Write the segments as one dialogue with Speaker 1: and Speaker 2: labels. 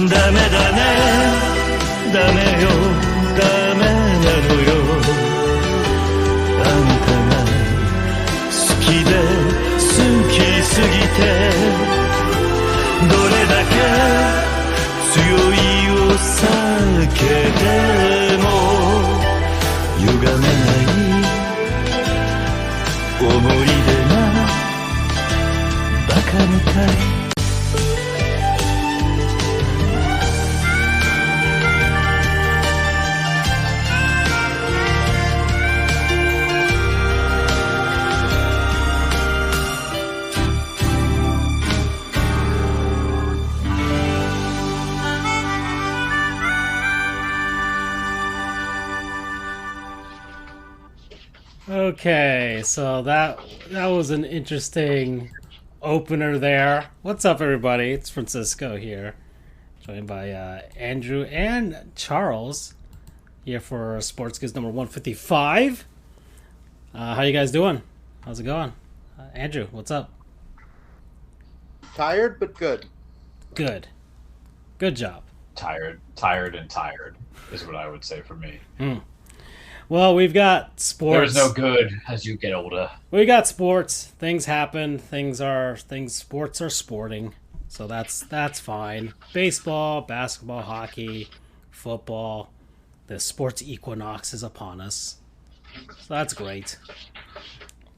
Speaker 1: ダメだねダメよダメなのよあんたが好きで好きすぎてどれだけ強いを避けても歪めない思い出がバカみたい
Speaker 2: Okay, so that was an interesting opener there. What's up, everybody? It's Francisco here, joined by Andrew and Charles here for Sports Goods number 155. How you guys doing? How's it going? Andrew, what's up?
Speaker 3: Tired, but good.
Speaker 2: Good. Good job.
Speaker 4: Tired is what I would say for me.
Speaker 2: Well, we've got sports.
Speaker 4: There's no good as you get older.
Speaker 2: We got sports. Things happen. Sports are sporting. So that's fine. Baseball, basketball, hockey, football. The sports equinox is upon us. So that's great.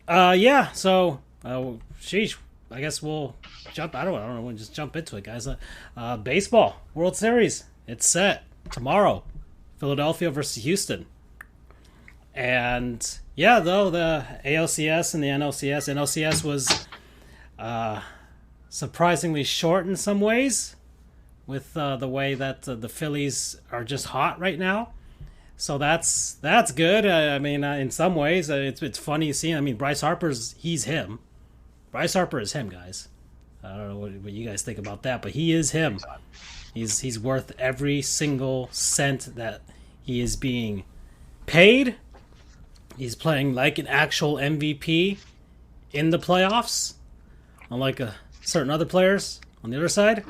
Speaker 2: Sheesh. I guess we'll jump. I don't know. We'll just jump into it, guys. Baseball, World Series. It's set tomorrow. Philadelphia versus Houston. And yeah, though the ALCS and the NLCS was surprisingly short in some ways, with the way that the Phillies are just hot right now. So that's good. I mean, in some ways, it's funny seeing. I mean, Bryce Harper's him. Bryce Harper is him, guys. I don't know what you guys think about that, but he is him. He's worth every single cent that he is being paid. He's playing like an actual MVP in the playoffs, unlike certain other players on the other side.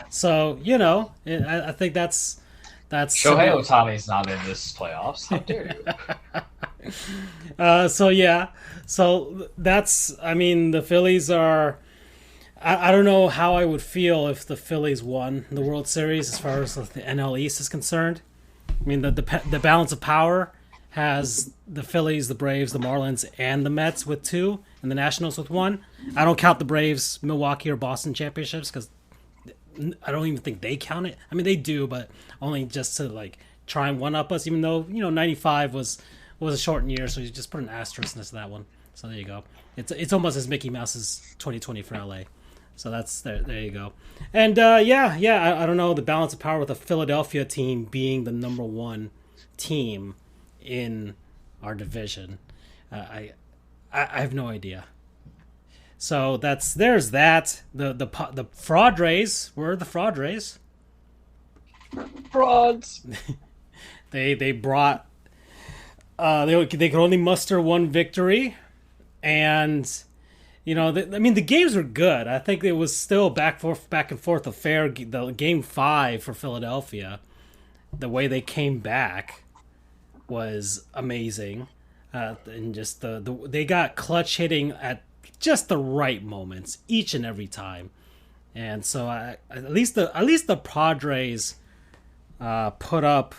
Speaker 2: So, I think that's
Speaker 4: Shohei Ohtani's not in this playoffs. How dare
Speaker 2: you? So that's, I mean, the Phillies are, I don't know how I would feel if the Phillies won the World Series as far as the NL East is concerned. I mean, the balance of power has the Phillies, the Braves, the Marlins, and the Mets with 2, and the Nationals with 1. I don't count the Braves, Milwaukee, or Boston championships because I don't even think they count it. I mean, they do, but only just to try and one up us. Even though 95 was a shortened year, so you just put an asterisk next to that one. So there you go. It's almost as Mickey Mouse's 2020 for LA. So that's there you go. And I don't know, the balance of power with the Philadelphia team being the number 1 team in our division. I have no idea. So there's that. The fraud rays were the fraud rays.
Speaker 4: Frauds.
Speaker 2: They brought they could only muster 1 victory, and the games were good. I think it was still back and forth affair. The game 5 for Philadelphia, the way they came back was amazing, and just they got clutch hitting at just the right moments each and every time, and so at least the Padres put up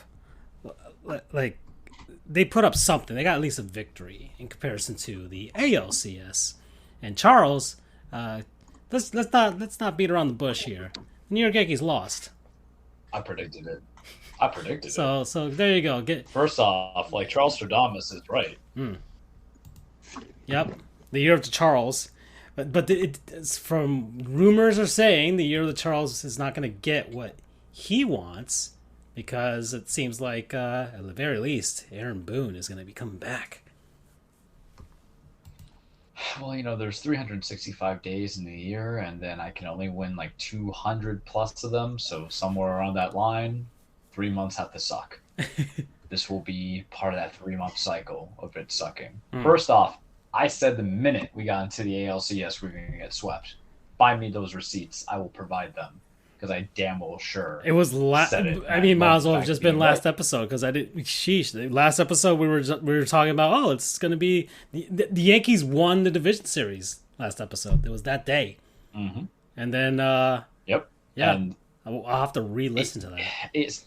Speaker 2: they put up something. They got at least a victory in comparison to the ALCS. And Charles, let's not beat around the bush here. The New York Yankees lost.
Speaker 4: I predicted it.
Speaker 2: So there you go.
Speaker 4: First off, Charles Stradamus is right.
Speaker 2: Yep, the year of the Charles, but it's from rumors are saying the year of the Charles is not going to get what he wants because it seems like at the very least Aaron Boone is going to be coming back.
Speaker 4: Well, there's 365 days in the year, and then I can only win 200 plus of them. So somewhere around that line, 3 months have to suck. This will be part of that 3-month cycle of it sucking. First off, I said the minute we got into the ALCS, we were going to get swept. Buy me those receipts. I will provide them. because I damn well sure
Speaker 2: it was
Speaker 4: said it.
Speaker 2: I mean, might as well have
Speaker 4: Back
Speaker 2: just
Speaker 4: to being
Speaker 2: been last
Speaker 4: right.
Speaker 2: episode because I did. Sheesh, the last episode we were talking about. Oh, it's gonna be the Yankees won the division series last episode. It was that day, and then
Speaker 4: Yep.
Speaker 2: yeah,
Speaker 4: And
Speaker 2: I'll have to re-listen to that.
Speaker 4: it's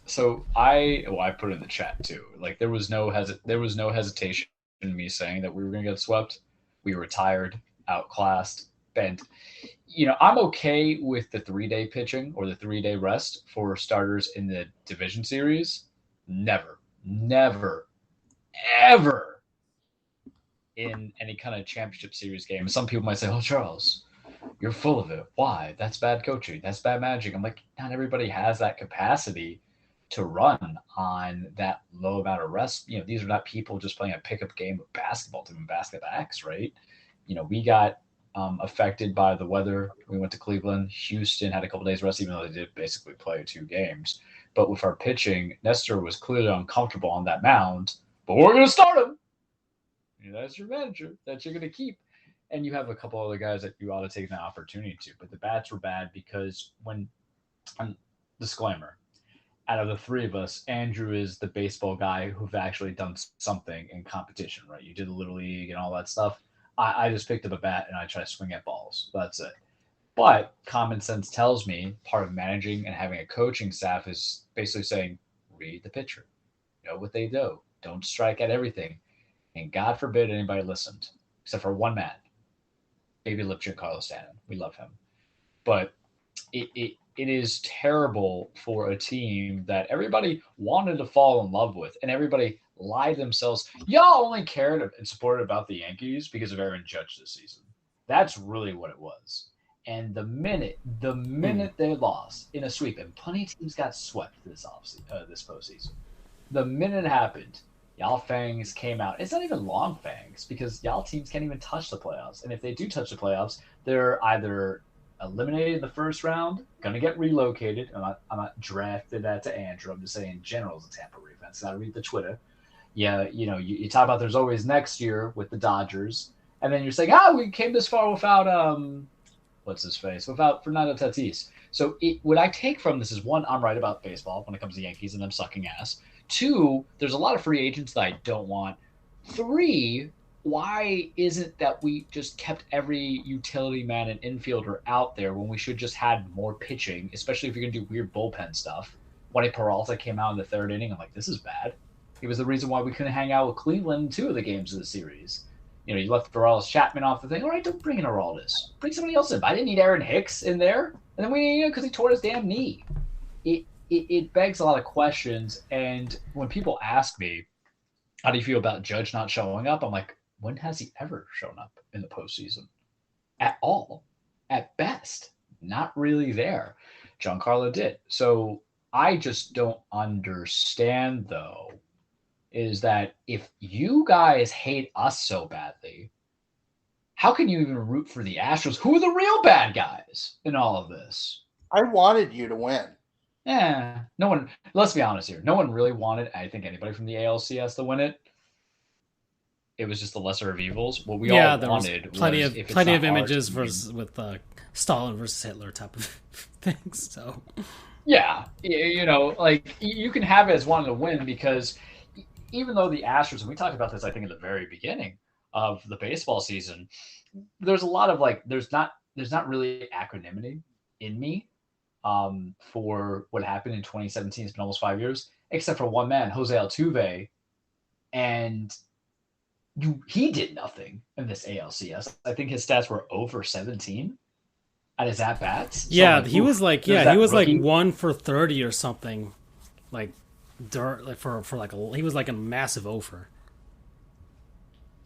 Speaker 4: so I put it in the chat too. Like there was no hesitation in me saying that we were gonna get swept. We were tired, outclassed, bent. I'm okay with the 3-day pitching or the 3-day rest for starters in the division series. Never, ever in any kind of championship series game. Some people might say, "Oh, Charles, you're full of it. Why? That's bad coaching. That's bad managing." I'm like, not everybody has that capacity to run on that low amount of rest. These are not people just playing a pickup game of basketball, doing basketbacks, right? We got affected by the weather. We went to Cleveland. Houston had a couple days rest, even though they did basically play 2 games. But with our pitching, Nestor was clearly uncomfortable on that mound. But we're going to start him. That's your manager that you're going to keep. And you have a couple other guys that you ought to take an opportunity to. But the bats were bad because disclaimer, out of the 3 of us, Andrew is the baseball guy who've actually done something in competition, right? You did the Little League and all that stuff. I just picked up a bat and I try to swing at balls. That's it. But common sense tells me part of managing and having a coaching staff is basically saying, read the pitcher. Know what they do. Don't strike at everything. And God forbid anybody listened, except for one man. Baby lip Giancarlo Stanton. We love him. But it is terrible for a team that everybody wanted to fall in love with, and everybody lied themselves. Y'all only cared and supported about the Yankees because of Aaron Judge this season. That's really what it was. And the minute they lost in a sweep, and plenty of teams got swept this postseason. The minute it happened, y'all fangs came out. It's not even long fangs because y'all teams can't even touch the playoffs. And if they do touch the playoffs, they're either eliminated in the first round, going to get relocated. I'm not drafted that to Andrew. I'm just saying in general as a Tampa Bay fan. So I read the Twitter. Yeah, you talk about there's always next year with the Dodgers. And then you're saying, we came this far without, what's his face? Without Fernando Tatis. So what I take from this is, 1, I'm right about baseball when it comes to Yankees and them sucking ass. 2, there's a lot of free agents that I don't want. 3, why isn't that we just kept every utility man and infielder out there when we should just had more pitching, especially if you're going to do weird bullpen stuff? When Peralta came out in the 3rd inning, I'm like, this is bad. He was the reason why we couldn't hang out with Cleveland in 2 of the games of the series. You left Aroldis Chapman off the thing. All right, don't bring in Aroldis. Bring somebody else in. I didn't need Aaron Hicks in there. And then because he tore his damn knee. It begs a lot of questions. And when people ask me, how do you feel about Judge not showing up? I'm like, when has he ever shown up in the postseason? At all. At best. Not really there. Giancarlo did. So I just don't understand, though, is that if you guys hate us so badly, how can you even root for the Astros? Who are the real bad guys in all of this?
Speaker 3: I wanted you to win.
Speaker 4: Yeah, no one, let's be honest here. No one really wanted, I think, anybody from the ALCS to win it. It was just the lesser of evils. What we all wanted was
Speaker 2: plenty of images with Stalin versus Hitler type of things. So
Speaker 4: yeah, you can have it as wanting to win because even though the Astros, and we talked about this, I think, in the very beginning of the baseball season, there's a lot of there's not really acronymity in me for what happened in 2017. It's been almost 5 years, except for one man, Jose Altuve, and he did nothing in this ALCS. I think his stats were over 17 at his at bats.
Speaker 2: Yeah, he was like 1 for 30 or something, he was like a massive offer.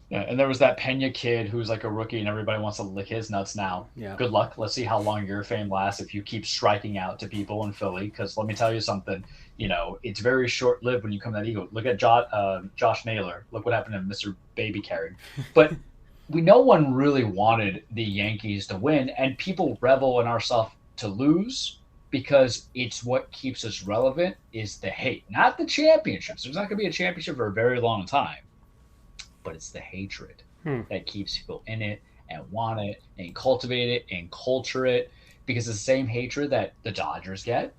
Speaker 4: Yeah, and there was that Pena kid who's like a rookie, and everybody wants to lick his nuts now.
Speaker 2: Yeah. Good
Speaker 4: luck. Let's see how long your fame lasts if you keep striking out to people in Philly. Because let me tell you something, it's very short-lived when you come to that ego. Look at Josh Naylor. Look what happened to Mr. Baby Carry. But no one really wanted the Yankees to win, and people revel in ourselves to lose because it's what keeps us relevant is the hate, not the championships. There's not going to be a championship for a very long time. But it's the hatred that keeps people in it and want it and cultivate it and culture it because it's the same hatred that the Dodgers get.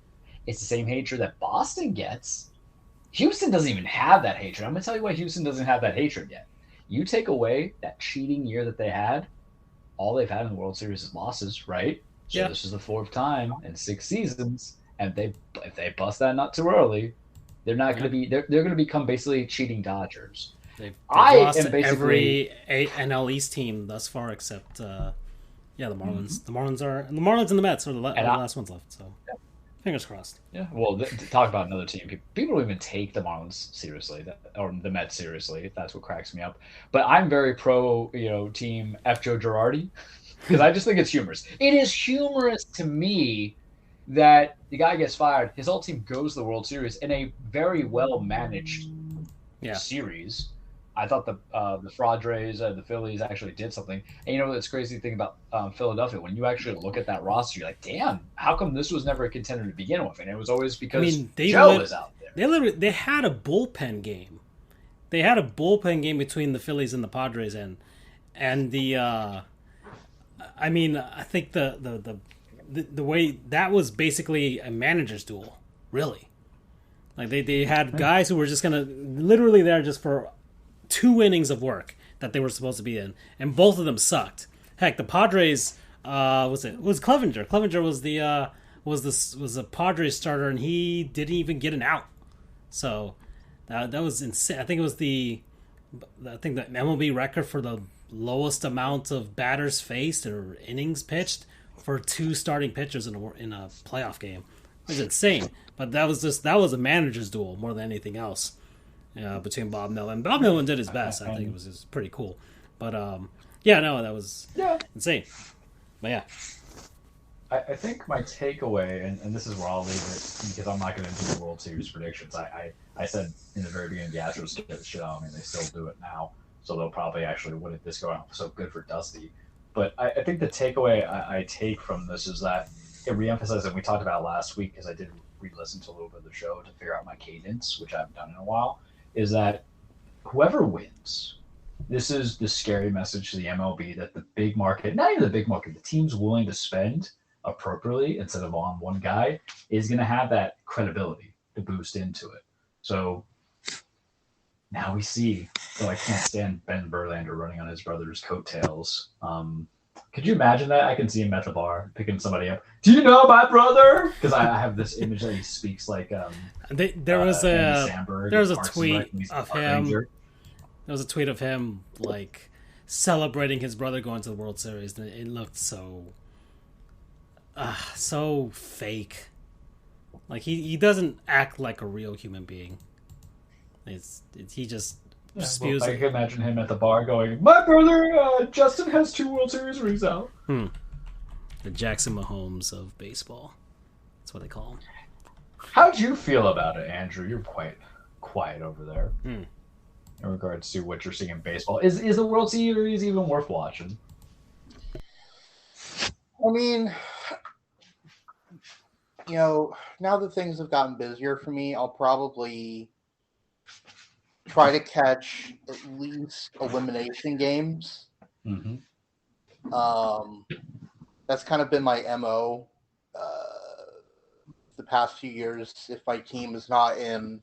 Speaker 4: It's the same hatred that Boston gets. Houston doesn't even have that hatred. I'm going to tell you why Houston doesn't have that hatred yet. You take away that cheating year that they had, all they've had in the World Series is losses, right? So this is the 4th time in 6 seasons, and if they bust that nut too early, they're not going to be. They're going to become basically cheating Dodgers.
Speaker 2: They've lost to every NL East team thus far, except the Marlins. The Marlins and the Mets are the last ones left. So fingers crossed.
Speaker 4: Yeah. Well, to talk about another team, people don't even take the Marlins seriously, or the Mets seriously. That's what cracks me up. But I'm very pro, team F. Joe Girardi, because I just think it's humorous. It is humorous to me that the guy gets fired. His whole team goes to the World Series in a very well managed series. I thought the Padres, the Phillies actually did something. And that's crazy thing about Philadelphia. When you actually look at that roster, you're like, damn, how come this was never a contender to begin with? And it was always because Joe was out there.
Speaker 2: They had a bullpen game. They had a bullpen game between the Phillies and the Padres, and the I think the way that was basically a manager's duel, really. Like they had guys who were just gonna literally there just for 2 innings of work that they were supposed to be in, and both of them sucked. Heck, the Padres was Clevenger. Clevenger was a Padres starter, and he didn't even get an out. So that was insane. I think it was the MLB record for the lowest amount of batters faced or innings pitched for 2 starting pitchers in a playoff game. It was insane. But that was a manager's duel more than anything else. Between Bob Melvin. Bob Melvin did his best. I think it was pretty cool. But that was insane. But yeah.
Speaker 4: I think my takeaway, and this is where I'll leave it, because I'm not going to do the World Series predictions. I said in the very beginning, the Astros get the shit out of me. They still do it now. So they'll probably actually win it this go around. So good for Dusty. But I think the takeaway I take from this is that it reemphasizes, and we talked about it last week, because I did re-listen to a little bit of the show to figure out my cadence, which I haven't done in a while, is that whoever wins, this is the scary message to the MLB, that the big market, not even the big market, the teams willing to spend appropriately instead of on one guy, is going to have that credibility to boost into it. So now we see, though I can't stand Ben Verlander running on his brother's coattails. Could you imagine that? I can see him at the bar picking somebody up. Do you know my brother? Because I have this image that he speaks like
Speaker 2: there was a tweet of him. There was a tweet of him like celebrating his brother going to the World Series, and it looked so fake. Like he doesn't act like a real human being. He just spews.
Speaker 4: Well, I can imagine him at the bar going, "My brother Justin has 2 World Series rings out."
Speaker 2: The Jackson Mahomes of baseball. That's what they call him.
Speaker 4: How'd you feel about it, Andrew? You're quite quiet over there. In regards to what you're seeing in baseball, is the World Series even worth watching?
Speaker 3: I mean, now that things have gotten busier for me, I'll probably try to catch at least elimination games.
Speaker 4: Mm-hmm.
Speaker 3: That's kind of been my MO the past few years. If my team is not in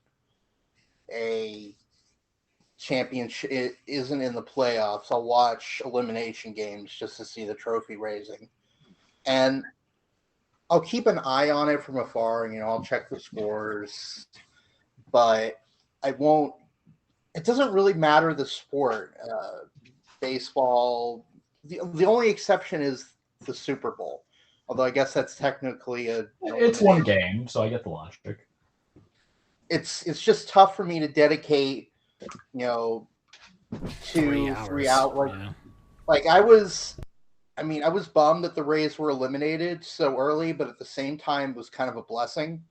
Speaker 3: a championship, it isn't in the playoffs, I'll watch elimination games just to see the trophy raising. And I'll keep an eye on it from afar, and I'll check the scores, but I won't. It doesn't really matter the sport. Baseball, the only exception is the Super Bowl. Although I guess that's technically
Speaker 4: it's one game, so I get the logic.
Speaker 3: It's just tough for me to dedicate, 2, 3 hours. Like I was bummed that the Rays were eliminated so early, but at the same time, it was kind of a blessing.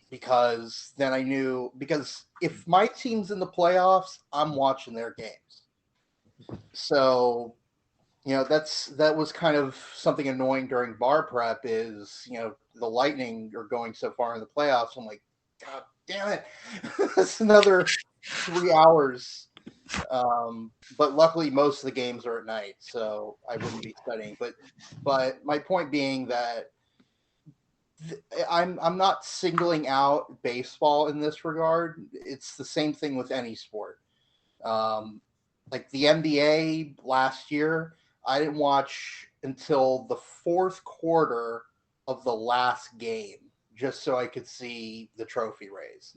Speaker 3: Because then I knew, because if my team's in the playoffs, I'm watching their games. So, that was kind of something annoying during bar prep is, the Lightning are going so far in the playoffs. I'm like, God damn it. That's another 3 hours But luckily, most of the games are at night, so I wouldn't be studying. But my point being that I'm not singling out baseball in this regard. It's the same thing with any sport. Like the NBA last year, I didn't watch until the fourth quarter of the last game just so I could see the trophy raise.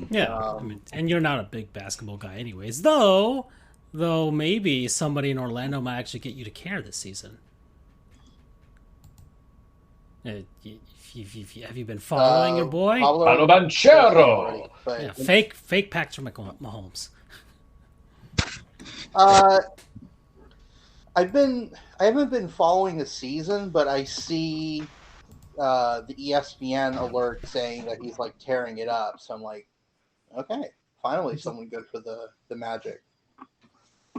Speaker 2: Yeah, and you're not a big basketball guy anyways. Though maybe somebody in Orlando might actually get you to care this season. Have you been following your boy?
Speaker 4: Pablo Banchero!
Speaker 2: Yeah, fake Patrick Mahomes.
Speaker 3: I haven't been following the season, but I see the ESPN alert saying that he's like tearing it up. So I'm like, okay, finally someone good for the Magic.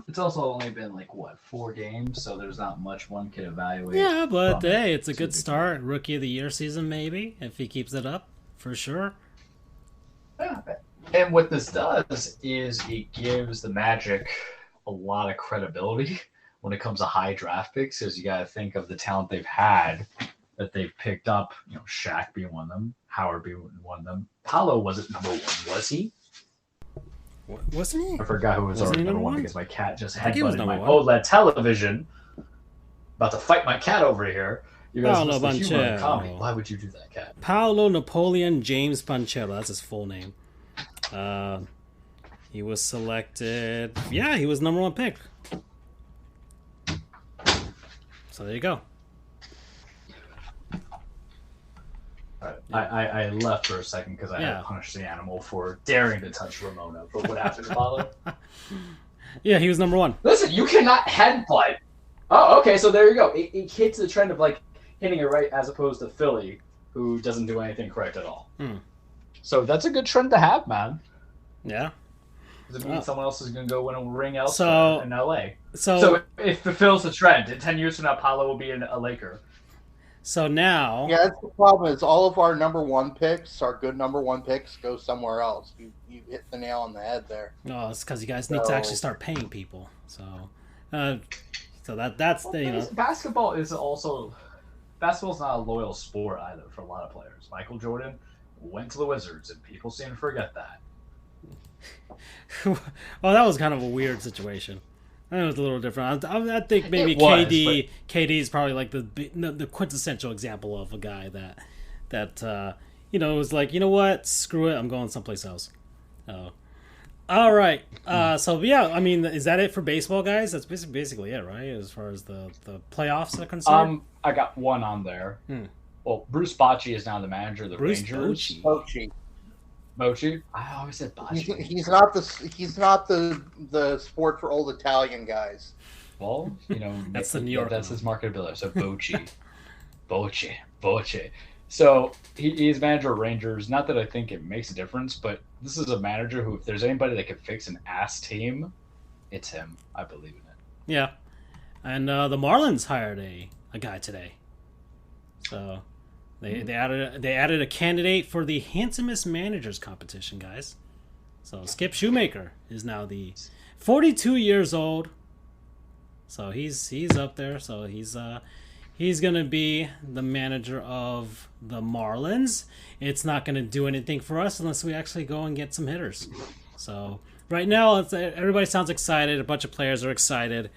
Speaker 4: It's also only been like 4 games, so there's not much one can evaluate.
Speaker 2: Yeah, but hey, it's a good start. Rookie of the Year season, maybe, if he keeps it up, for sure.
Speaker 4: Yeah. And what this does is it gives the Magic a lot of credibility when it comes to high draft picks, because you got to think of the talent they've had that they've picked up. You know, Shaq being one of them, Howard being one of them. Paolo wasn't number 1, was he?
Speaker 2: Wasn't he?
Speaker 4: I forgot who was already number one because my cat just headbutted my
Speaker 2: 1.
Speaker 4: OLED television. About to fight my cat over here. You guys
Speaker 2: Paolo
Speaker 4: missed the humor in
Speaker 2: Banchero.
Speaker 4: comedy. Why would you do that, cat?
Speaker 2: Paolo Napoleon James Banchero. That's his full name. He was selected. Yeah, he was number 1 pick. So there you go.
Speaker 4: I left for a second because I had to punish the animal for daring to touch Ramona. But what happened to Paolo?
Speaker 2: Yeah, he was number 1.
Speaker 4: Listen, you cannot headbutt. Oh, okay, so there you go. It hits the trend of like hitting it right as opposed to Philly, who doesn't do anything correct at all. So that's a good trend to have, man.
Speaker 2: Yeah.
Speaker 4: Does it mean someone else is going to go win a ring elsewhere in LA?
Speaker 2: So
Speaker 4: it fulfills the trend. In 10 years from now, Paolo will be a Laker.
Speaker 2: So now...
Speaker 3: Yeah, that's the problem is all of our number 1 picks, our good number 1 picks, go somewhere else. You hit the nail on the head there.
Speaker 2: No, it's because you guys need to actually start paying people. So that's the, you know...
Speaker 4: Basketball's not a loyal sport either for a lot of players. Michael Jordan went to the Wizards, and people seem to forget that.
Speaker 2: Well, that was kind of a weird situation. It was a little different. I think maybe KD is probably like the quintessential example of a guy that was like, you know what, screw it, I'm going someplace else. All right. So yeah, I mean, is that it for baseball, guys? That's basically it, right? As far as the playoffs are concerned.
Speaker 4: I got one on there. Well, Bruce Bochy is now the manager of the Rangers. Bochy. I always said Bochy.
Speaker 3: He's not the sport for old Italian guys.
Speaker 4: Well,
Speaker 2: that's the New York.
Speaker 4: That's his marketability. So Bochy, Bochy. So he's manager of Rangers. Not that I think it makes a difference, but this is a manager who, if there's anybody that can fix an ass team, it's him. I believe in it.
Speaker 2: Yeah, and the Marlins hired a guy today. So. They added a candidate for the handsomest managers competition, guys. So Skip Shoemaker is now the 42 years old. So he's up there. So he's gonna be the manager of the Marlins. It's not gonna do anything for us unless we actually go and get some hitters. So right now, everybody sounds excited. A bunch of players are excited.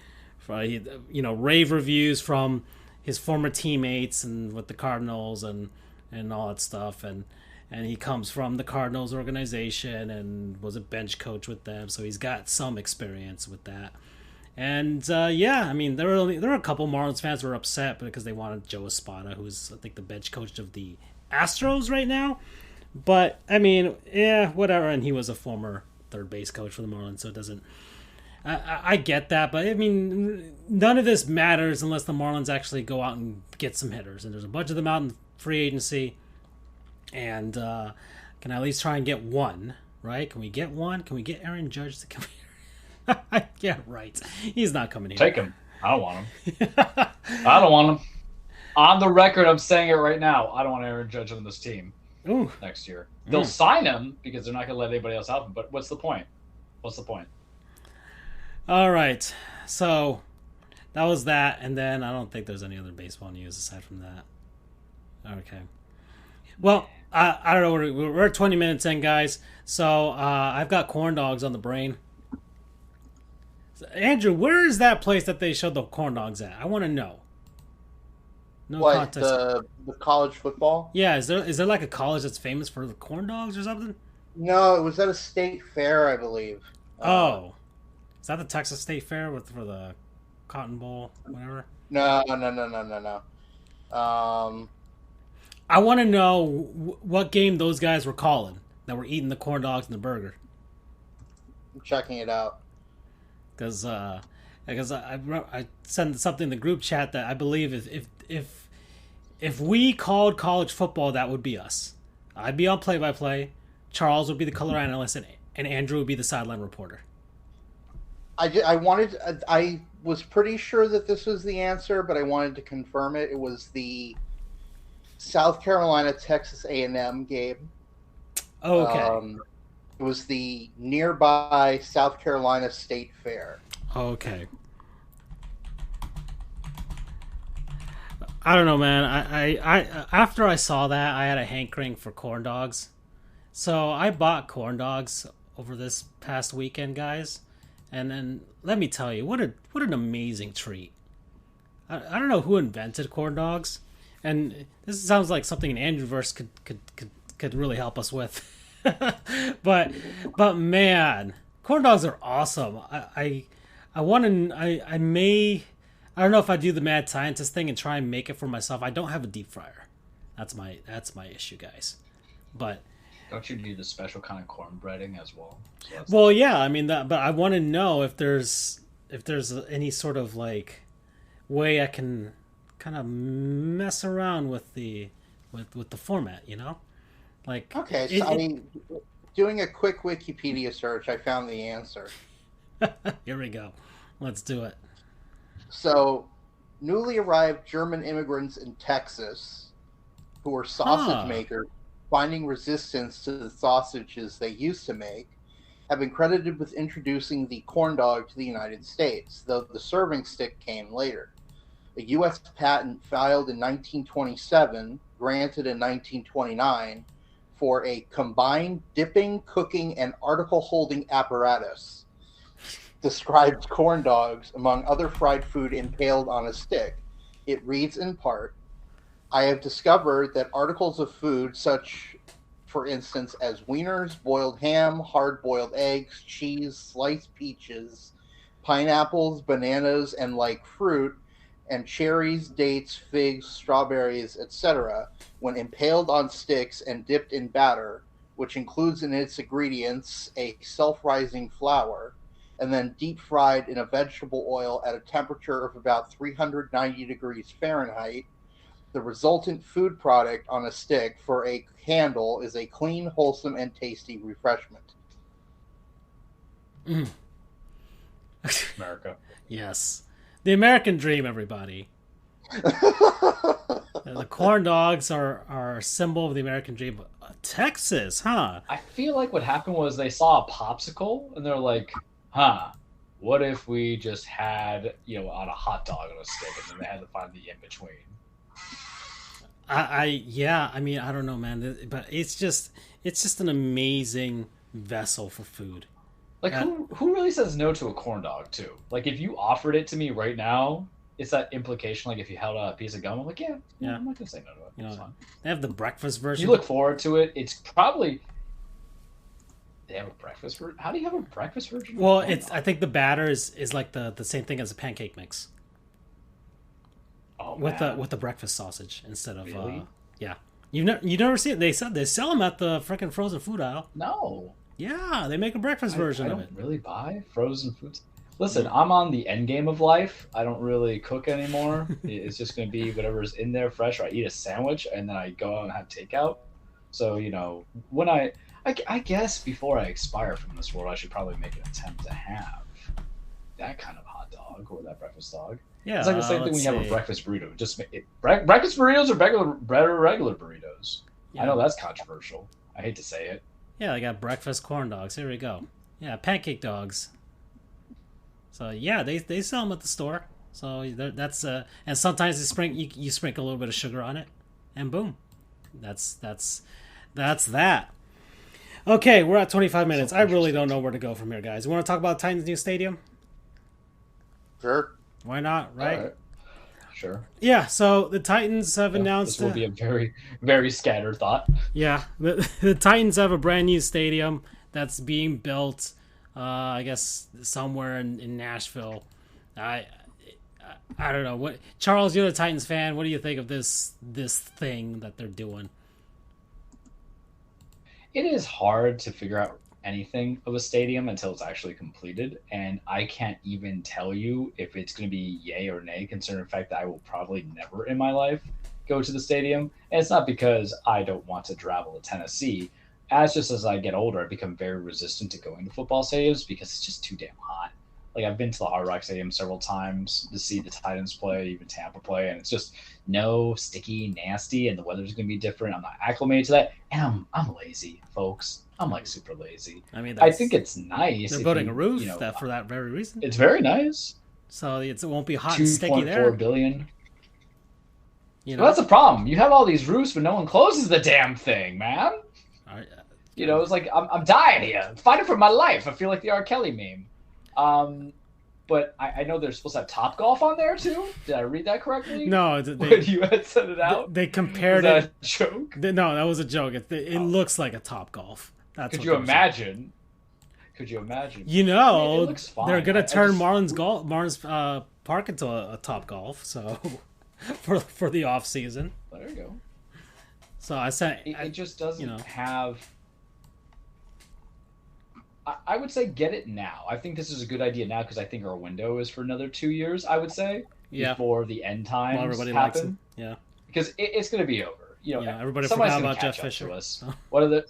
Speaker 2: Rave reviews from his former teammates and with the Cardinals and all that stuff, and he comes from the Cardinals organization and was a bench coach with them, so he's got some experience with that. And I mean, there were a couple Marlins fans who were upset because they wanted Joe Espada, who's I think the bench coach of the Astros right now. But I mean, yeah, whatever. And he was a former third base coach for the Marlins, so it doesn't. I get that, but I mean, none of this matters unless the Marlins actually go out and get some hitters. And there's a bunch of them out in free agency, and can I at least try and get one, right? Can we get one? Can we get Aaron Judge to come here? Yeah, right. He's not coming here.
Speaker 4: Take him. I don't want him. I don't want him. On the record, I'm saying it right now. I don't want Aaron Judge on this team next year. They'll sign him because they're not going to let anybody else out. But what's the point?
Speaker 2: All right. So that was that, and then I don't think there's any other baseball news aside from that. Okay. Well, I don't know. We're 20 minutes in, guys. So I've got corn dogs on the brain. Andrew, where is that place that they showed the corn dogs at? I want to know. No
Speaker 3: What,
Speaker 2: contest.
Speaker 3: the college football?
Speaker 2: Yeah, is there like a college that's famous for the corn dogs or something?
Speaker 3: No, it was at a state fair, I believe.
Speaker 2: Oh, is that the Texas State Fair for the Cotton Bowl, whatever?
Speaker 3: No.
Speaker 2: I want to know what game those guys were calling that were eating the corn dogs and the burger.
Speaker 3: I'm checking it out.
Speaker 2: Because I sent something in the group chat that I believe if we called college football, that would be us. I'd be on play-by-play. Charles would be the color analyst, and Andrew would be the sideline reporter.
Speaker 3: I was pretty sure that this was the answer, but I wanted to confirm it. It was the South Carolina Texas A&M game.
Speaker 2: Okay.
Speaker 3: It was the nearby South Carolina State Fair.
Speaker 2: Okay. I don't know, man. I after I saw that, I had a hankering for corn dogs. So I bought corn dogs over this past weekend, guys. And then let me tell you, what an amazing treat. I don't know who invented corn dogs, and this sounds like something an Andrewverse could really help us with. but man, corn dogs are awesome. I don't know if I do the mad scientist thing and try and make it for myself. I don't have a deep fryer. That's my issue, guys. But
Speaker 4: don't you do the special kind of corn breading as well? So
Speaker 2: well, yeah, I mean that, but I want to know if there's any sort of like way I can kind of mess around with the format, you know? Like
Speaker 3: okay, so doing a quick Wikipedia search, I found the answer.
Speaker 2: Here we go. Let's do it.
Speaker 3: So, newly arrived German immigrants in Texas, who were sausage makers, finding resistance to the sausages they used to make, have been credited with introducing the corn dog to the United States, though the serving stick came later. A U.S. patent filed in 1927, granted in 1929, for a combined dipping, cooking, and article holding apparatus, describes corn dogs, among other fried food impaled on a stick. It reads in part, I have discovered that articles of food such, for instance, as wieners, boiled ham, hard-boiled eggs, cheese, sliced peaches, pineapples, bananas, and like fruit, and cherries, dates, figs, strawberries, etc., when impaled on sticks and dipped in batter, which includes in its ingredients a self-rising flour, and then deep fried in a vegetable oil at a temperature of about 390 degrees Fahrenheit, the resultant food product on a stick for a handle is a clean, wholesome, and tasty refreshment.
Speaker 4: America.
Speaker 2: Yes. The American dream, everybody. The corn dogs are a symbol of the American dream. Texas, huh?
Speaker 4: I feel like what happened was they saw a popsicle and they're like, what if we just had, on a hot dog on a stick, and then they had to find the in-between.
Speaker 2: I mean, I don't know, man, but it's just an amazing vessel for food.
Speaker 4: Like, who really says no to a corn dog, too? Like, if you offered it to me right now, it's that implication, like, if you held out a piece of gum, I'm like, yeah. I'm not going to say no to it. It's fine.
Speaker 2: They have the breakfast version.
Speaker 4: You look forward to it. It's probably... They have a breakfast version? How do you have a breakfast version?
Speaker 2: Well, I think the batter is like the same thing as a pancake mix.
Speaker 4: Oh,
Speaker 2: with
Speaker 4: man.
Speaker 2: the breakfast sausage instead of
Speaker 4: really?
Speaker 2: Yeah. You never see it. They sell them at the freaking frozen food aisle.
Speaker 4: No.
Speaker 2: Yeah, they make a breakfast version of it.
Speaker 4: I don't really buy frozen foods. Listen, I'm on the end game of life. I don't really cook anymore. It's just going to be whatever's in there fresh. Or I eat a sandwich and then I go out and have takeout. So, when I guess before I expire from this world, I should probably make an attempt to have that kind of hot dog or that breakfast dog.
Speaker 2: Yeah,
Speaker 4: it's like the same thing when you have a breakfast burrito. Just breakfast burritos or regular burritos. Yeah. I know that's controversial. I hate to say it.
Speaker 2: Yeah, they got breakfast corn dogs. Here we go. Yeah, pancake dogs. So yeah, they sell them at the store. So that's and sometimes you sprinkle a little bit of sugar on it, and boom, that's that. Okay, we're at 25 minutes. I really don't know where to go from here, guys. You want to talk about Titans' new stadium?
Speaker 3: Sure.
Speaker 2: Why not? Right?
Speaker 4: Sure.
Speaker 2: Yeah. So the Titans have announced.
Speaker 4: This will be a very, very scattered thought.
Speaker 2: Yeah, the Titans have a brand new stadium that's being built. I guess somewhere in Nashville. I don't know what. Charles, you're a Titans fan. What do you think of this thing that they're doing?
Speaker 4: It is hard to figure out anything of a stadium until it's actually completed, and I can't even tell you if it's going to be yay or nay, considering the fact that I will probably never in my life go to the stadium. And it's not because I don't want to travel to Tennessee. As I get older, I become very resistant to going to football stadiums because it's just too damn hot. Like, I've been to the Hard Rock Stadium several times to see the Titans play, even Tampa play, and it's just sticky, nasty, and the weather's going to be different. I'm not acclimated to that, and I'm lazy, folks. I'm like super lazy.
Speaker 2: I mean,
Speaker 4: I think it's nice.
Speaker 2: They're building a roof for that very reason.
Speaker 4: It's very nice.
Speaker 2: So it won't be hot and sticky there.
Speaker 4: $2.4 billion. Well, that's the problem. You have all these roofs, but no one closes the damn thing, man. It's like I'm dying here, fighting for my life. I feel like the R. Kelly meme. But I know they're supposed to have Topgolf on there too. Did I read that correctly?
Speaker 2: No,
Speaker 4: when you had said it out,
Speaker 2: they compared
Speaker 4: was that
Speaker 2: it.
Speaker 4: A joke?
Speaker 2: No, that was a joke. It looks like a Topgolf.
Speaker 4: Could you imagine? Could you imagine?
Speaker 2: You know,
Speaker 4: it looks fine.
Speaker 2: They're gonna turn Marlins Park into a Topgolf. So for the off season.
Speaker 4: There you go.
Speaker 2: So I said
Speaker 4: it just doesn't have. I would say get it now. I think this is a good idea now because I think our window is for another 2 years. I would say before the end times
Speaker 2: everybody
Speaker 4: happen.
Speaker 2: Likes him. Yeah,
Speaker 4: because it's going to be over.
Speaker 2: Everybody forgot about Jeff Fisher.
Speaker 4: What are the?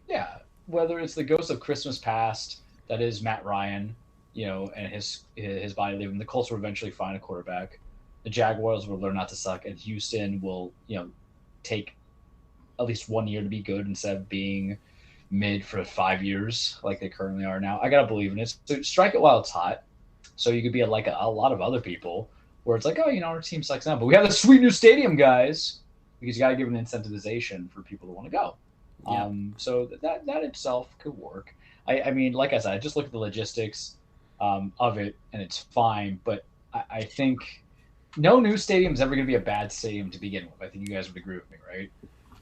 Speaker 4: Yeah, whether it's the ghost of Christmas past that is Matt Ryan, and his body leaving. The Colts will eventually find a quarterback. The Jaguars will learn not to suck, and Houston will take at least 1 year to be good instead of being mid for 5 years like they currently are now. I gotta believe in it. So strike it while it's hot. So you could be like a lot of other people where it's like, our team sucks now, but we have this sweet new stadium, guys, because you gotta give an incentivization for people to want to go.
Speaker 2: Yeah.
Speaker 4: So that itself could work. I mean, like I said, I just look at the logistics of it, and it's fine. But I think no new stadium is ever going to be a bad stadium to begin with. I think you guys would agree with me, right?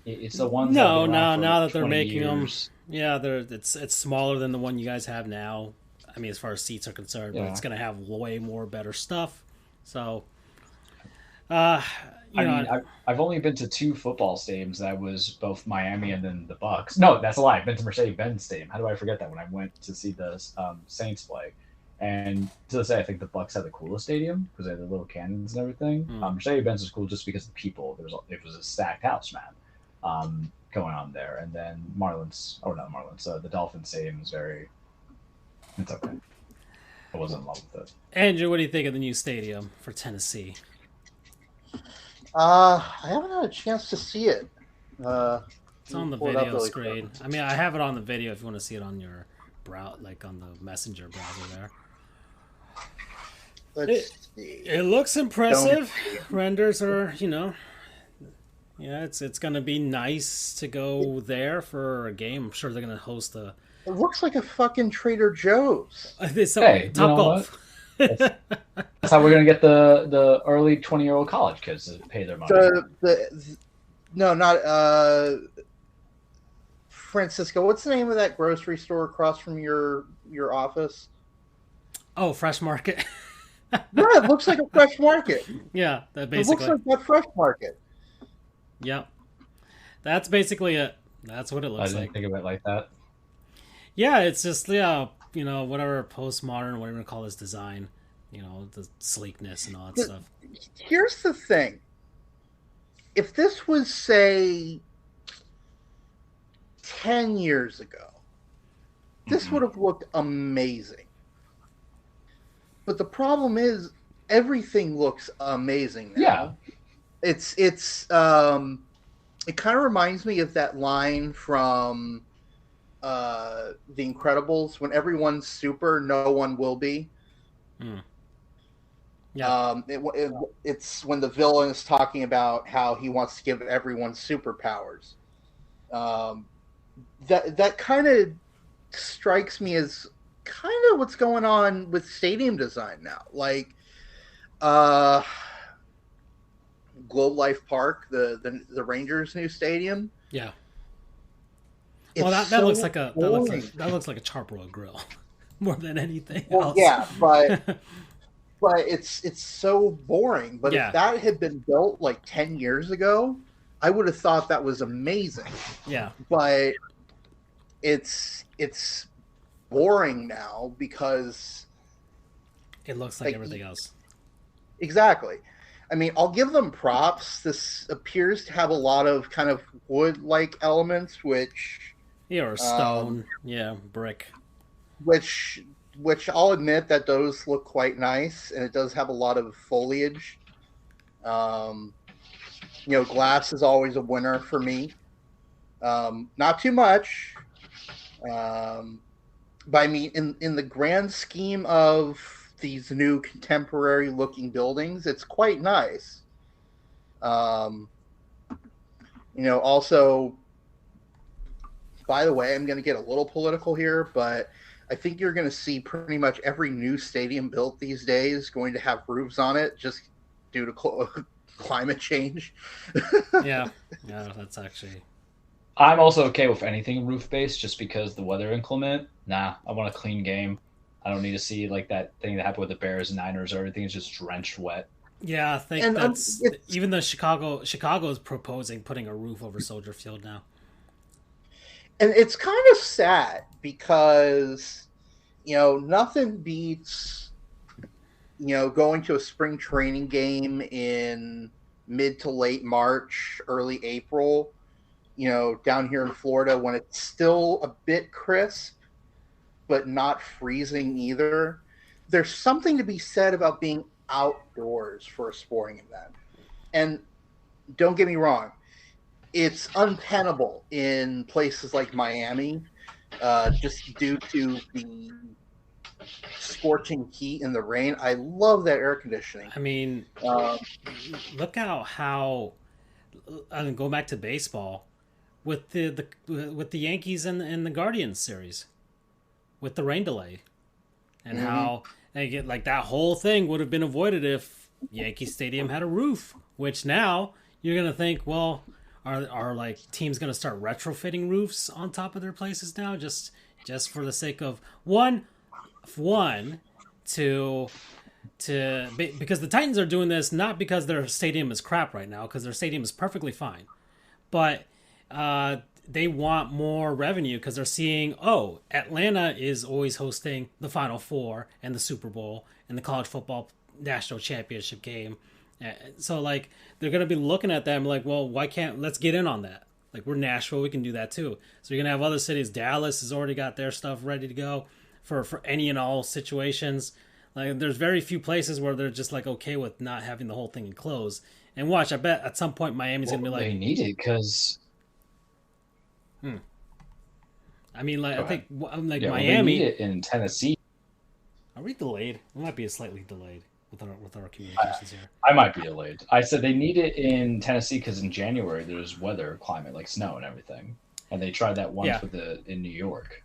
Speaker 4: It's the ones.
Speaker 2: Now that they're making
Speaker 4: years.
Speaker 2: them, yeah, it's smaller than the one you guys have now. I mean, as far as seats are concerned, but it's going to have way more better stuff. So, I've
Speaker 4: only been to 2 football stadiums. That was both Miami and then the Bucks. No, that's a lie. I've been to Mercedes-Benz Stadium. How do I forget that when I went to see the Saints play? And to this day, I think the Bucks had the coolest stadium because they had the little cannons and everything. Mercedes-Benz was cool just because of the people. It was a stacked house, man. Going on there, and then the Dolphins Stadium is it's okay. I wasn't in love with it.
Speaker 2: Andrew, what do you think of the new stadium for Tennessee?
Speaker 3: I haven't had a chance to see it.
Speaker 2: It's on the video screen. I mean, I have it on the video if you want to see it on your like on the Messenger browser there. It looks impressive. Renders are, yeah, it's going to be nice to go there for a game. I'm sure they're going to host a...
Speaker 3: It looks like a fucking Trader Joe's.
Speaker 2: Topgolf.
Speaker 4: That's how we're going to get the early 20-year-old college kids to pay their money.
Speaker 3: No, not... Francisco, what's the name of that grocery store across from your office?
Speaker 2: Oh, Fresh Market.
Speaker 3: Yeah, it looks like a Fresh Market.
Speaker 2: Yeah, that basically.
Speaker 3: It looks like that Fresh Market.
Speaker 2: Yep. That's basically it. That's what it looks like.
Speaker 4: I didn't think of it like that.
Speaker 2: Yeah, it's just, whatever postmodern, whatever you call this design, the sleekness and all that stuff.
Speaker 3: Here's the thing. If this was, say, 10 years ago, this would have looked amazing. But the problem is, everything looks amazing now.
Speaker 4: Yeah.
Speaker 3: It kind of reminds me of that line from The Incredibles. When everyone's super, no one will be.
Speaker 2: Yeah.
Speaker 3: It's when the villain is talking about how he wants to give everyone superpowers. That kind of strikes me as kind of what's going on with stadium design now. Like, Globe Life Park, the Rangers' new stadium.
Speaker 2: Yeah.
Speaker 3: It's
Speaker 2: Well, that
Speaker 3: so
Speaker 2: looks like a
Speaker 3: boring.
Speaker 2: that looks like a charbroiled grill more than anything
Speaker 3: Well,
Speaker 2: else.
Speaker 3: yeah, but it's so boring. But
Speaker 2: Yeah.
Speaker 3: if that had been built like 10 years ago, I would have thought that was amazing.
Speaker 2: Yeah.
Speaker 3: But it's boring now because
Speaker 2: It looks like everything else.
Speaker 3: exactly. I mean, I'll give them props. This appears to have a lot of kind of wood-like elements, which
Speaker 2: Yeah, or stone. Yeah, brick.
Speaker 3: which I'll admit that those look quite nice, and it does have a lot of foliage. Glass is always a winner for me. Not too much, but I mean, in the grand scheme of these new contemporary-looking buildings, it's quite nice. Also, by the way, I'm going to get a little political here, but I think you're going to see pretty much every new stadium built these days going to have roofs on it just due to climate change.
Speaker 2: Yeah, that's actually.
Speaker 4: I'm also okay with anything roof-based just because the weather inclement. Nah, I want a clean game. I don't need to see like that thing that happened with the Bears and Niners. Everything is just drenched wet.
Speaker 2: Yeah, I think
Speaker 3: And,
Speaker 2: that's even the Chicago is proposing putting a roof over Soldier Field now.
Speaker 3: And it's kind of sad because, nothing beats, going to a spring training game in mid to late March, early April, down here in Florida when it's still a bit crisp, but not freezing either. There's something to be said about being outdoors for a sporting event. And don't get me wrong, it's untenable in places like Miami, just due to the scorching heat and the rain. I love that air conditioning.
Speaker 2: I mean, look out how. I mean, go back to baseball with the Yankees and the Guardians series with the rain delay, and how they get like that whole thing would have been avoided if Yankee Stadium had a roof. Which now you're gonna think, well, are like teams gonna start retrofitting roofs on top of their places now, just for the sake of one to because the Titans are doing this not because their stadium is crap right now, because their stadium is perfectly fine, but they want more revenue because they're seeing, Atlanta is always hosting the Final Four and the Super Bowl and the college football national championship game. So like they're gonna be looking at them like, well, let's get in on that. Like, we're Nashville, we can do that too. So you're gonna have other cities. Dallas has already got their stuff ready to go for any and all situations. Like, there's very few places where they're just like okay with not having the whole thing enclosed. And watch, I bet at some point Miami's gonna be like,
Speaker 4: they need it because.
Speaker 2: I mean, like, I think like
Speaker 4: Yeah,
Speaker 2: Miami.
Speaker 4: they need it in Tennessee.
Speaker 2: Are we delayed? We might be slightly delayed with our communications here.
Speaker 4: I might be delayed. I said they need it in Tennessee because in January there's climate like snow and everything, and they tried that once in New York.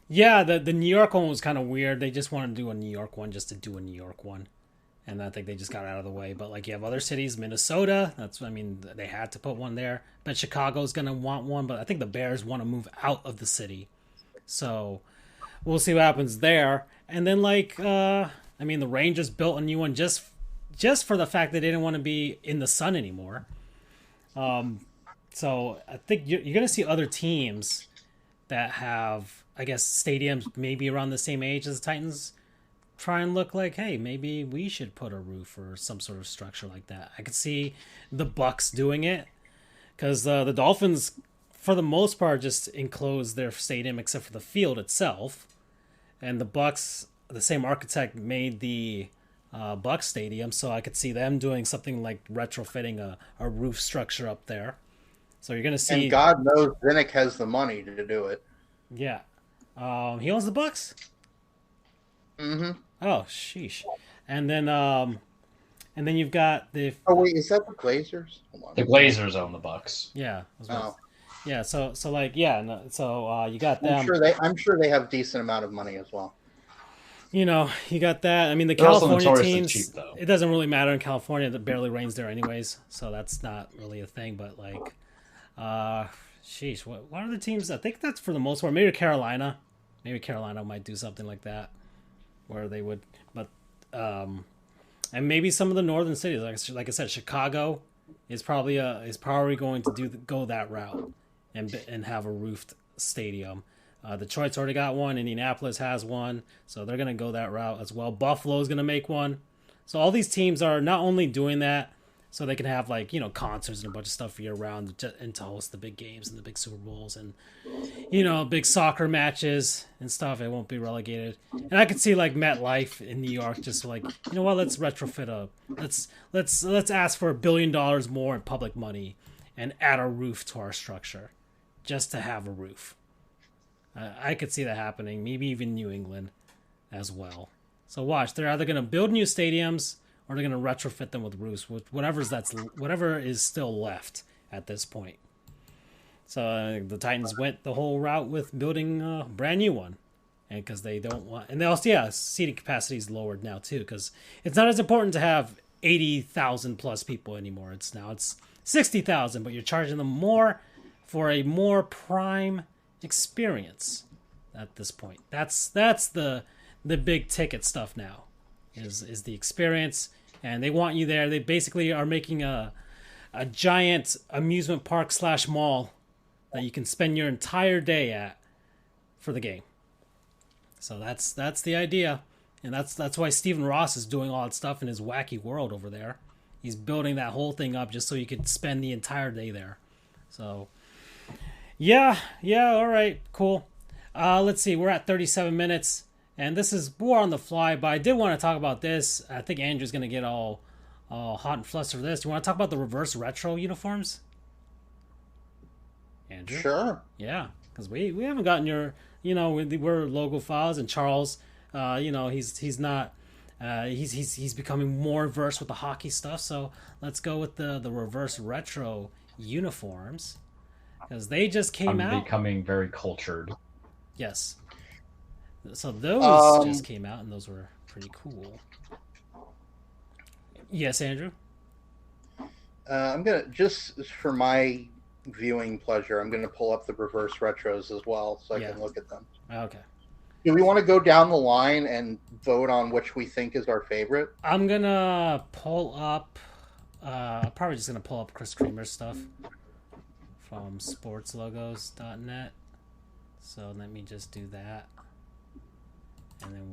Speaker 2: Yeah, the New York one was kind of weird. They just wanted to do a New York one just to do a New York one, and I think they just got out of the way. But like, you have other cities, Minnesota. They had to put one there. But Chicago's gonna want one. But I think the Bears want to move out of the city, so we'll see what happens there. And then the Rangers built a new one just for the fact that they didn't want to be in the sun anymore. So I think you're going to see other teams that have, I guess, stadiums maybe around the same age as the Titans try and look like, hey, maybe we should put a roof or some sort of structure like that. I could see the Bucks doing it because the Dolphins, for the most part, just enclose their stadium except for the field itself. And the Bucks, the same architect made the Bucks Stadium, so I could see them doing something like retrofitting a roof structure up there. So you're going to see...
Speaker 3: And God knows Vinnick has the money to do it.
Speaker 2: Yeah. He owns the Bucks?
Speaker 3: Mm-hmm.
Speaker 2: Oh, sheesh. And then you've got the
Speaker 3: Oh wait, is that the Glazers? Hold on.
Speaker 4: The Glazers own the Bucks.
Speaker 2: yeah.
Speaker 3: Oh,
Speaker 2: Yeah, so like yeah, no, so you got them.
Speaker 3: I'm sure they have a decent amount of money as well.
Speaker 2: You know, you got that. I mean, the
Speaker 4: They're also
Speaker 2: California
Speaker 4: notoriously
Speaker 2: teams.
Speaker 4: cheap, though.
Speaker 2: It doesn't really matter in California. It barely rains there, anyways. So that's not really a thing. But like, sheesh, what are the teams? I think that's for the most part. Maybe Carolina. Maybe Carolina might do something like that, where they would. But and maybe some of the northern cities, like I said, Chicago is probably going to go that route and have a roofed stadium. Detroit's already got one. Indianapolis has one. So they're going to go that route as well. Buffalo's going to make one. So all these teams are not only doing that so they can have, like, you know, concerts and a bunch of stuff year round and to host the big games and the big Super Bowls and, you know, big soccer matches and stuff. It won't be relegated. And I could see, like, MetLife in New York just like, you know what, let's retrofit let's ask for $1 billion more in public money and add a roof to our structure just to have a roof. I could see that happening. Maybe even New England as well. So watch, they're either going to build new stadiums or they're going to retrofit them with roofs, with whatever is still left at this point. So the Titans went the whole route with building a brand new one, and because they don't want, and they also seating capacity is lowered now too, because it's not as important to have 80,000 plus people anymore. It's 60,000, but you're charging them more for a more prime experience at this point. That's the big ticket stuff now is the experience, and they want you there. They basically are making a giant amusement park / mall that you can spend your entire day at for the game. So that's the idea, and that's why Stephen Ross is doing all that stuff in his wacky world over there. He's building that whole thing up just so you could spend the entire day there. So yeah, all right, cool. Let's see, we're at 37 minutes, and this is more on the fly, but I did want to talk about this. I think Andrew's going to get all hot and flustered for this. Do you want to talk about the reverse retro uniforms? Andrew?
Speaker 3: Sure.
Speaker 2: Yeah, because we haven't gotten your, you know, we're logo files, and Charles, you know, he's not, he's becoming more versed with the hockey stuff, so let's go with the reverse retro uniforms. Because they just came out.
Speaker 4: I'm becoming very cultured.
Speaker 2: Yes. So those just came out, and those were pretty cool. Yes, Andrew?
Speaker 3: I'm going to, just for my viewing pleasure, I'm going to pull up the reverse retros as well so I can look at them.
Speaker 2: Okay.
Speaker 3: Do we want to go down the line and vote on which we think is our favorite?
Speaker 2: I'm going to pull up, probably just going to pull up Chris Creamer's stuff from sportslogos.net. So let me just do that, and then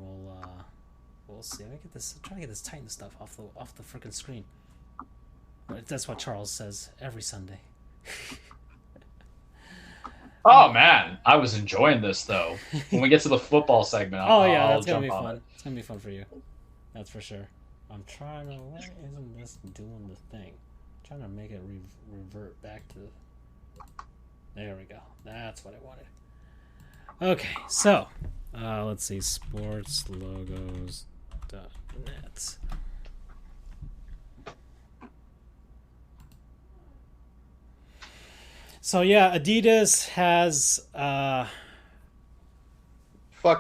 Speaker 2: we'll see. Let me get this. I'm trying to get this Titan stuff off the freaking screen. That's what Charles says every Sunday.
Speaker 4: Oh man, I was enjoying this though. When we get to the football segment,
Speaker 2: that's gonna be fun. It's gonna be fun for you. That's for sure. I'm trying to. Why isn't this doing the thing? I'm trying to make it revert back to. There we go. That's what I wanted. Okay, so let's see, sportslogos.net. So yeah, Adidas has
Speaker 3: Fuck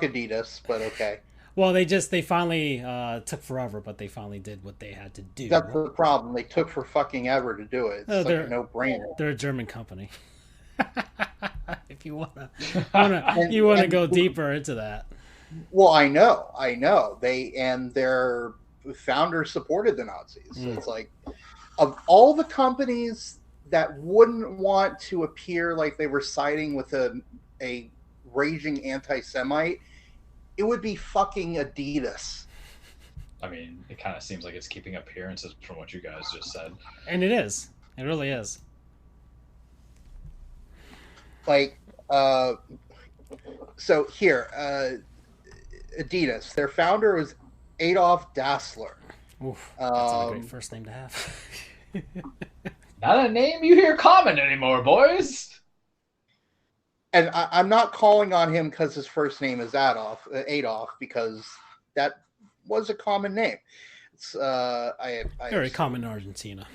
Speaker 3: Adidas, but okay.
Speaker 2: Well, they finally took forever, but they finally did what they had to do.
Speaker 3: That's the problem. They took for fucking ever to do it. It's like a no-brainer.
Speaker 2: They're a German company. If you wanna go deeper into that.
Speaker 3: Well, I know. Their founders supported the Nazis. So it's like, of all the companies that wouldn't want to appear like they were siding with a raging anti-Semite, it would be fucking Adidas.
Speaker 4: I mean, it kind of seems like it's keeping appearances from what you guys just said.
Speaker 2: And it is. It really is.
Speaker 3: Like, so here, Adidas, their founder was Adolf Dassler.
Speaker 2: Oof, that's a great first name to have.
Speaker 4: Not a name you hear common anymore, boys.
Speaker 3: And I'm not calling on him because his first name is Adolf, because that was a common name. It's
Speaker 2: very common in Argentina.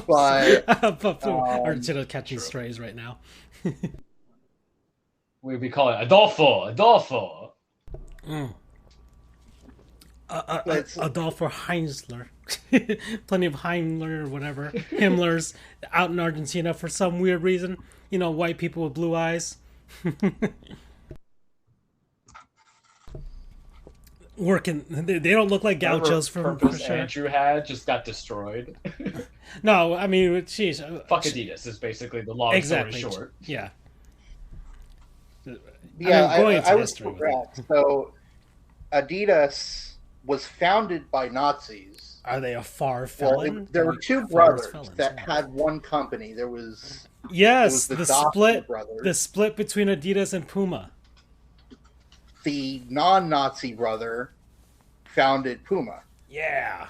Speaker 3: But
Speaker 2: Argentina catching strays right now.
Speaker 4: We'd be calling Adolfo.
Speaker 2: Adolfo Heinzler. Plenty of Heimler or whatever. Himmlers out in Argentina for some weird reason. You know, white people with blue eyes. Working. They don't look like gauchos for sure.
Speaker 4: Andrew had just got destroyed.
Speaker 2: No, I mean, geez.
Speaker 4: Fuck Adidas is basically the long story short.
Speaker 2: Yeah.
Speaker 3: Yeah, I was correct. So, Adidas was founded by Nazis.
Speaker 2: Are they a far felon?
Speaker 3: Well, there were two brothers that had one company. There was
Speaker 2: the split between Adidas and Puma.
Speaker 3: The non-Nazi brother founded Puma.
Speaker 2: Yeah.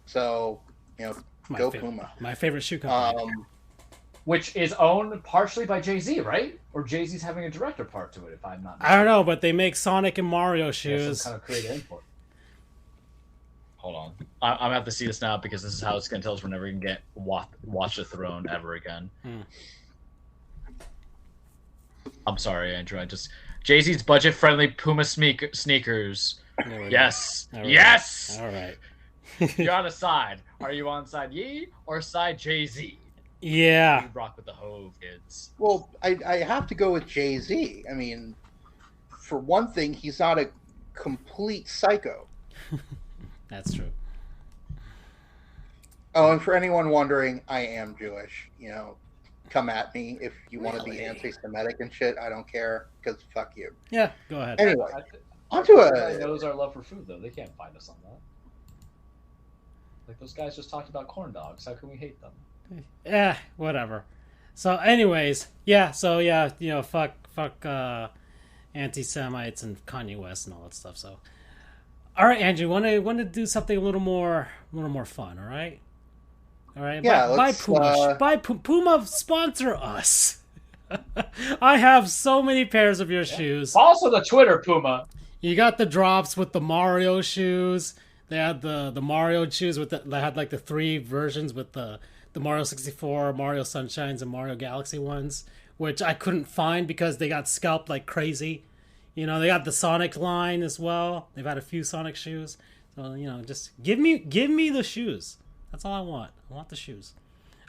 Speaker 3: So, go Puma.
Speaker 2: My favorite shoe company.
Speaker 4: Which is owned partially by Jay-Z, right? Or Jay-Z's having a director part to it, if I'm not mistaken.
Speaker 2: I don't know, but they make Sonic and Mario shoes.
Speaker 4: Some kind of creative input.
Speaker 5: Hold on. I'm going to have to see this now because this is how it's going to tell us we're never going to get Watch the Throne ever again. I'm sorry, Andrew. Jay-Z's budget-friendly Puma sneakers. Yes. Yes!
Speaker 2: All right.
Speaker 5: You're on a side. Are you on side Yee or side Jay-Z?
Speaker 2: Yeah.
Speaker 5: You rock with the Hove, kids.
Speaker 3: Well, I have to go with Jay-Z. I mean, for one thing, he's not a complete psycho.
Speaker 2: That's true.
Speaker 3: Oh, and for anyone wondering, I am Jewish. Come at me if you want to be anti-Semitic and shit. I don't care, because fuck you.
Speaker 2: Yeah, go ahead.
Speaker 3: Anyway,
Speaker 4: onto it. Knows our love for food, though. They can't find us on that. Like, those guys just talked about corn dogs. How can we hate them?
Speaker 2: Yeah, whatever. So, anyways, fuck anti-Semites and Kanye West and all that stuff. So, all right, Andrew, want to do something a little more fun? All right. All right.
Speaker 3: Yeah.
Speaker 2: Buy Puma. Buy Puma. Sponsor us. I have so many pairs of your shoes.
Speaker 4: Also, the Twitter Puma.
Speaker 2: You got the drops with the Mario shoes. They had the Mario shoes they had like the 3 versions with the Mario 64, Mario Sunshines, and Mario Galaxy ones, which I couldn't find because they got scalped like crazy. They got the Sonic line as well. They've had a few Sonic shoes. So, just give me the shoes. That's all I want. I want the shoes.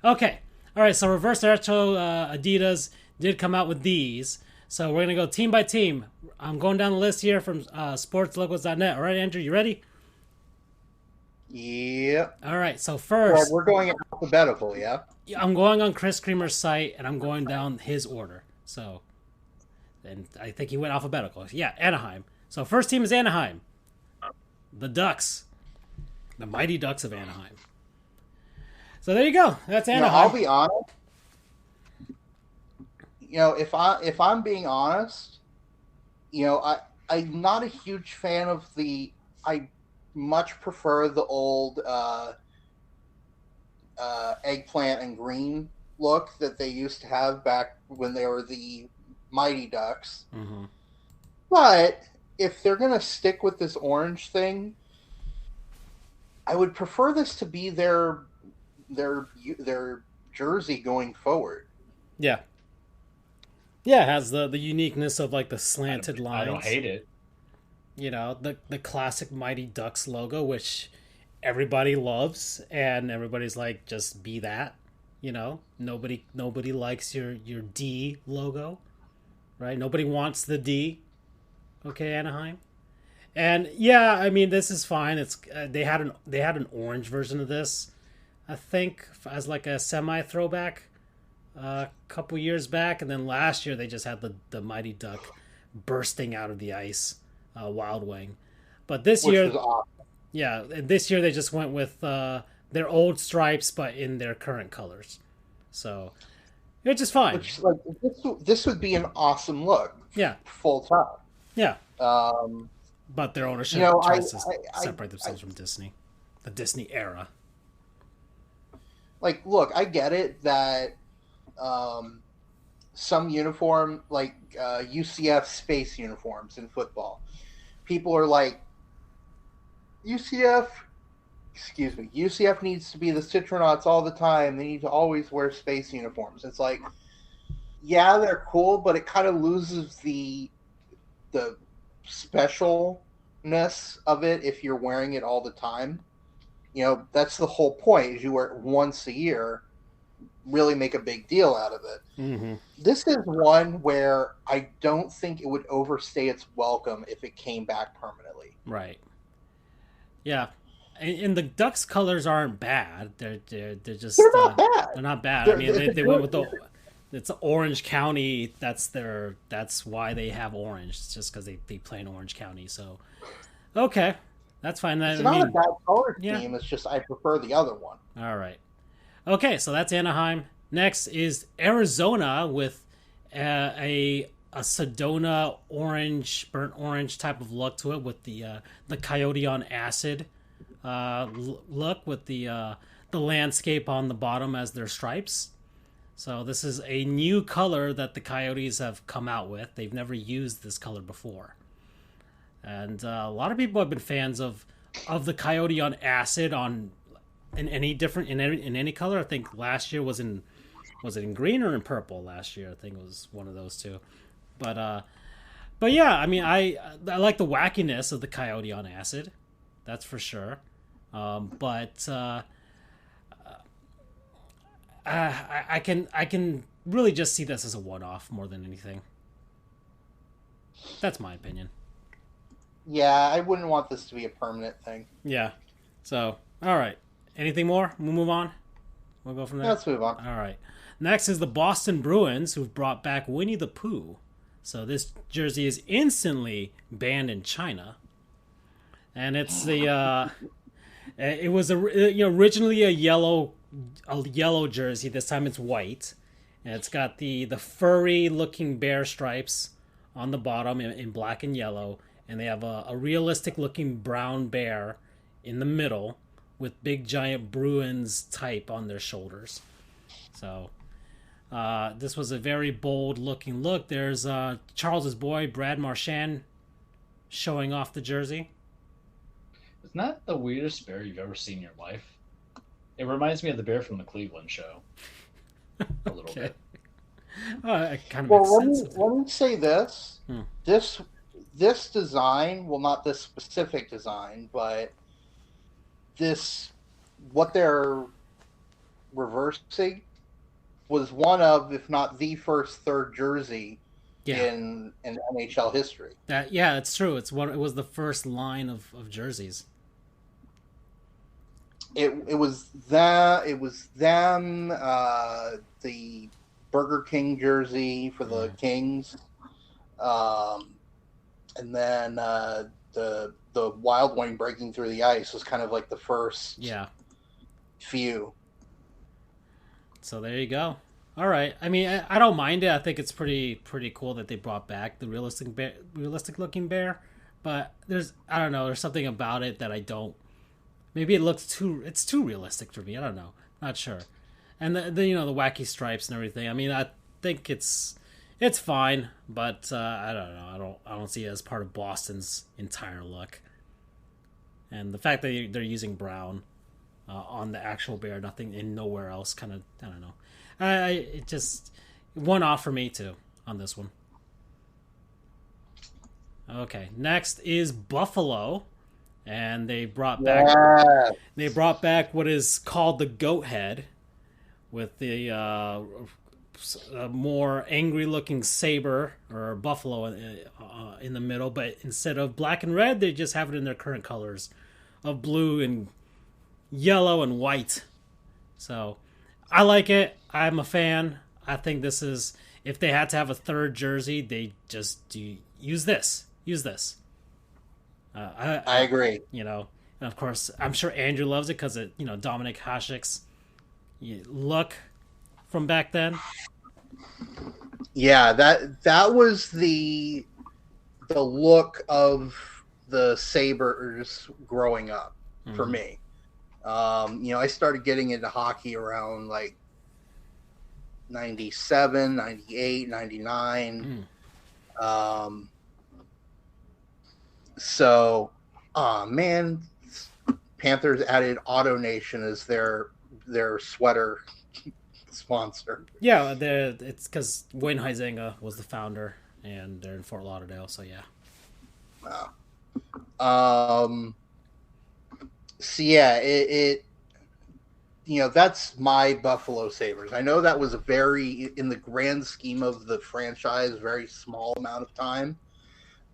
Speaker 2: Okay. All right, so Reverse Retro Adidas did come out with these. So we're going to go team by team. I'm going down the list here from sportslocals.net. All right, Andrew, you ready?
Speaker 3: Yep.
Speaker 2: All right, so first...
Speaker 3: Well, we're going in alphabetical, yeah?
Speaker 2: I'm going on Chris Creamer's site, and I'm going down his order. So, and I think he went alphabetical. Yeah, Anaheim. So first team is Anaheim. The Ducks. The Mighty Ducks of Anaheim. So there you go. That's Anaheim.
Speaker 3: I'll be honest. If I'm being honest, I'm not a huge fan of I much prefer the old eggplant and green look that they used to have back when they were the Mighty Ducks.
Speaker 2: Mm-hmm.
Speaker 3: But if they're going to stick with this orange thing, I would prefer this to be their jersey going forward.
Speaker 2: Yeah. Yeah, it has the uniqueness of like the slanted lines.
Speaker 4: I don't hate it.
Speaker 2: The classic Mighty Ducks logo, which everybody loves, and everybody's like, just be that. Nobody likes your D logo, right? Nobody wants the D. Okay, Anaheim. And yeah, I mean, this is fine. It's they had an orange version of this, I think, as like a semi throwback a couple years back, and then last year they just had the Mighty Duck bursting out of the ice, Wild Wing. But this year,
Speaker 3: awesome.
Speaker 2: Yeah, this year they just went with their old stripes, but in their current colors. So it's just fine.
Speaker 3: Which, like, this would be an awesome look.
Speaker 2: Yeah,
Speaker 3: full time.
Speaker 2: Yeah. But their ownership tries to separate themselves from Disney, the Disney era.
Speaker 3: like, look, I get it that some uniform, like UCF space uniforms in football, people are like, UCF needs to be the Citronauts all the time. They need to always wear space uniforms. It's like, yeah, they're cool, but it kind of loses the specialness of it if you're wearing it all the time. You know, that's the whole point, is you wear it once a year, really make a big deal out of it.
Speaker 2: Mm-hmm.
Speaker 3: This is one where I don't think it would overstay its welcome if it came back permanently.
Speaker 2: Right. Yeah. And the Ducks colors aren't bad. They're just
Speaker 3: not bad.
Speaker 2: They're not bad. I mean, they went with it's Orange County. That's why they have orange. It's just because they play in Orange County. So, okay, that's fine.
Speaker 3: It's not a bad color scheme. It's just I prefer the other one.
Speaker 2: All right. Okay, so that's Anaheim. Next is Arizona with a Sedona orange, burnt orange type of look to it, with the Coyote on Acid look, with the landscape on the bottom as their stripes. So this is a new color that the Coyotes have come out with. They've never used this color before, and a lot of people have been fans of the Coyote on Acid in any color. I think last year was it in green or in purple last year? I think it was one of those two. But yeah, I mean, I like the wackiness of the Coyote on Acid, that's for sure. I can really just see this as a one-off more than anything. That's my opinion.
Speaker 3: Yeah, I wouldn't want this to be a permanent thing.
Speaker 2: Yeah. So, all right. Anything more? We'll move on. We'll go from there.
Speaker 3: Let's move on.
Speaker 2: All right. Next is the Boston Bruins, who've brought back Winnie the Pooh. So this jersey is instantly banned in China, and it's the it was originally a yellow jersey. This time it's white, and it's got the furry looking bear stripes on the bottom in black and yellow, and they have a realistic looking brown bear in the middle with big giant Bruins type on their shoulders. So this was a very bold looking look. There's Charles's boy Brad Marchand showing off the jersey.
Speaker 4: Isn't that the weirdest bear you've ever seen in your life? It reminds me of the bear from the Cleveland show. A little bit.
Speaker 2: It kind of
Speaker 3: Well,
Speaker 2: makes sense.
Speaker 3: let me say this. This design, well, not this specific design, but what they're reversing was one of, if not the first third jersey in NHL history.
Speaker 2: Yeah, it's true. It was the first line of jerseys.
Speaker 3: It was them, the Burger King jersey for the Kings, and then the Wild Wing breaking through the ice was kind of like the first few.
Speaker 2: So there you go. All right. I mean, I don't mind it. I think it's pretty cool that they brought back the realistic looking bear. But there's something about it that I don't. Maybe it's too realistic for me. I don't know. Not sure. And the wacky stripes and everything. I mean, I think it's fine, but I don't know. I don't see it as part of Boston's entire look. And the fact that they're using brown on the actual bear, nothing in nowhere else, kind of, I don't know. It just one off for me too on this one. Okay, next is Buffalo, and they brought back what is called the goat head, with the more angry looking saber or buffalo in the middle, but instead of black and red, they just have it in their current colors of blue and yellow and white. So I like it. I'm a fan. I think this is, if they had to have a third jersey, they just use this.
Speaker 3: I agree.
Speaker 2: And of course, I'm sure Andrew loves it because Dominic Hasek's look from back then.
Speaker 3: Yeah, that was the look of the Sabres growing up for me. I started getting into hockey around like 97, 98, 99. So, man, Panthers added Auto Nation as their sweater sponsor.
Speaker 2: Yeah, it's because Wayne Huizenga was the founder, and they're in Fort Lauderdale, so yeah.
Speaker 3: So yeah, it that's my Buffalo Sabres. I know that was a very, in the grand scheme of the franchise, very small amount of time,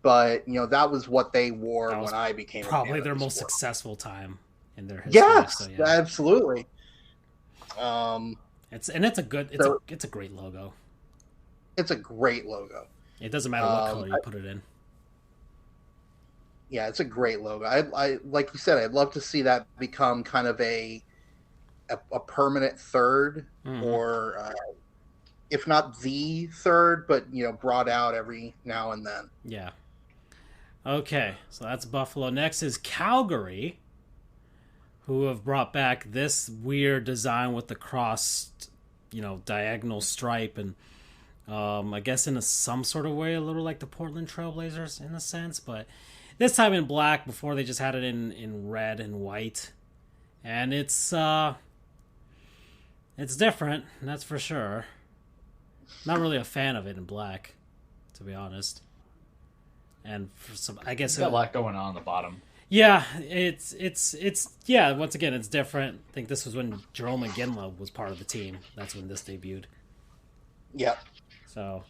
Speaker 3: but that was what they wore when I became
Speaker 2: probably their most successful time in their history.
Speaker 3: Yes,
Speaker 2: so, yeah.
Speaker 3: Absolutely.
Speaker 2: It's a great logo.
Speaker 3: It's a great logo.
Speaker 2: It doesn't matter what color you put it in.
Speaker 3: Yeah, it's a great logo. I like you said, I'd love to see that become kind of a permanent third, or if not the third, but brought out every now and then.
Speaker 2: Yeah. Okay, so that's Buffalo. Next is Calgary, who have brought back this weird design with the crossed, diagonal stripe, and I guess in some sort of way a little like the Portland Trailblazers in a sense, but this time in black. Before they just had it in red and white, and it's different, that's for sure. Not really a fan of it in black, to be honest. And for some, I guess
Speaker 5: got a lot going on the bottom.
Speaker 2: Yeah, it's yeah. Once again, it's different. I think this was when Jerome McGinley was part of the team. That's when this debuted.
Speaker 3: Yep.
Speaker 2: So,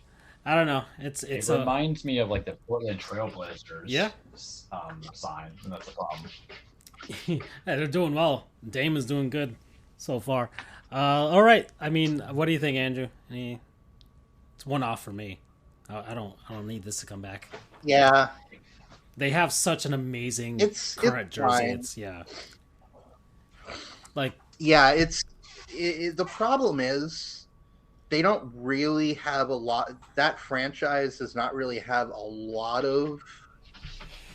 Speaker 2: I don't know. It
Speaker 5: reminds me of like the Portland Trailblazers.
Speaker 2: Yeah.
Speaker 5: Sign, and that's the problem.
Speaker 2: Yeah, they're doing well. Damon's doing good so far. All right. I mean, what do you think, Andrew? It's one off for me. I don't need this to come back.
Speaker 3: Yeah.
Speaker 2: They have such an amazing current jersey.
Speaker 3: Fine. The problem is they don't really have a lot. That franchise does not really have a lot of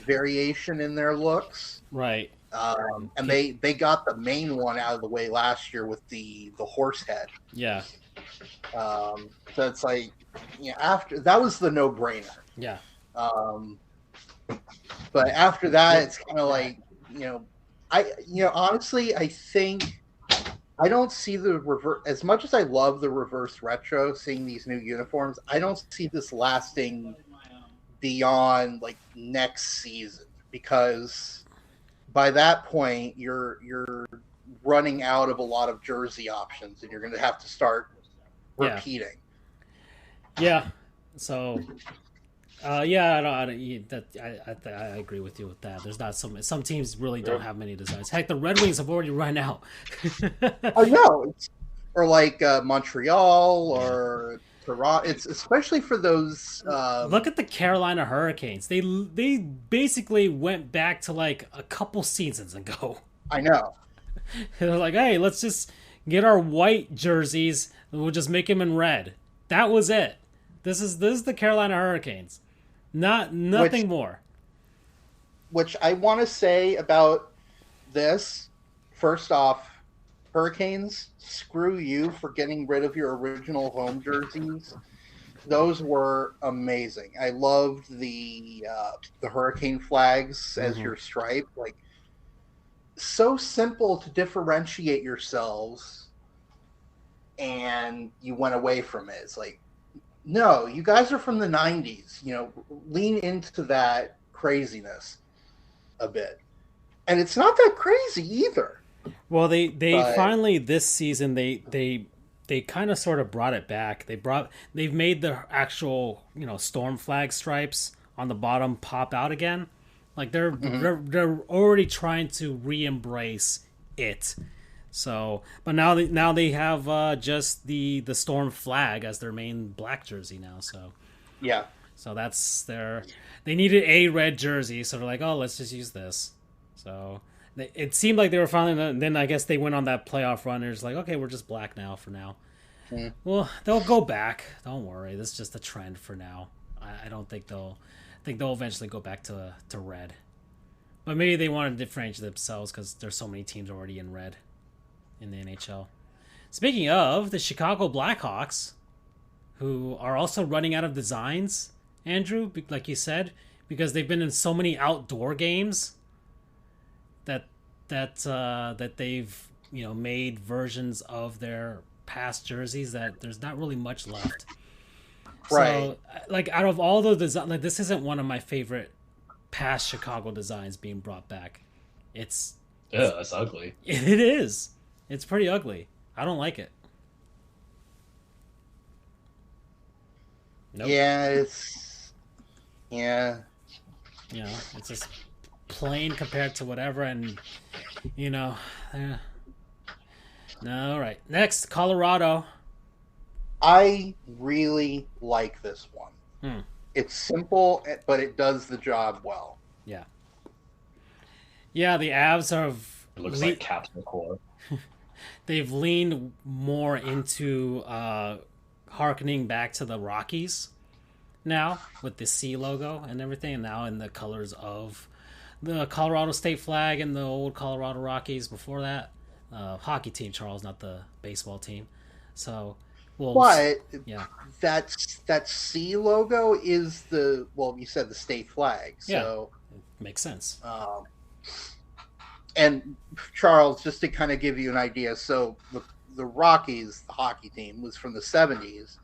Speaker 3: variation in their looks.
Speaker 2: Right.
Speaker 3: And they got the main one out of the way last year with the horse head.
Speaker 2: Yeah.
Speaker 3: So it's like, after that was the no-brainer.
Speaker 2: Yeah.
Speaker 3: But after that, it's kind of like, honestly, I think I don't see the reverse. As much as I love the reverse retro, seeing these new uniforms, I don't see this lasting beyond like next season, because by that point you're running out of a lot of jersey options, and you're going to have to start repeating.
Speaker 2: Yeah. So. I agree with you with that. There's not some teams really don't have many designs. Heck, the Red Wings have already run out.
Speaker 3: I know, or like Montreal or Toronto. It's especially for those.
Speaker 2: Look at the Carolina Hurricanes. They basically went back to like a couple seasons ago.
Speaker 3: I know.
Speaker 2: They're like, hey, let's just get our white jerseys. And we'll just make them in red. That was it. This is the Carolina Hurricanes. Nothing more.
Speaker 3: Which I want to say about this, first off, Hurricanes, screw you for getting rid of your original home jerseys. Those were amazing. I loved the Hurricane flags as your stripe. Like, so simple to differentiate yourselves, and you went away from it. It's like, no, you guys are from the 90s. Lean into that craziness a bit. And it's not that crazy either.
Speaker 2: Well, they finally this season they kind of sort of brought it back. They've made the actual, storm flag stripes on the bottom pop out again. Like they're already trying to re-embrace it. So, but now they have just the storm flag as their main black jersey now. So,
Speaker 3: yeah.
Speaker 2: So they needed a red jersey, so they're like, oh, let's just use this. So it seemed like they were finally. Then I guess they went on that playoff run. They're just like, okay, we're just black now for now. Well, they'll go back. Don't worry, this is just a trend for now. I don't think they'll. I think they'll eventually go back to red. But maybe they want to differentiate themselves because there's so many teams already in red in the NHL. Speaking of the Chicago Blackhawks, who are also running out of designs, Andrew, like you said, because they've been in so many outdoor games that they've made versions of their past jerseys that there's not really much left.
Speaker 3: Right.
Speaker 2: So, like, out of all the design, like, this isn't one of my favorite past Chicago designs being brought back. It's
Speaker 4: That's ugly.
Speaker 2: It is. It's pretty ugly. I don't like it. Nope.
Speaker 3: Yeah,
Speaker 2: It's just plain compared to whatever, and No, all right. Next, Colorado.
Speaker 3: I really like this one.
Speaker 2: Hmm.
Speaker 3: It's simple, but it does the job well.
Speaker 2: Yeah. Yeah, the Avs
Speaker 4: It looks like Capsule Core.
Speaker 2: they've leaned more into harkening back to the Rockies now with the C logo and everything, and now in the colors of the Colorado state flag and the old Colorado Rockies before that. Hockey team, Charles, not the baseball team. So,
Speaker 3: but
Speaker 2: yeah,
Speaker 3: that C logo is you said the state flag, so
Speaker 2: yeah, it makes sense.
Speaker 3: And Charles, just to kind of give you an idea, so the Rockies, the hockey team, was from the 70s.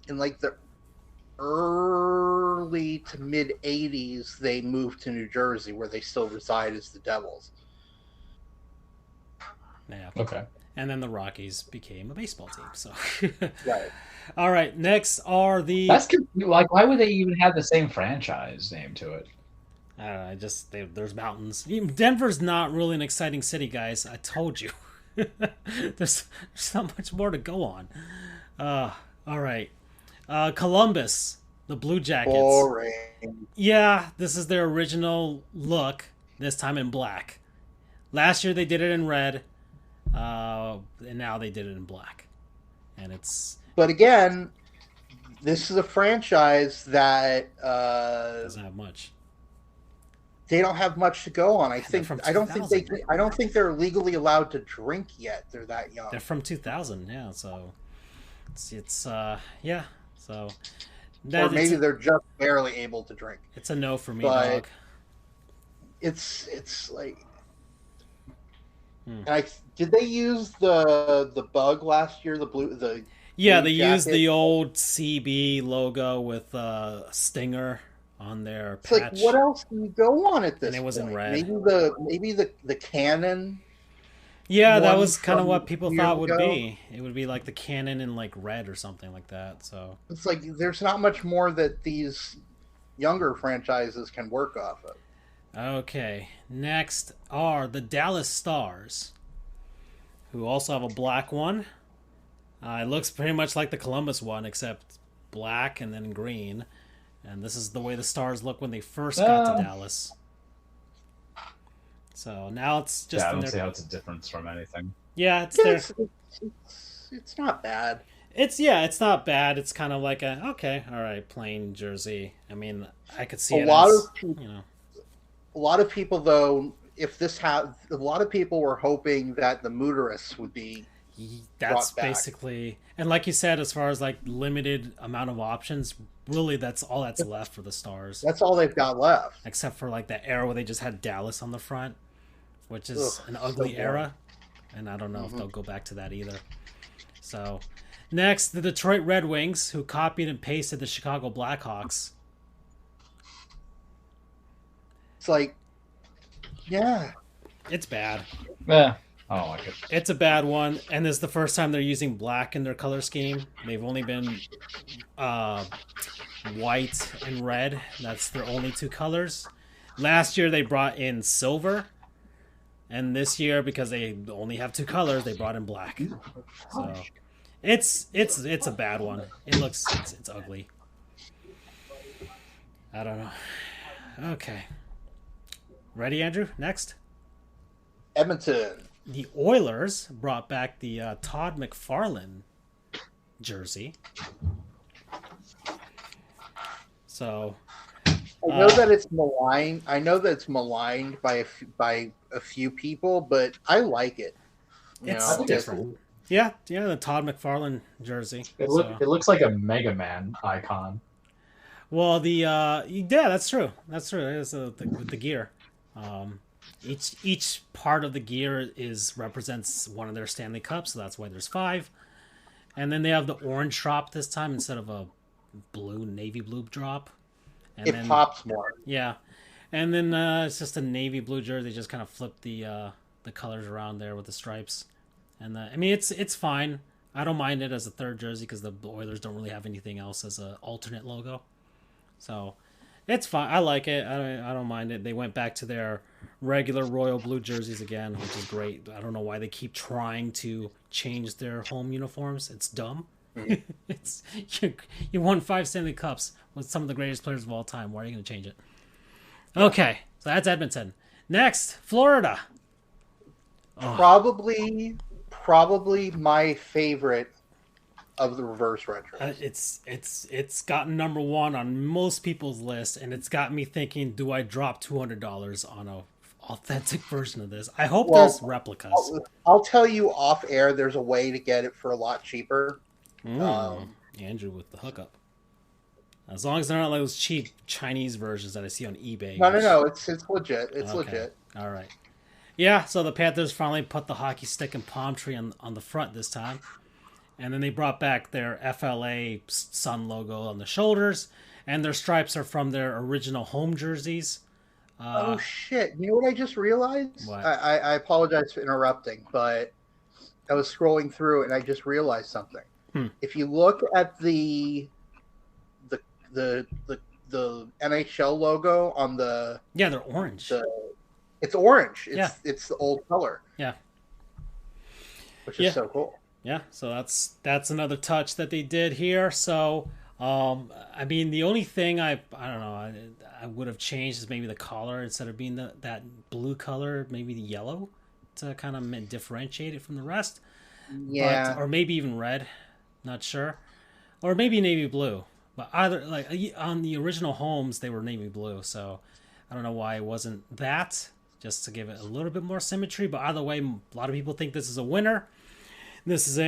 Speaker 3: In like the early to mid 80s, they moved to New Jersey, where they still reside as the Devils.
Speaker 2: Yeah.
Speaker 4: Okay.
Speaker 2: And then the Rockies became a baseball team. So,
Speaker 3: Right.
Speaker 2: All right. Next are the.
Speaker 4: That's like, why would they even have the same franchise name to it?
Speaker 2: I don't know. There's mountains. Denver's not really an exciting city, guys. I told you. there's not much more to go on. All right. Columbus, the Blue Jackets.
Speaker 3: Boring.
Speaker 2: Yeah, this is their original look. This time in black. Last year they did it in red, and now they did it in black. And it's.
Speaker 3: But again, this is a franchise that
Speaker 2: Doesn't have much.
Speaker 3: They don't have much to go on. I don't think they're legally allowed to drink yet. They're that young.
Speaker 2: They're from 2000, yeah. So it's yeah. So
Speaker 3: or maybe they're just barely able to drink.
Speaker 2: It's a no for me,
Speaker 3: but
Speaker 2: dog.
Speaker 3: It's like. Did they use the bug last year?
Speaker 2: Yeah, they used the old CB logo with a stinger on their
Speaker 3: it's
Speaker 2: patch.
Speaker 3: Like, what else can you go on at this?
Speaker 2: And it was
Speaker 3: point?
Speaker 2: in red.
Speaker 3: Maybe the cannon.
Speaker 2: Yeah, that was kind of what people thought would be. It would be like the cannon in like red or something like that. So
Speaker 3: it's like there's not much more that these younger franchises can work off of.
Speaker 2: Okay, next are the Dallas Stars, who also have a black one. It looks pretty much like the Columbus one, except black and then green. And this is the way the Stars look when they first got to Dallas. So now it's just.
Speaker 4: Yeah, I don't see how it's a difference from anything.
Speaker 2: Yeah,
Speaker 3: it's not bad.
Speaker 2: It's not bad. It's kind of like okay, all right, plain jersey. I mean, I could see
Speaker 3: a lot of people though. A lot of people were hoping that the Mooterus would be.
Speaker 2: That's basically, and like you said, as far as like limited amount of options, really that's all that's left for the Stars.
Speaker 3: That's all they've got left,
Speaker 2: except for like that era where they just had Dallas on the front, which is an ugly era, and I don't know if they'll go back to that either. So, next, the Detroit Red Wings, who copied and pasted the Chicago Blackhawks.
Speaker 3: It's like, yeah,
Speaker 2: it's bad.
Speaker 4: Yeah. I don't like it.
Speaker 2: It's a bad one, and this is the first time they're using black in their color scheme. They've only been white and red. That's their only two colors. Last year they brought in silver, and this year, because they only have two colors, they brought in black. So it's a bad one. It's ugly. I don't know. Okay. Ready, Andrew? Next.
Speaker 3: Edmonton.
Speaker 2: The Oilers brought back the Todd McFarlane jersey. So,
Speaker 3: a I know that it's maligned. I know that it's maligned by a few people, but I like it. You
Speaker 2: It's
Speaker 3: know,
Speaker 2: different. Yeah, the Todd McFarlane jersey.
Speaker 5: It looks like a Mega Man icon.
Speaker 2: Well, yeah, that's true. That's true. It is the gear. Each part of the gear represents one of their Stanley Cups, so that's why there's 5. And then they have the orange drop this time instead of a navy blue drop. And
Speaker 3: it pops more.
Speaker 2: Yeah, and then it's just a navy blue jersey. Just kind of flip the colors around there with the stripes. And I mean, it's fine. I don't mind it as a third jersey because the Oilers don't really have anything else as an alternate logo. So it's fine. I like it. I don't mind it. They went back to their regular royal blue jerseys again, which is great. I don't know why they keep trying to change their home uniforms. It's dumb. It's you won 5 Stanley Cups with some of the greatest players of all time. Why are you going to change it? Okay, so that's Edmonton. Next, Florida.
Speaker 3: Probably my favorite of the reverse retro.
Speaker 2: It's gotten number 1 on most people's list, and it's got me thinking: do I drop $200 on a authentic version of this? I hope there's replicas.
Speaker 3: I'll tell you off air. There's a way to get it for a lot cheaper.
Speaker 2: Andrew with the hookup. As long as they're not like those cheap Chinese versions that I see on eBay.
Speaker 3: No. It's legit. It's legit.
Speaker 2: All right. Yeah, so the Panthers finally put the hockey stick and palm tree on the front this time. And then they brought back their FLA sun logo on the shoulders. And their stripes are from their original home jerseys.
Speaker 3: Oh, shit. You know what I just realized?
Speaker 2: What?
Speaker 3: I apologize for interrupting, but I was scrolling through and I just realized something. If you look at the NHL logo on the...
Speaker 2: Yeah, they're orange.
Speaker 3: It's orange. It's the old color.
Speaker 2: Yeah.
Speaker 3: Which is so cool.
Speaker 2: Yeah, so that's another touch that they did here. So, I mean, the only thing I don't know, I would have changed is maybe the collar instead of being that blue color, maybe the yellow to kind of differentiate it from the rest.
Speaker 3: Yeah.
Speaker 2: Or maybe even red. Not sure. Or maybe navy blue. But either, like, on the original homes, they were navy blue. So I don't know why it wasn't that, just to give it a little bit more symmetry. But either way, a lot of people think this is a winner. This is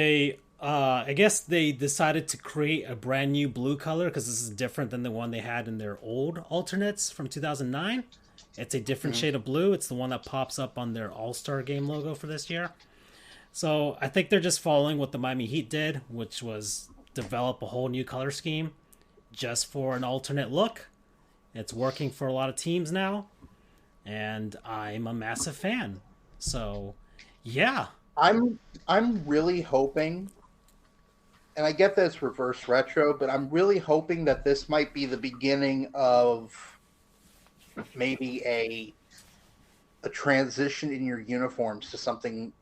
Speaker 2: I guess they decided to create a brand new blue color because this is different than the one they had in their old alternates from 2009. It's a different shade of blue. It's the one that pops up on their All-Star Game logo for this year. So I think they're just following what the Miami Heat did, which was develop a whole new color scheme just for an alternate look. It's working for a lot of teams now, and I'm a massive fan. So, yeah.
Speaker 3: I'm really hoping, and I get that it's reverse retro, but I'm really hoping that this might be the beginning of maybe a transition in your uniforms to something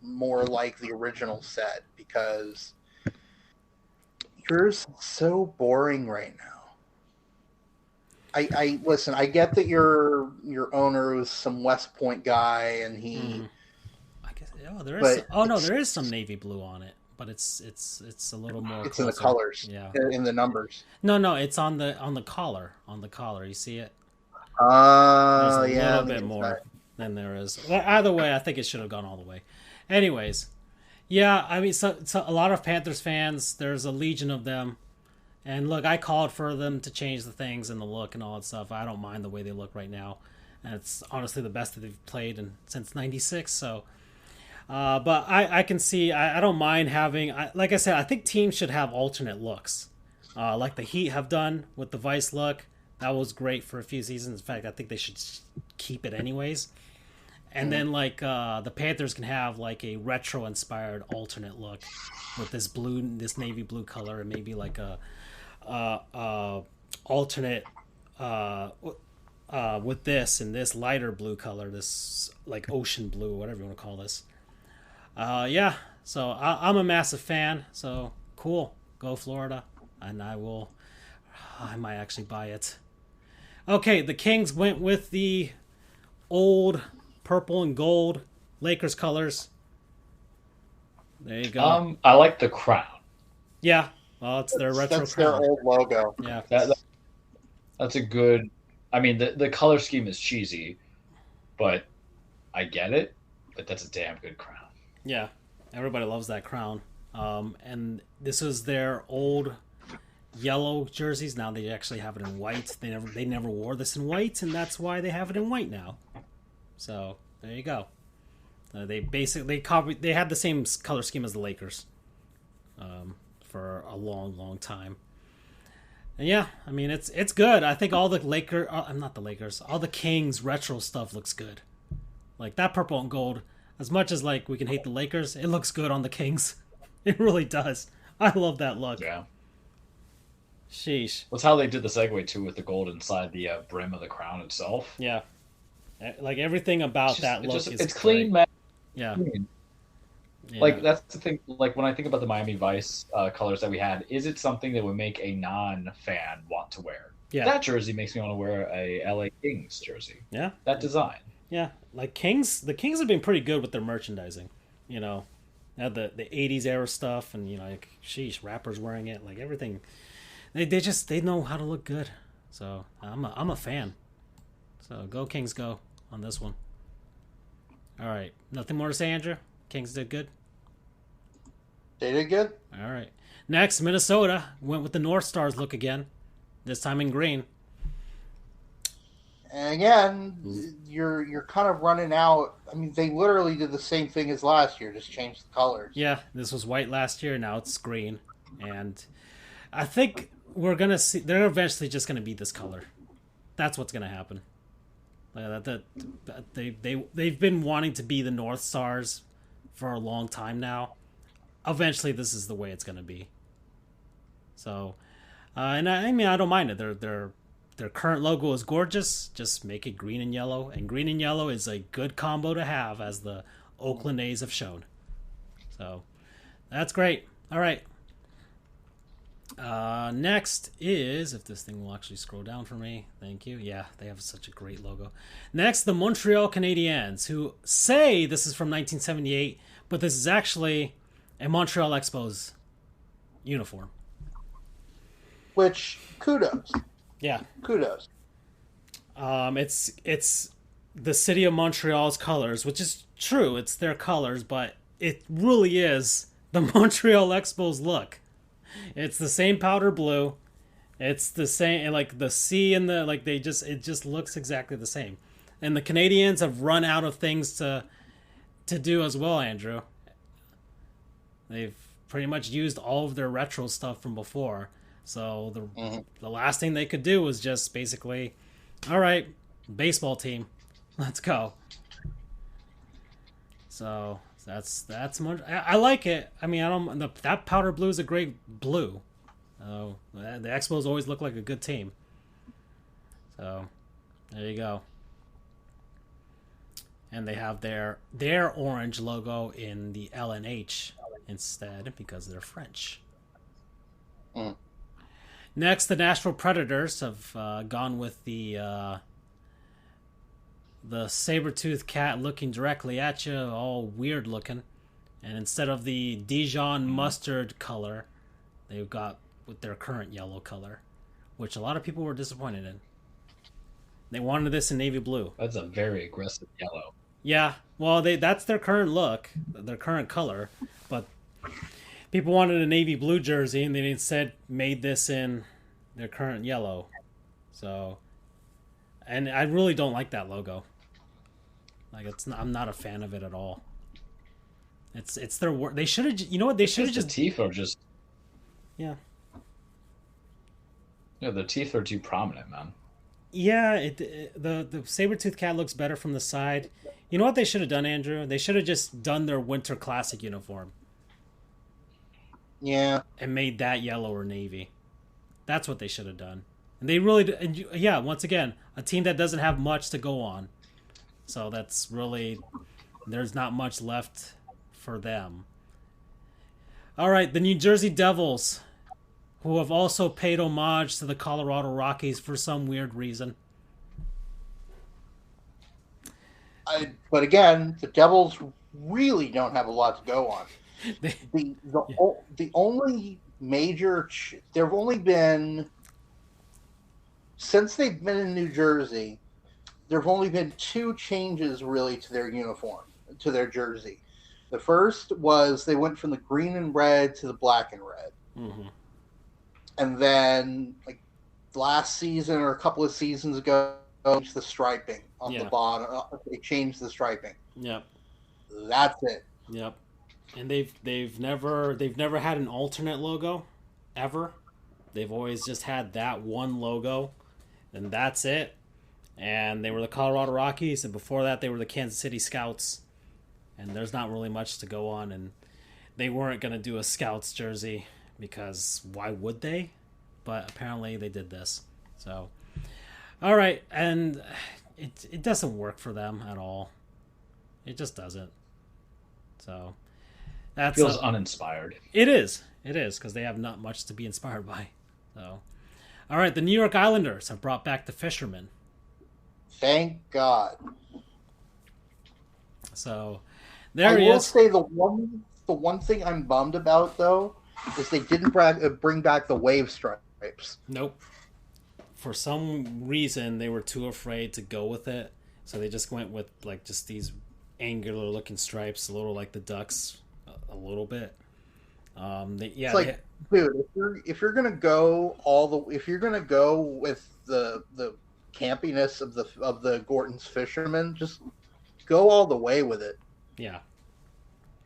Speaker 3: more like the original set, because yours is so boring right now. I listen, I get that your owner was some West Point guy and he
Speaker 2: I guess there is some navy blue on it, but it's a little more
Speaker 3: it's closer. In the colors.
Speaker 2: Yeah.
Speaker 3: In the numbers.
Speaker 2: No, it's on the collar. On the collar, you see it?
Speaker 3: Oh,
Speaker 2: There's a little bit more than there is. Either way, I think it should have gone all the way. Anyways, yeah, I mean, so a lot of Panthers fans, there's a legion of them. And look, I called for them to change the things and the look and all that stuff. I don't mind the way they look right now. And it's honestly the best that they've played since '96. So, but I can see, I don't mind having, like I said, I think teams should have alternate looks. Like the Heat have done with the Vice look. That was great for a few seasons. In fact, I think they should keep it anyways. And then like the Panthers can have like a retro inspired alternate look with this navy blue color, and maybe like a alternate with this and this lighter blue color, this like ocean blue, whatever you want to call this. Yeah, so I'm a massive fan. So cool, go Florida, and I might actually buy it. Okay, the Kings went with the old purple and gold Lakers colors. There you go.
Speaker 5: I like the crown.
Speaker 2: Yeah, well, it's their retro
Speaker 3: That's
Speaker 2: crown.
Speaker 3: their old logo.
Speaker 2: Yeah,
Speaker 5: That's a good.
Speaker 4: I mean, the color scheme is cheesy, but I get it. But that's a damn good crown.
Speaker 2: Yeah, everybody loves that crown. And this was their old yellow jerseys. Now they actually have it in white. They never wore this in white, and that's why they have it in white now. So there you go. They basically copied. They had the same color scheme as the Lakers for a long time. And yeah, I mean it's good. I think all the not the Lakers, all the Kings retro stuff looks good. Like that purple and gold. As much as like we can hate the Lakers, it looks good on the Kings. It really does. I love that look.
Speaker 4: Yeah.
Speaker 2: Sheesh.
Speaker 4: That's how they did the segue too, with the gold inside the brim of the crown itself.
Speaker 2: Yeah. Like everything about that look is
Speaker 4: it's clean, man.
Speaker 2: Yeah. Yeah.
Speaker 4: Like that's the thing. Like when I think about the Miami Vice colors that we had, is it something that would make a non-fan want to wear?
Speaker 2: Yeah.
Speaker 4: That jersey makes me want to wear a LA Kings jersey.
Speaker 2: Yeah.
Speaker 4: That design.
Speaker 2: Yeah. Like the Kings have been pretty good with their merchandising. You know, they had the 80s era stuff, and you know, like sheesh, rappers wearing it, like everything. They know how to look good. So I'm a fan. So go Kings, go on this one. All right, nothing more to say, Andrew. Kings did good.
Speaker 3: They did good.
Speaker 2: All right. Next, Minnesota went with the North Stars look again. This time in green.
Speaker 3: And again, you're kind of running out. I mean, they literally did the same thing as last year, just changed the colors.
Speaker 2: Yeah, this was white last year. Now it's green, and I think we're gonna see. They're eventually just gonna be this color. That's what's gonna happen. They've been wanting to be the North Stars for a long time now. Eventually, this is the way it's gonna be. So, and I mean, I don't mind it. Their current logo is gorgeous. Just make it green and yellow. And green and yellow is a good combo to have, as the Oakland A's have shown. So, that's great. All right. Next is, if this thing will actually scroll down for me. Thank you. Yeah, they have such a great logo. Next, the Montreal Canadiens, who say this is from 1978, but this is actually a Montreal Expos uniform.
Speaker 3: Which, kudos.
Speaker 2: Yeah.
Speaker 3: Kudos.
Speaker 2: It's the city of Montreal's colors, which is true. It's their colors, but it really is the Montreal Expos look. It's the same powder blue. It's the same, like the C and the like. It just looks exactly the same. And the Canadians have run out of things to do as well, Andrew. They've pretty much used all of their retro stuff from before. So the last thing they could do was just basically, all right, baseball team, let's go. So that's much. I like it. I mean, that powder blue is a great blue. So the Expos always look like a good team. So there you go. And they have their orange logo in the L and H instead because they're French.
Speaker 3: Mm.
Speaker 2: Next, the Nashville Predators have gone with the saber-toothed cat looking directly at you, all weird looking. And instead of the Dijon mustard color, they've got with their current yellow color, which a lot of people were disappointed in. They wanted this in navy blue.
Speaker 4: That's a very aggressive yellow.
Speaker 2: Yeah, well, that's their current look, their current color, but people wanted a navy blue jersey, and they instead made this in their current yellow. So, and I really don't like that logo. Like, I'm not a fan of it at all. It's their work. They should have. You know what? They should have just.
Speaker 4: The teeth are just.
Speaker 2: Yeah.
Speaker 4: Yeah, the teeth are too prominent, man.
Speaker 2: Yeah, the saber-toothed cat looks better from the side. You know what they should have done, Andrew? They should have just done their Winter Classic uniform.
Speaker 3: Yeah.
Speaker 2: And made that yellow or navy. That's what they should have done. And they really... And yeah, once again, a team that doesn't have much to go on. So that's really... There's not much left for them. All right, the New Jersey Devils, who have also paid homage to the Colorado Rockies for some weird reason.
Speaker 3: But again, the Devils really don't have a lot to go on. The only major there have only been since they've been in New Jersey, there have only been 2 changes really to their uniform, to their jersey. The first was they went from the green and red to the black and red.
Speaker 2: Mm-hmm.
Speaker 3: And then, like, last season or a couple of seasons ago, they changed the striping on the bottom. They changed the striping.
Speaker 2: Yep.
Speaker 3: That's it.
Speaker 2: Yep. And they've never had an alternate logo, ever. They've always just had that one logo, and that's it. And they were the Colorado Rockies, and before that they were the Kansas City Scouts. And there's not really much to go on, and they weren't going to do a Scouts jersey because why would they? But apparently they did this. So, all right, and it doesn't work for them at all. It just doesn't. So that
Speaker 4: feels uninspired.
Speaker 2: It is because they have not much to be inspired by. So, all right, the New York Islanders have brought back the Fishermen.
Speaker 3: Thank God.
Speaker 2: So there
Speaker 3: he is.
Speaker 2: I will
Speaker 3: say the one thing I'm bummed about though is they didn't bring back the wave stripes.
Speaker 2: Nope. For some reason, they were too afraid to go with it, so they just went with like just these angular looking stripes, a little like the Ducks, a little bit.
Speaker 3: It's like, dude, if you're gonna go with the campiness of the Gorton's Fishermen, just go all the way with it.
Speaker 2: Yeah.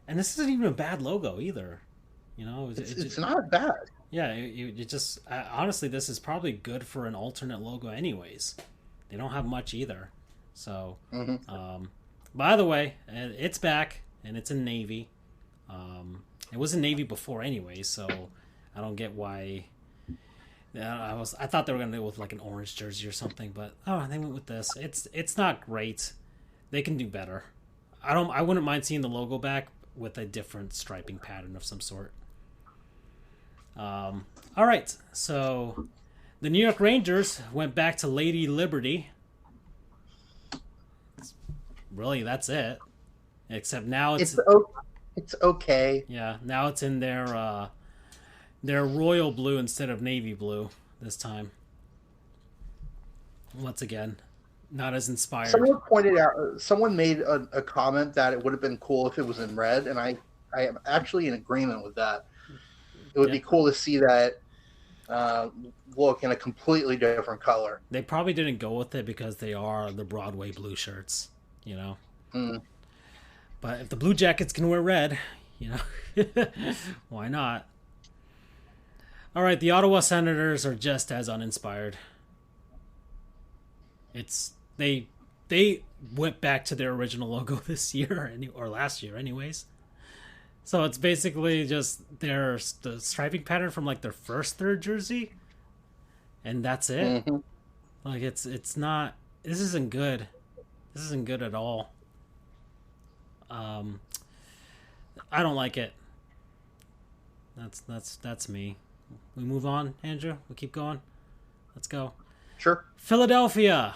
Speaker 2: And this isn't even a bad logo either. You know,
Speaker 3: it's not bad.
Speaker 2: Yeah, you just honestly, this is probably good for an alternate logo, anyways. They don't have much either. So, by the way, it's back and it's in navy. It was in navy before, anyways. So I don't get why. I thought they were gonna do it with like an orange jersey or something, but they went with this. It's not great. They can do better. I wouldn't mind seeing the logo back with a different striping pattern of some sort. All right, so the New York Rangers went back to Lady Liberty. Really, that's it. Except now it's
Speaker 3: okay.
Speaker 2: Yeah, now it's in their royal blue instead of navy blue this time. Once again, not as inspired.
Speaker 3: Someone made a comment that it would have been cool if it was in red, and I am actually in agreement with that. It would be cool to see that look in a completely different color.
Speaker 2: They probably didn't go with it because they are the Broadway blue shirts, you know. But if the Blue Jackets can wear red, you know, why not? All right, the Ottawa Senators are just as uninspired. They went back to their original logo this year or last year, anyways. So it's basically just the striping pattern from like their first third jersey, and that's it. Like it's not. This isn't good. This isn't good at all. I don't like it. That's me. We move on, Andrew. We keep going. Let's go.
Speaker 3: Sure.
Speaker 2: Philadelphia.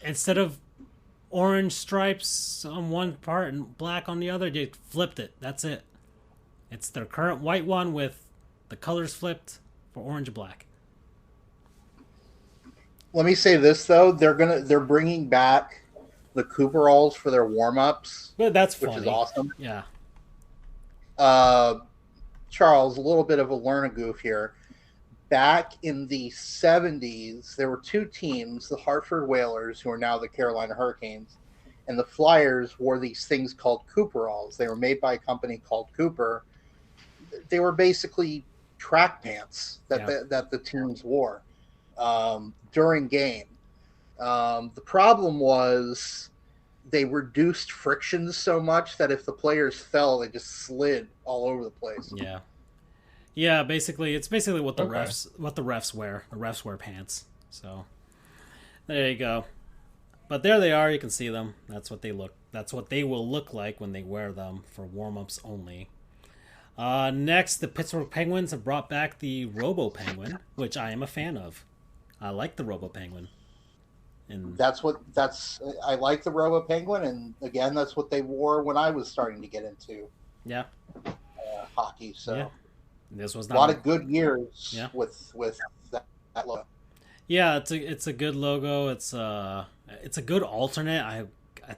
Speaker 2: Instead of orange stripes on one part and black on the other, they flipped it. That's it. It's their current white one with the colors flipped for orange and black.
Speaker 3: Let me say this though: they're bringing back the Cooperalls for their warm-ups.
Speaker 2: But that's funny.
Speaker 3: Which is awesome.
Speaker 2: Yeah.
Speaker 3: Charles, a little bit of a learn-a-goof here. Back in the 70s, there were 2 teams, the Hartford Whalers, who are now the Carolina Hurricanes, and the Flyers wore these things called Cooperalls. They were made by a company called Cooper. They were basically track pants that the teams wore during game. The problem was they reduced frictions so much that if the players fell, they just slid all over the place.
Speaker 2: Yeah. Yeah, basically, it's basically what the refs wear. The refs wear pants. So there you go. But there they are. You can see them. That's what they look. That's what they will look like when they wear them for warm-ups only. Next, the Pittsburgh Penguins have brought back the Robo Penguin, which I am a fan of. I like the Robo Penguin. And
Speaker 3: I like the Robo Penguin, and again, that's what they wore when I was starting to get into
Speaker 2: hockey.
Speaker 3: So
Speaker 2: This was
Speaker 3: A
Speaker 2: not
Speaker 3: lot of good years
Speaker 2: Yeah.
Speaker 3: with that logo.
Speaker 2: Yeah, it's a good logo. It's a good alternate. I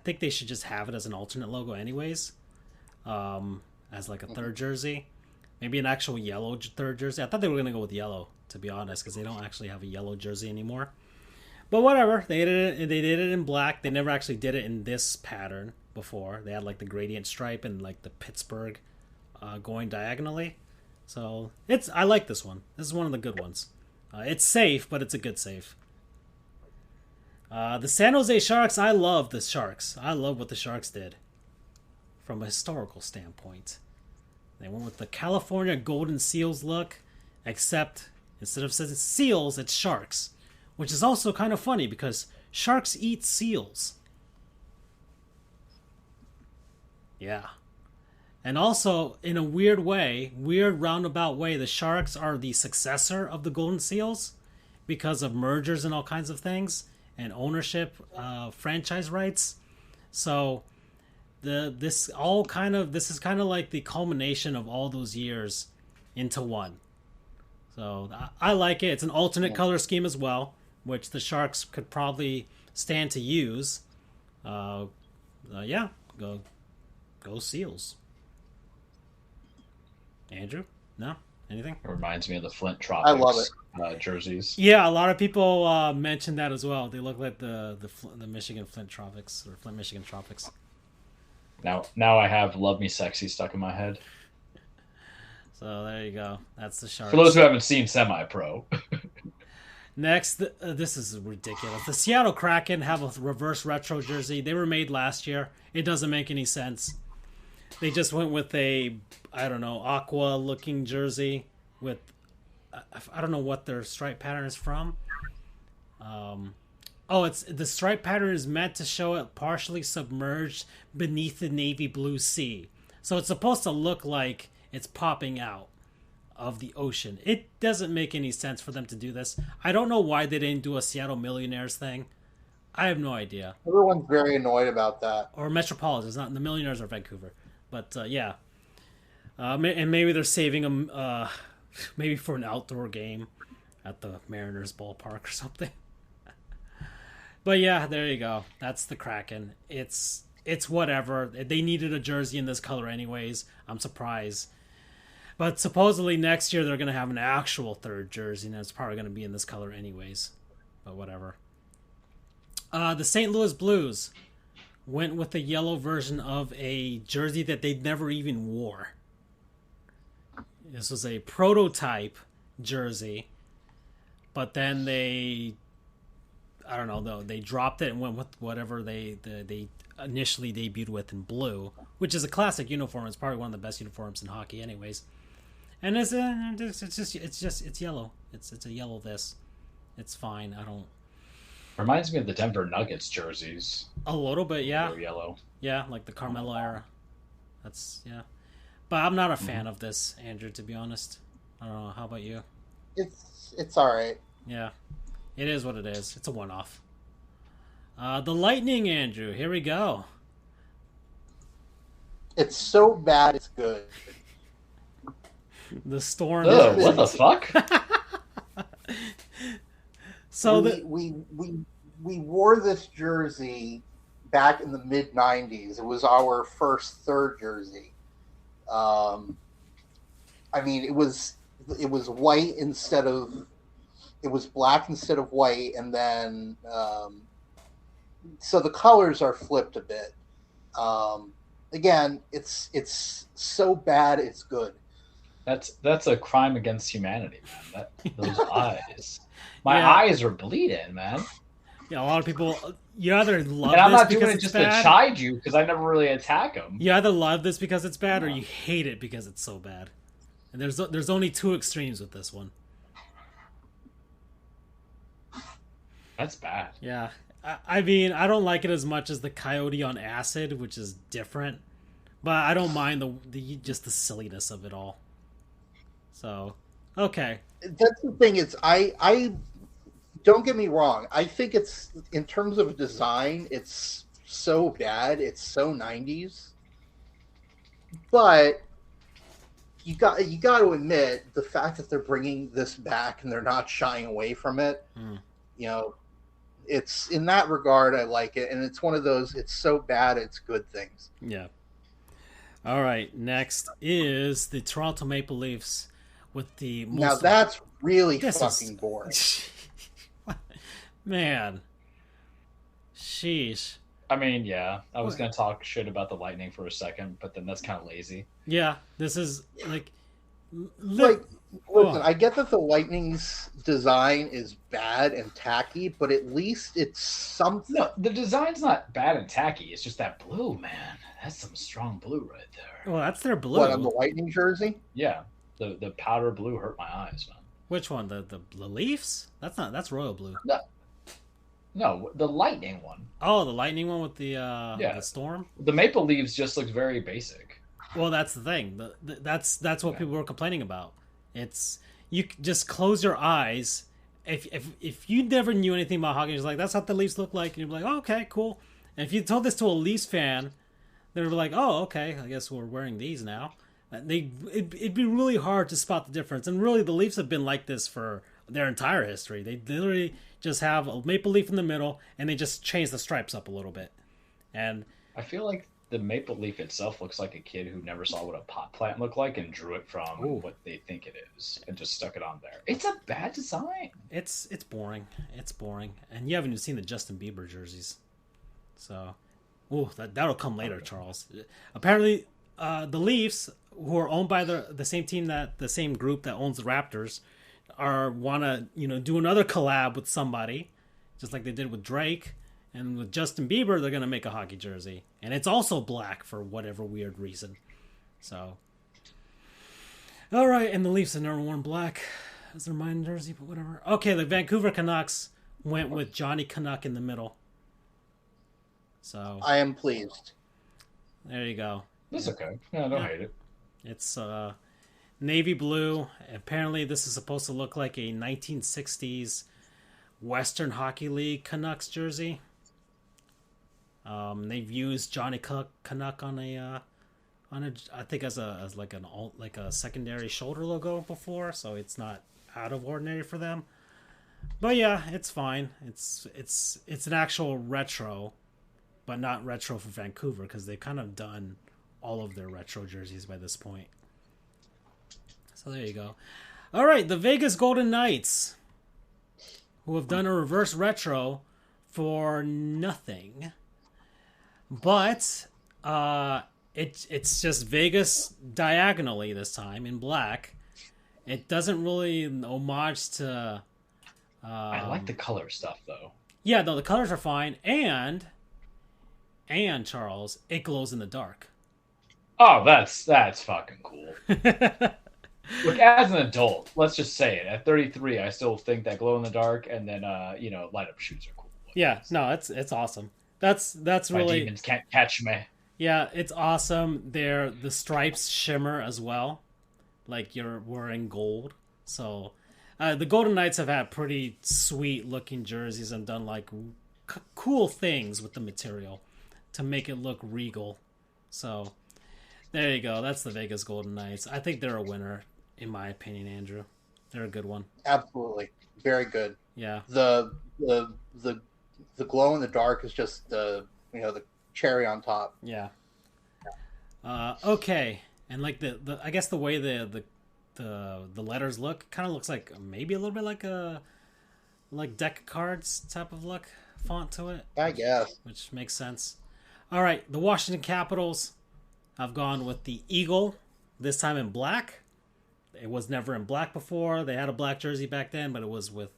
Speaker 2: think they should just have it as an alternate logo anyways, as like a third jersey, maybe an actual yellow third jersey. I thought they were gonna go with yellow, to be honest, because they don't actually have a yellow jersey anymore. But whatever, they did it in black. They never actually did it in this pattern before. They had like the gradient stripe and like the Pittsburgh going diagonally. So I like this one. This is one of the good ones. It's safe, but it's a good safe. The San Jose Sharks, I love the Sharks. I love what the Sharks did from a historical standpoint. They went with the California Golden Seals look, except instead of saying seals, it's sharks, which is also kind of funny because sharks eat seals. Yeah. And also, in a weird roundabout way, the Sharks are the successor of the Golden Seals because of mergers and all kinds of things and ownership, franchise rights. So this is kind of like the culmination of all those years into one. So I like it. It's an alternate color scheme as well, which the Sharks could probably stand to use. Yeah, go Seals. Andrew? No? Anything?
Speaker 4: It reminds me of the Flint Tropics.
Speaker 3: I love it.
Speaker 4: Jerseys.
Speaker 2: Yeah, a lot of people mentioned that as well. They look like the Michigan Flint Tropics or Flint Michigan Tropics.
Speaker 4: Now I have "Love Me Sexy" stuck in my head.
Speaker 2: So there you go. That's the Sharks.
Speaker 4: For those who haven't seen Semi-Pro.
Speaker 2: Next, this is ridiculous. The Seattle Kraken have a reverse retro jersey. They were made last year. It doesn't make any sense. They just went with a, I don't know, aqua-looking jersey with, I don't know what their stripe pattern is from. It's the stripe pattern is meant to show it partially submerged beneath the navy blue sea. So it's supposed to look like it's popping out of the ocean. It doesn't make any sense for them to do this. I don't know why they didn't do a Seattle Millionaires thing. I have no idea.
Speaker 3: Everyone's very annoyed about that.
Speaker 2: Or Metropolitans, not the Millionaires or Vancouver. But yeah. And maybe they're saving them maybe for an outdoor game at the Mariners ballpark or something. But yeah, there you go. That's the Kraken. It's whatever. They needed a jersey in this color anyways. I'm surprised. But supposedly next year they're going to have an actual third jersey, and it's probably going to be in this color anyways. But whatever. The St. Louis Blues went with the yellow version of a jersey that they never even wore. This was a prototype jersey, but then they dropped it and went with whatever they initially debuted with in blue, which is a classic uniform. It's probably one of the best uniforms in hockey anyways. And it's yellow. It's a yellow this. It's fine. I don't.
Speaker 4: Reminds me of the Denver Nuggets jerseys.
Speaker 2: A little bit, yeah.
Speaker 4: They're yellow.
Speaker 2: Yeah, like the Carmelo era. Yeah. But I'm not a fan of this, Andrew, to be honest. I don't know. How about you?
Speaker 3: It's all right.
Speaker 2: Yeah. It is what it is. It's a one-off. The Lightning, Andrew. Here we go.
Speaker 3: It's so bad it's good.
Speaker 2: The Storm.
Speaker 4: Oh, what the fuck?
Speaker 2: So
Speaker 3: we wore this jersey back in the mid '90s. It was our first third jersey. I mean, it was white instead of, it was black instead of white, and then so the colors are flipped a bit. Again, it's so bad it's good.
Speaker 4: That's a crime against humanity, man. Those eyes. My eyes are bleeding, man.
Speaker 2: Yeah, a lot of people. You either love
Speaker 4: and I'm
Speaker 2: this
Speaker 4: not
Speaker 2: because
Speaker 4: doing it
Speaker 2: it's
Speaker 4: just
Speaker 2: bad.
Speaker 4: to chide you because I never really attack them.
Speaker 2: You either love this because it's bad, or you hate it because it's so bad. And there's only two extremes with this one.
Speaker 4: That's bad.
Speaker 2: Yeah, I mean, I don't like it as much as the Coyote on Acid, which is different, but I don't mind just the silliness of it all. So, okay.
Speaker 3: That's the thing. I don't get me wrong. I think it's, in terms of design, it's so bad. It's so 90s. But you got to admit the fact that they're bringing this back and they're not shying away from it. You know, it's in that regard I like it, and it's one of those. It's so bad it's good things.
Speaker 2: Yeah. All right. Next is the Toronto Maple Leafs with the most.
Speaker 3: Now that's really fucking boring.
Speaker 2: Man. Sheesh.
Speaker 5: I mean, yeah, I was going to talk shit about the Lightning for a second, but then that's kind of lazy.
Speaker 2: Yeah, this is like...
Speaker 3: Listen, I get that the Lightning's design is bad and tacky, but at least it's something.
Speaker 5: No, the design's not bad and tacky. It's just that blue, man. That's some strong blue right there.
Speaker 2: Well, that's their blue.
Speaker 3: What, on the Lightning jersey?
Speaker 5: Yeah, the powder blue hurt my eyes, man.
Speaker 2: Which one? The Leafs? That's royal blue.
Speaker 5: No, the Lightning one.
Speaker 2: Oh, the Lightning one with the storm?
Speaker 5: The Maple Leaves just looks very basic.
Speaker 2: Well, that's the thing. That's what people were complaining about. It's you just close your eyes. If you never knew anything about hockey, it's like that's how the Leafs look like, and you'd be like, oh, okay, cool. And if you told this to a Leafs fan, they'd be like, oh, okay, I guess we're wearing these now. It'd be really hard to spot the difference. And really, the Leafs have been like this for their entire history. They literally just have a maple leaf in the middle, and they just change the stripes up a little bit. And
Speaker 5: I feel like the maple leaf itself looks like a kid who never saw what a pot plant looked like and drew it from what they think it is and just stuck it on there. It's a bad design.
Speaker 2: It's boring. It's boring. And you haven't even seen the Justin Bieber jerseys. So, that'll come later, Charles. Apparently, the Leafs, who are owned by the same team the same group that owns the Raptors, want to do another collab with somebody, just like they did with Drake. And with Justin Bieber, they're going to make a hockey jersey. And it's also black for whatever weird reason. So, all right. And the Leafs have never worn black as their mine jersey, but whatever. Okay, the Vancouver Canucks went with Johnny Canuck in the middle. So
Speaker 3: I am pleased.
Speaker 2: There you go.
Speaker 5: That's okay. Yeah, I don't hate it.
Speaker 2: It's navy blue. Apparently, this is supposed to look like a 1960s Western Hockey League Canucks jersey. They've used Johnny Canuck on a I think as a secondary shoulder logo before, so it's not out of ordinary for them. But yeah, it's fine. It's an actual retro, but not retro for Vancouver because they've kind of done all of their retro jerseys by this point. So there you go. All right, the Vegas Golden Knights, who have done a reverse retro for nothing. But it's just Vegas diagonally this time in black. It doesn't really homage to...
Speaker 5: I like the color stuff, though.
Speaker 2: Yeah, no, the colors are fine. And Charles, it glows in the dark.
Speaker 5: Oh, that's fucking cool. Look, as an adult, let's just say it. At 33, I still think that glow in the dark and then light up shoes are cool.
Speaker 2: Yeah, no, it's awesome. That's
Speaker 5: My
Speaker 2: really
Speaker 5: demons can't catch me.
Speaker 2: Yeah, it's awesome. The stripes shimmer as well, like you're wearing gold. So the Golden Knights have had pretty sweet looking jerseys and done like cool things with the material to make it look regal. So there you go. That's the Vegas Golden Knights. I think they're a winner, in my opinion, Andrew. They're a good one.
Speaker 3: Absolutely, very good.
Speaker 2: Yeah.
Speaker 3: The glow in the dark is just the cherry on top.
Speaker 2: Yeah. Okay, and like the I guess the way the letters look kind of looks like maybe a little bit like deck of cards type of look font to it.
Speaker 3: I guess,
Speaker 2: which makes sense. All right, the Washington Capitals have gone with the eagle this time in black. It was never in black before. They had a black jersey back then, but it was with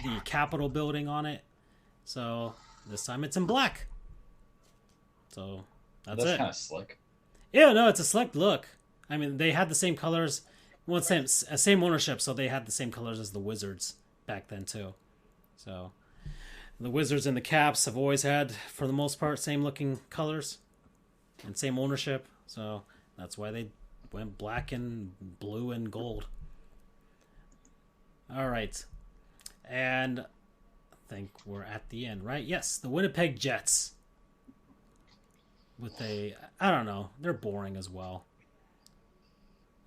Speaker 2: the Capitol building on it. So this time it's in black. So that's it.
Speaker 5: Kind of slick.
Speaker 2: Yeah, no, it's a slick look. I mean, they had the same colors. Well, same ownership, so they had the same colors as the Wizards back then too. So the Wizards and the Caps have always had, for the most part, same looking colors and same ownership. So that's why they went black and blue and gold. All right. And I think we're at the end, right? Yes, the Winnipeg Jets. I don't know, they're boring as well.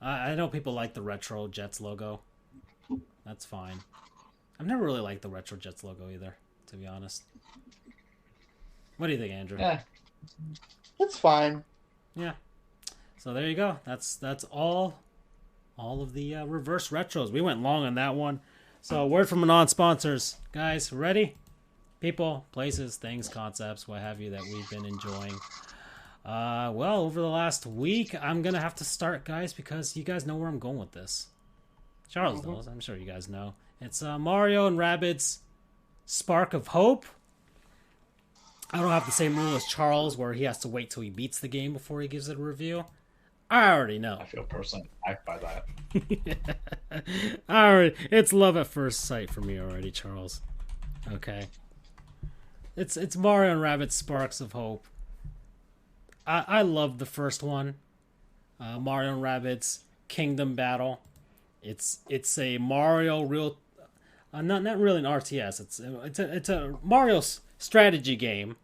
Speaker 2: I know people like the Retro Jets logo. That's fine. I've never really liked the Retro Jets logo either, to be honest. What do you think, Andrew?
Speaker 5: Yeah.
Speaker 3: It's fine.
Speaker 2: Yeah. So there you go. That's all of the reverse retros. We went long on that one. So word from non-sponsors. Guys, ready? People, places, things, concepts, what have you that we've been enjoying. Well, over the last week, I'm going to have to start, guys, because you guys know where I'm going with this. Charles knows. I'm sure you guys know. It's Mario and Rabbids Spark of Hope. I don't have the same rule as Charles where he has to wait till he beats the game before he gives it a review. I already know.
Speaker 5: I feel personally attacked by that.
Speaker 2: It's love at first sight for me already, Charles. Okay. It's Mario and Rabbids Sparks of Hope. I love the first one. Mario and Rabbids Kingdom Battle. It's a Mario real not really an RTS. It's a Mario strategy game,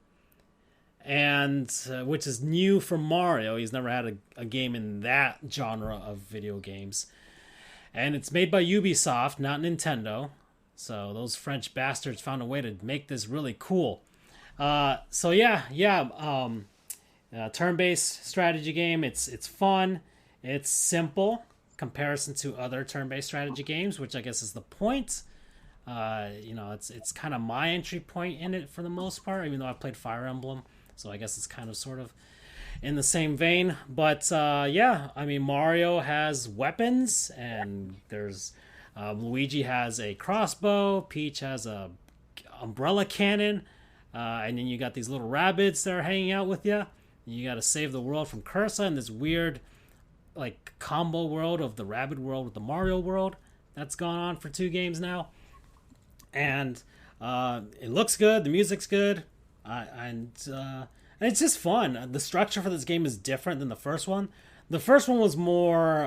Speaker 2: and which is new for Mario. He's never had a game in that genre of video games, and it's made by Ubisoft, not Nintendo. So those French bastards found a way to make this really cool. Turn-based strategy game. It's fun. It's simple comparison to other turn-based strategy games, which I guess is the point. It's kind of my entry point in it for the most part, even though I've played Fire Emblem, so I guess it's kind of sort of in the same vein. But Mario has weapons, and there's Luigi has a crossbow, Peach has a umbrella cannon, and then you got these little rabbits that are hanging out with you. You got to save the world from Cursa in this weird like combo world of the Rabbid world with the Mario world that's gone on for 2 games now. And it looks good, the music's good, and it's just fun. The structure for this game is different than the first one. The first one was more,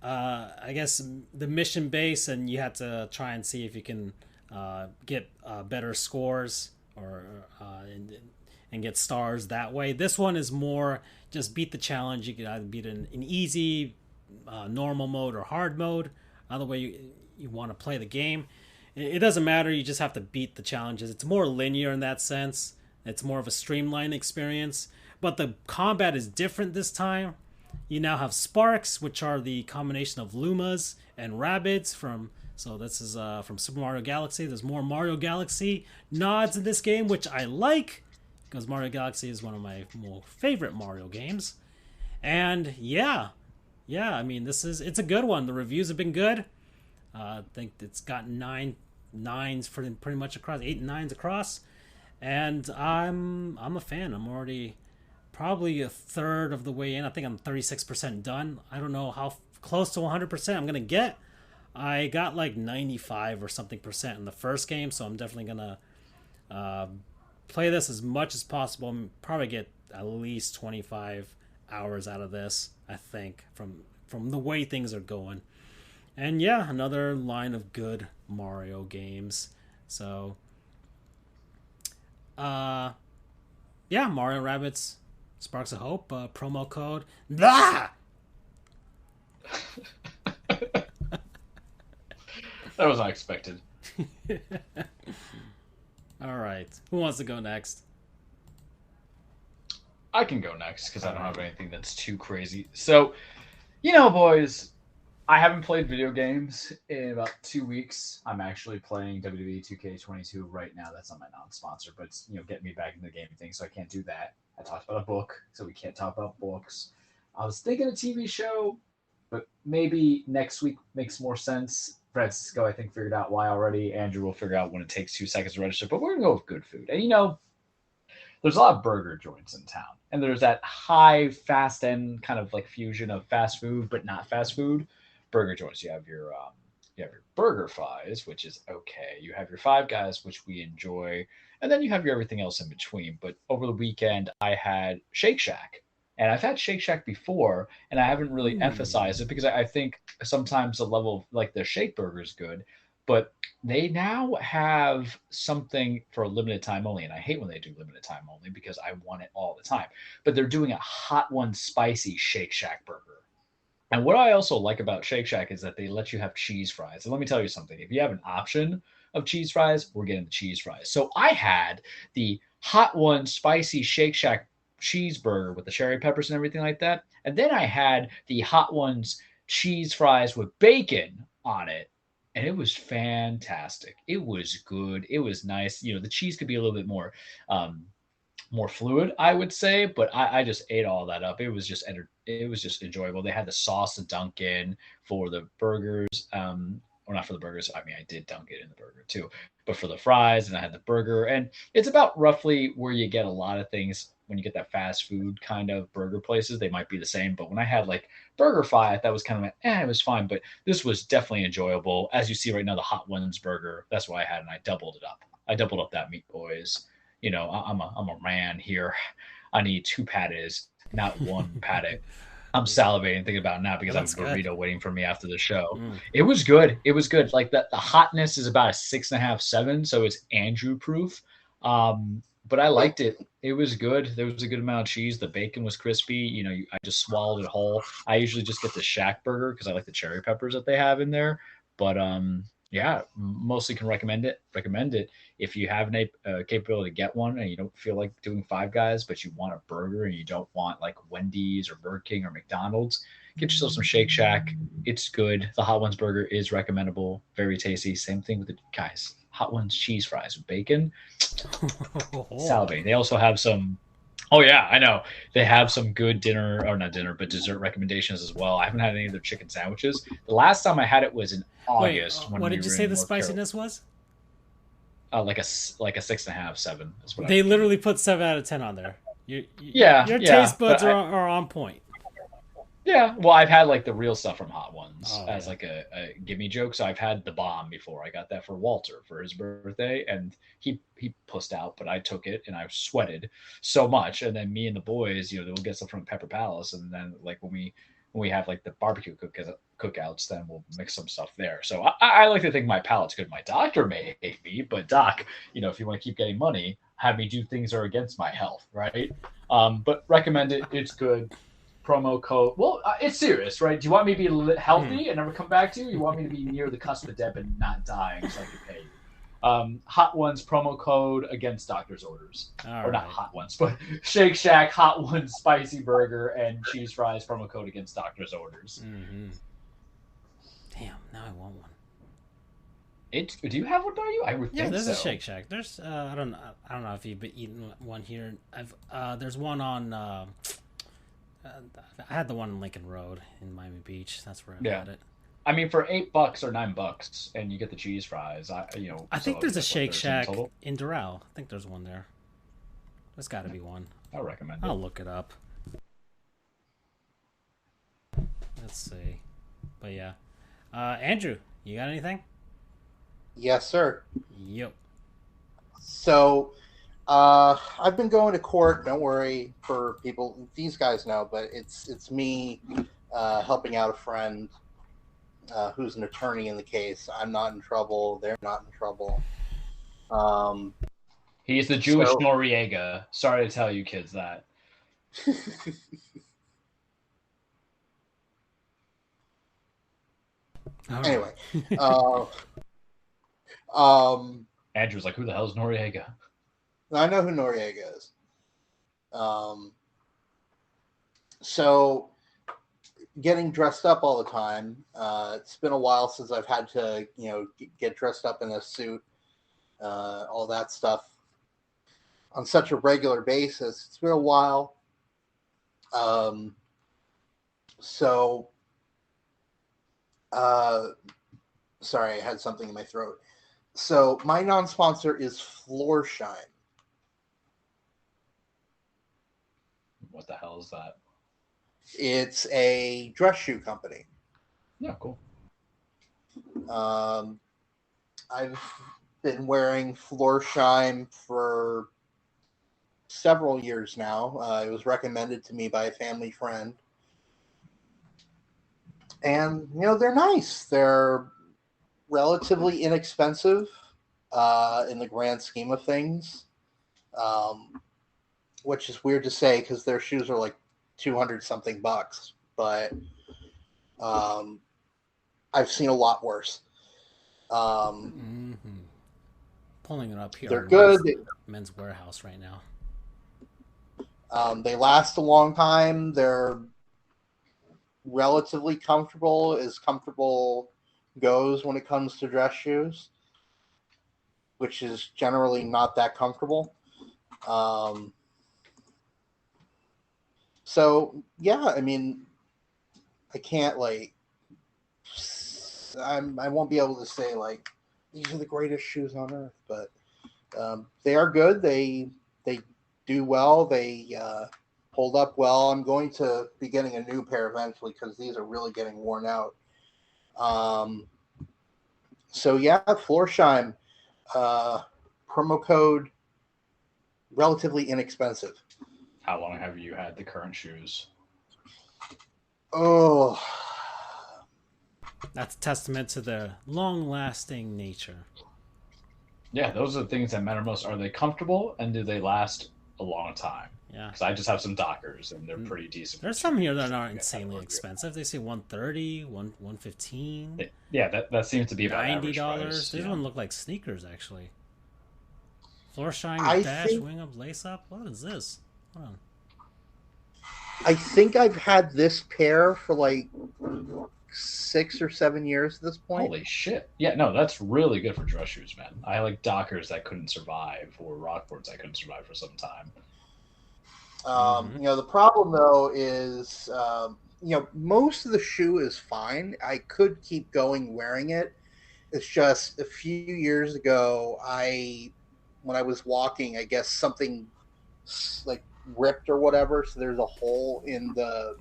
Speaker 2: I guess, the mission base, and you had to try and see if you can get better scores and get stars that way. This one is more just beat the challenge. You can either beat an easy, normal mode or hard mode. Either way you want to play the game. It doesn't matter. You just have to beat the challenges. It's more linear in that sense. It's more of a streamlined experience. But the combat is different this time. You now have Sparks, which are the combination of Lumas and Rabbids this is from Super Mario Galaxy. There's more Mario Galaxy nods in this game, which I like, because Mario Galaxy is one of my more favorite Mario games. And it's a good one. The reviews have been good. I think it's got 9 nines for pretty much across, 8 and 9s across, and I'm a fan. I'm already probably a third of the way in. I think I'm 36% done. I don't know how close to 100% I'm gonna get. I got like 95 or something percent in the first game, so I'm definitely gonna play this as much as possible. Probably get at least 25 hours out of this, I think, from the way things are going. And yeah, another line of good Mario games. So Mario Rabbids Sparks of Hope, promo code BLAH!
Speaker 5: That was unexpected.
Speaker 2: All right, who wants to go next?
Speaker 5: I can go next because I don't have anything that's too crazy. So, boys, I haven't played video games in about 2 weeks. I'm actually playing WWE 2K22 right now. That's not my non-sponsor, but it's, getting me back into the gaming thing, so I can't do that. I talked about a book, so we can't talk about books. I was thinking a TV show, but maybe next week makes more sense. Francisco, I think, figured out why already. Andrew will figure out when it takes 2 seconds to register, but we're going to go with good food. And, there's a lot of burger joints in town, and there's that high, fast-end kind of like fusion of fast food, but not fast food. Burger joints. You have your Burger Fries, which is okay. You have your Five Guys, which we enjoy, and then you have your everything else in between. But over the weekend, I had Shake Shack, and I've had Shake Shack before, and I haven't really emphasized it because I think sometimes the level of like the Shake Burger is good, but they now have something for a limited time only, and I hate when they do limited time only because I want it all the time. But they're doing a hot one spicy Shake Shack burger. And what I also like about Shake Shack is that they let you have cheese fries. And let me tell you something. If you have an option of cheese fries, we're getting the cheese fries. So I had the Hot One spicy Shake Shack cheeseburger with the cherry peppers and everything like that. And then I had the Hot Ones cheese fries with bacon on it. And it was fantastic. It was good. It was nice. The cheese could be a little bit more fluid, I would say, but I just ate all that up. It was just enjoyable. They had the sauce to dunk in for the burgers, or not for the burgers. I mean, I did dunk it in the burger too, but for the fries, and I had the burger, and it's about roughly where you get a lot of things when you get that fast food kind of burger places. They might be the same, but when I had like Burger Fi, that was kind of like, it was fine, but this was definitely enjoyable. As you see right now, the Hot Ones burger, that's what I had, and I doubled it up. I doubled up that meat, boys. I'm a man here. I need 2 patties, not 1 patty. I'm salivating thinking about it now because I have a burrito waiting for me after the show. It was good. It was good. Like the hotness is about a 6.5, 7, so it's Andrew proof. But I liked it. It was good. There was a good amount of cheese. The bacon was crispy. I just swallowed it whole. I usually just get the Shack burger because I like the cherry peppers that they have in there. But yeah, mostly can recommend it. If you have a capability to get one and you don't feel like doing Five Guys, but you want a burger and you don't want like Wendy's or Burger King or McDonald's, get yourself some Shake Shack. It's good. The Hot Ones burger is recommendable. Very tasty. Same thing with the guys. Hot Ones cheese fries with bacon. Salivating. They also have some. Oh yeah, I know. They have some good but dessert recommendations as well. I haven't had any of their chicken sandwiches. The last time I had it was in August.
Speaker 2: What did you say the spiciness was?
Speaker 5: Like a 6.5, 7. Is what
Speaker 2: they literally put 7 out of 10 on there. Your taste buds are on point.
Speaker 5: Yeah, well, I've had like the real stuff from Hot Ones as like a gimme joke. So I've had the bomb before. I got that for Walter for his birthday, and he pussed out, but I took it and I sweated so much. And then me and the boys, we'll get stuff from Pepper Palace, and then like when we have like the barbecue cookouts, then we'll mix some stuff there. So I like to think my palate's good. My doctor may hate me, but doc, if you want to keep getting money, have me do things that are against my health, right? But recommend it. It's good. Promo code. Well, it's serious, right? Do you want me to be healthy and never come back to you? You want me to be near the cusp of death and not dying so I can pay you? Hot Ones promo code against doctor's orders. Not Hot Ones, but Shake Shack Hot Ones spicy burger and cheese fries promo code against doctor's orders.
Speaker 2: Mm-hmm. Damn, now I want one.
Speaker 5: Do you have one by you? I would think
Speaker 2: there's a Shake Shack. There's I don't know if you've been eating one here. There's one on. I had the one in Lincoln Road in Miami Beach. That's where I had it.
Speaker 5: I mean, for $8 or $9, and you get the cheese fries. I
Speaker 2: think there's a Shake Shack in Doral. I think there's one there. There's got to be one.
Speaker 5: I recommend it.
Speaker 2: I'll look it up. Let's see. But yeah, Andrew, you got anything?
Speaker 3: Yes, sir.
Speaker 2: Yep.
Speaker 3: So. I've been going to court. Don't worry for people. These guys know, but it's me helping out a friend who's an attorney in the case. I'm not in trouble. They're not in trouble.
Speaker 5: He's the Jewish Noriega. Sorry to tell you kids that.
Speaker 3: Anyway,
Speaker 5: Andrew's like, who the hell's Noriega?
Speaker 3: I know who Noriega is. So getting dressed up all the time. It's been a while since I've had to, get dressed up in a suit, all that stuff on such a regular basis. It's been a while. Sorry, I had something in my throat. So my non-sponsor is Floorshine.
Speaker 5: What the hell is that?
Speaker 3: It's a dress shoe company.
Speaker 5: Yeah, cool.
Speaker 3: I've been wearing Floorshine for several years now. It was recommended to me by a family friend. And, they're nice. They're relatively inexpensive in the grand scheme of things, which is weird to say because their shoes are like $200 something, but I've seen a lot worse.
Speaker 2: Pulling it up here.
Speaker 3: They're good.
Speaker 2: Men's Warehouse right now.
Speaker 3: They last a long time. They're relatively comfortable, as comfortable goes when it comes to dress shoes, which is generally not that comfortable. So yeah, I mean, I can't I won't be able to say like these are the greatest shoes on earth, but they are good. They do well. They hold up well. I'm going to be getting a new pair eventually because these are really getting worn out. So yeah, Florsheim, promo code relatively inexpensive.
Speaker 4: How long have you had the current shoes?
Speaker 3: Oh,
Speaker 2: that's a testament to their long-lasting nature.
Speaker 4: Yeah, those are the things that matter most. Are they comfortable and do they last a long time?
Speaker 2: Yeah,
Speaker 4: because I just have some Dockers and they're pretty decent.
Speaker 2: There's some here that aren't insanely expensive. They say $130, $115.
Speaker 4: Yeah, that seems to be about
Speaker 2: $90. These one look like sneakers actually. Florsheim dash wing up lace up. What is this? Hold on.
Speaker 3: I think I've had this pair for like 6 or 7 years at this point.
Speaker 4: Holy shit. Yeah, no, that's really good for dress shoes, man. I like Dockers that couldn't survive or Rockfords that couldn't survive for some time.
Speaker 3: You know, the problem though is, you know, most of the shoe is fine. I could keep going wearing it. It's just a few years ago, when I was walking, I guess something like ripped or whatever. So there's a hole in the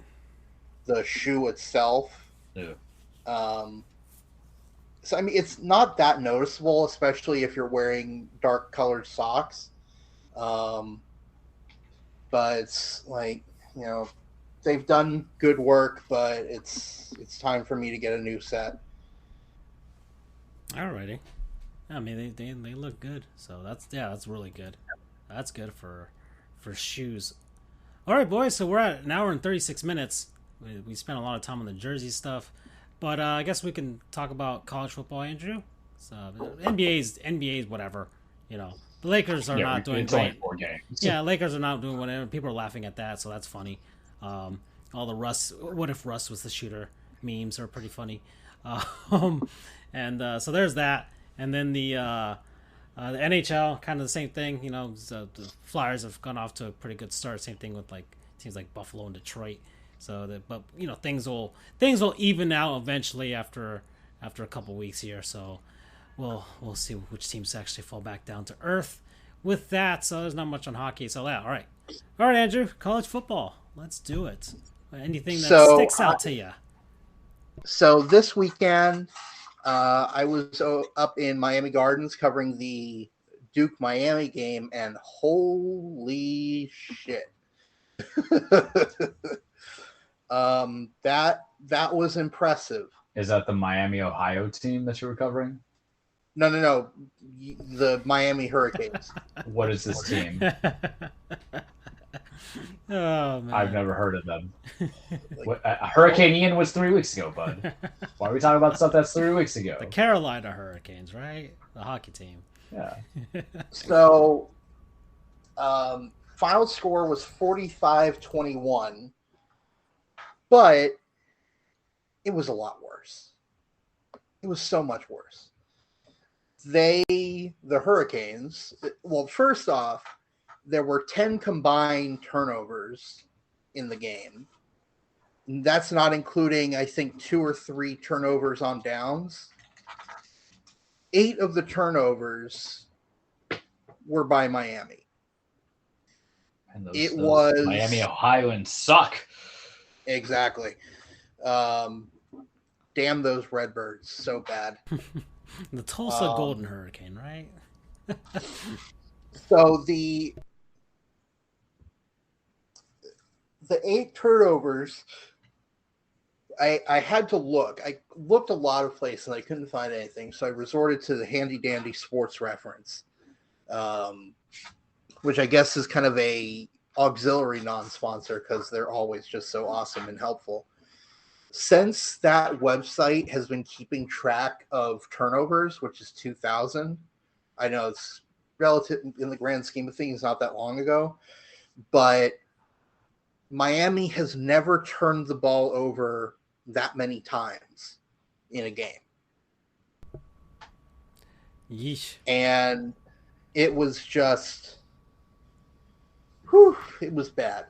Speaker 3: shoe itself.
Speaker 4: Yeah.
Speaker 3: So I mean, it's not that noticeable, especially if you're wearing dark colored socks. But it's like, you know, they've done good work, but it's time for me to get a new set.
Speaker 2: Alrighty. I mean, they look good, so that's really good. That's good for shoes. All right, boys. So we're at an hour and 36 minutes. We spent a lot of time on the jersey stuff, but I guess we can talk about college football, Andrew. So NBA's whatever, you know. The Lakers are not doing great.
Speaker 4: Only 4 games.
Speaker 2: Yeah, Lakers are not doing whatever. People are laughing at that, so that's funny. All the Russ, what if Russ was the shooter memes are pretty funny. So there's that. And then the NHL, kind of the same thing. You know, the Flyers have gone off to a pretty good start. Same thing with like teams like Buffalo and Detroit. But you know, things will even out eventually after a couple weeks here. So we'll see which teams actually fall back down to earth with that. So there's not much on hockey. So yeah, all right, Andrew, college football. Let's do it. Anything that sticks out to you?
Speaker 3: So this weekend, I was up in Miami Gardens covering the Duke-Miami game, and holy shit. That was impressive.
Speaker 4: Is that the Miami, Ohio team that you were covering?
Speaker 3: No. The Miami Hurricanes.
Speaker 4: What is this team?
Speaker 2: Oh, man.
Speaker 4: I've never heard of them. Hurricane Ian was 3 weeks ago, bud. Why are we talking about stuff that's 3 weeks ago?
Speaker 2: The Carolina Hurricanes, right? The hockey team.
Speaker 4: Yeah.
Speaker 3: So, final score was 45-21, but it was a lot worse. It was so much worse. The Hurricanes, well, first off, there were 10 combined turnovers in the game. That's not including, I think, 2 or 3 turnovers on downs. 8 of the turnovers were by Miami.
Speaker 4: And those Miami Ohioans suck.
Speaker 3: Exactly. Damn those Redbirds, so bad.
Speaker 2: The Tulsa Golden Hurricane, right?
Speaker 3: So the 8 turnovers, I had to look. I looked a lot of places and I couldn't find anything, so I resorted to the handy dandy sports reference, which I guess is kind of a auxiliary non-sponsor because they're always just so awesome and helpful. since that website has been keeping track of turnovers, which is 2,000. I know it's relative in the grand scheme of things, not that long ago, but Miami has never turned the ball over that many times in a game.
Speaker 2: Yeesh.
Speaker 3: And it was just, whew, it was bad.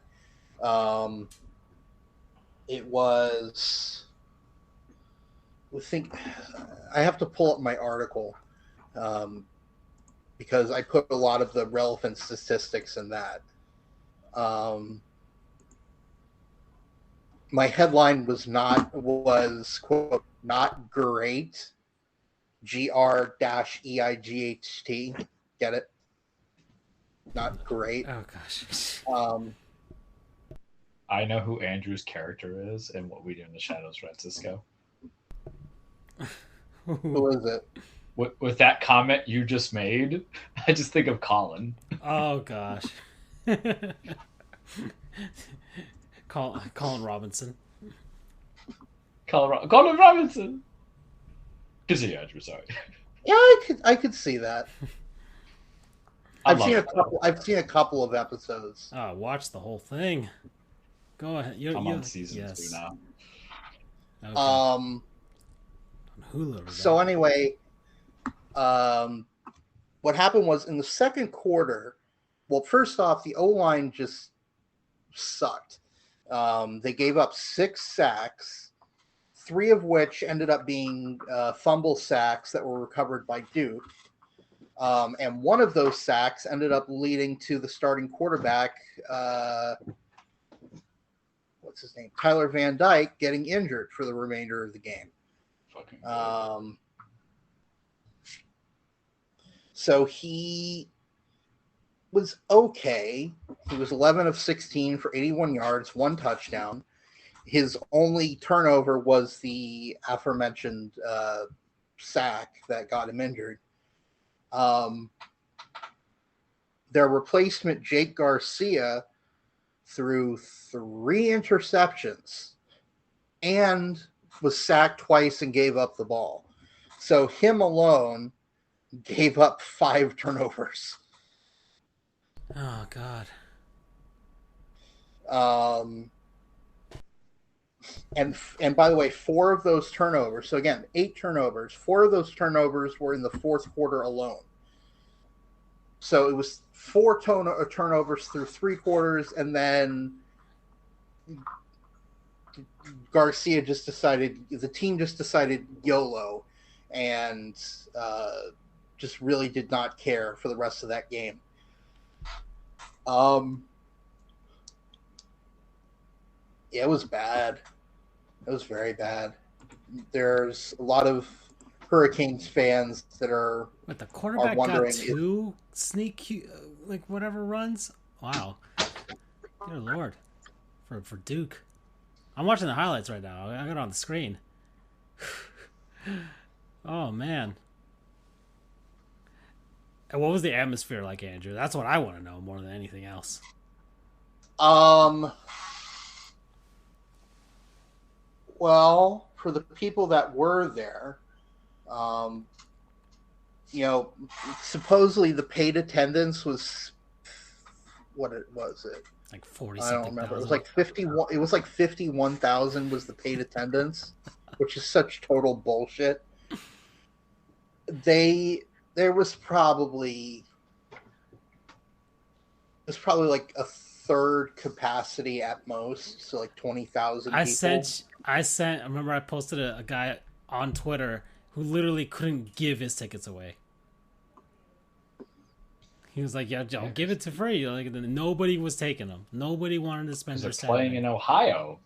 Speaker 3: It was, I have to pull up my article because I put a lot of the relevant statistics in that. My headline was quote, not great, GR-EIGHT. Get it? Not great.
Speaker 2: Oh gosh.
Speaker 5: I know who Andrew's character is and What We Do in the Shadows, Francisco.
Speaker 3: Who is it?
Speaker 5: With that comment you just made, I just think of Colin.
Speaker 2: Oh gosh. Colin Robinson.
Speaker 5: Colin Robinson. Continue, Andrew. Sorry.
Speaker 3: Yeah, I could see that. I've seen a couple of episodes.
Speaker 2: Oh, watch the whole thing. Go ahead.
Speaker 5: I'm on season 2 now.
Speaker 2: Okay. On Hulu.
Speaker 3: So anyway, what happened was in the second quarter. Well, first off, the O-line just sucked. They gave up 6 sacks, 3 of which ended up being fumble sacks that were recovered by Duke. And one of those sacks ended up leading to the starting quarterback, what's his name? Tyler Van Dyke getting injured for the remainder of the game. So he was okay. He was 11 of 16 for 81 yards, 1 touchdown. His only turnover was the aforementioned sack that got him injured. Their replacement, Jake Garcia, threw 3 interceptions and was sacked twice and gave up the ball. So him alone gave up 5 turnovers.
Speaker 2: Oh God.
Speaker 3: And by the way, 4 of those turnovers. So again, 8 turnovers. 4 of those turnovers were in the fourth quarter alone. So it was 4 turnovers through 3 quarters, and then Garcia just decided, the team just decided YOLO, and just really did not care for the rest of that game. It was bad. It was very bad. There's a lot of Hurricanes fans that are.
Speaker 2: But the quarterback
Speaker 3: wondering
Speaker 2: got 2 sneak, like whatever runs. Wow, dear Lord, for Duke. I'm watching the highlights right now. I got it on the screen. Oh man. And what was the atmosphere like, Andrew? That's what I want to know more than anything else.
Speaker 3: Well, for the people that were there, supposedly the paid attendance was, what it was it?
Speaker 2: Like 40.
Speaker 3: I don't remember. It was like 51. It was like 51,000 was the paid attendance, which is such total bullshit. There was probably like a third capacity at most, so like 20,000 people.
Speaker 2: I remember I posted a guy on Twitter who literally couldn't give his tickets away. He was like, "Yeah, I'll give it to free." Like, nobody was taking them. Nobody wanted to spend their
Speaker 5: They're playing in Ohio.